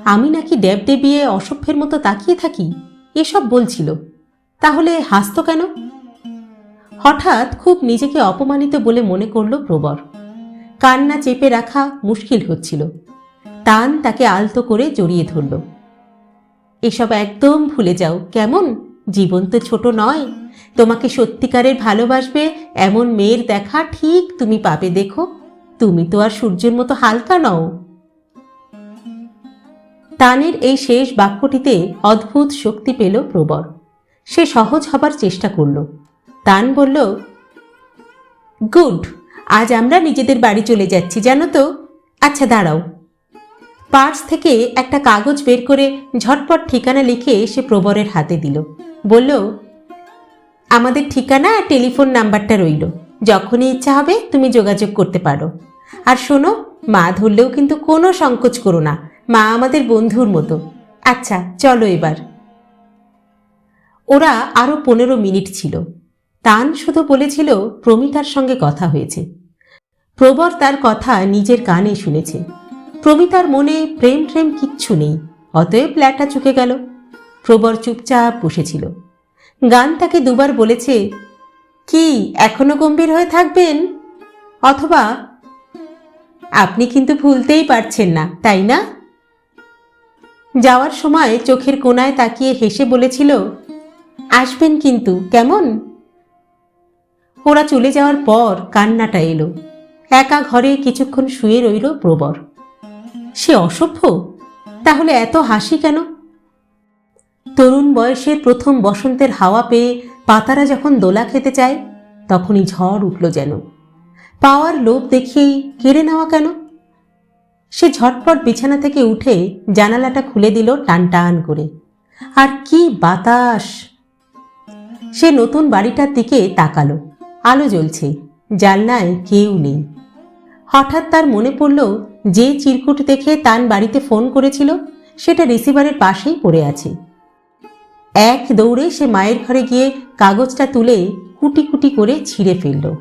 A: আমি নাকি ডেবিয়ে অসভ্যের মতো তাকিয়ে থাকি, এসব বলছিল। তাহলে হাসতো কেন? হঠাৎ খুব নিজেকে অপমানিত বলে মনে করল প্রবর। কান্না চেপে রাখা মুশকিল হচ্ছিল। তান তাকে আলতো করে জড়িয়ে ধরল। এসব একদম ভুলে যাও কেমন? জীবন তো ছোট নয়। তোমাকে সত্যিকারের ভালোবাসবে এমন মেয়ের দেখা ঠিক তুমি পাবে, দেখো। তুমি তো আর সূর্যের মতো হালকা নও। তানের এই শেষ বাক্যটিতে অদ্ভুত শক্তি পেল প্রবর। সে সহজ হবার চেষ্টা করল। তান বলল, গুড, আজ আমরা নিজেদের বাড়ি চলে যাচ্ছি, জানো তো। আচ্ছা দাঁড়াও। পার্স থেকে একটা কাগজ বের করে ঝটপট ঠিকানা লিখে সে প্রবরের হাতে দিল। বলল, আমাদের ঠিকানা আর টেলিফোন নাম্বারটা রইল। যখনই ইচ্ছা হবে তুমি যোগাযোগ করতে পারো। আর শোনো, মা ধরলেও কিন্তু কোনো সংকোচ করো না। মা আমাদের বন্ধুর মতো। আচ্ছা চলো এবার। ওরা আরো 15 মিনিট ছিল। তান শুধু বলেছিল প্রমিতার সঙ্গে কথা হয়েছে। প্রবর তার কথা নিজের কানে শুনেছে। প্রমিতার মনে প্রেম প্রেম কিচ্ছু নেই, অতএব প্ল্যাটা চুকে গেল। প্রবর চুপচাপ বসেছিল। গান তাকে দুবার বলেছে, কি এখনো গম্ভীর হয়ে থাকবেন? অথবা, আপনি কিন্তু ভুলতেই পারছেন না, তাই না? যাওয়ার সময় চোখের কোণায় তাকিয়ে হেসে বলেছিল, আসবেন কিন্তু, কেমন? ওরা চলে যাওয়ার পর কান্নাটা এলো। একা ঘরে কিছুক্ষণ শুয়ে রইল প্রবর। সে অসভ্য? তাহলে এত হাসি কেন? তরুণ বয়সের প্রথম বসন্তের হাওয়া পেয়ে পাতারা যখন দোলা খেতে চায়, তখনই ঝড় উঠল যেন। পাওয়ার লোভ দেখিয়েই কেড়ে নেওয়া কেন? সে ঝটপট বিছানা থেকে উঠে জানালাটা খুলে দিল টান টান করে। আর কি বাতাস! সে নতুন বাড়িটার দিকে তাকালো। আলো জ্বলছে, জানলায় কেউ নেই। হঠাৎ তার মনে পড়ল যে চিরকুট দেখে তান বাড়িতে ফোন করেছিল সেটা রিসিভারের পাশেই পড়ে আছে। এক দৌড়ে সে মায়ের ঘরে গিয়ে কাগজটা তুলে কুটি কুটি করে ছিঁড়ে ফেলল।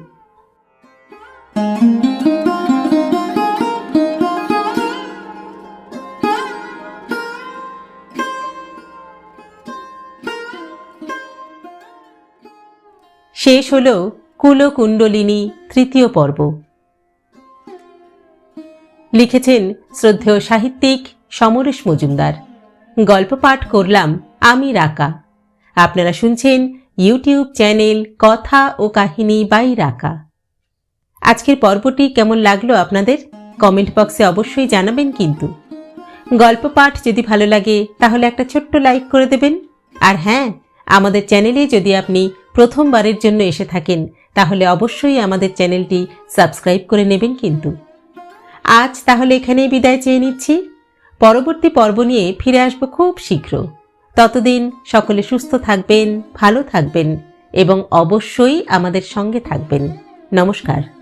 A: শেষ হল কুলকুণ্ডলিনী তৃতীয় পর্ব। লিখেছেন শ্রদ্ধেয় সাহিত্যিক সমরেশ মজুমদার। গল্প পাঠ করলাম আমি রাকা। আপনারা শুনছেন ইউটিউব চ্যানেল কথা ও কাহিনী বাই রাকা। আজকের পর্বটি কেমন লাগলো আপনাদের কমেন্ট বক্সে অবশ্যই জানাবেন কিন্তু। গল্প পাঠ যদি ভালো লাগে তাহলে একটা ছোট্ট লাইক করে দেবেন। আর হ্যাঁ, আমাদের চ্যানেলে যদি আপনি প্রথমবারের জন্য এসে থাকেন তাহলে অবশ্যই আমাদের চ্যানেলটি সাবস্ক্রাইব করে নেবেন কিন্তু। আজ তাহলে এখানেই বিদায় চেয়ে নিচ্ছি। পরবর্তী পর্ব নিয়ে ফিরে আসবো খুব শীঘ্র। ততদিন সকলে সুস্থ থাকবেন, ভালো থাকবেন এবং অবশ্যই আমাদের সঙ্গে থাকবেন। নমস্কার।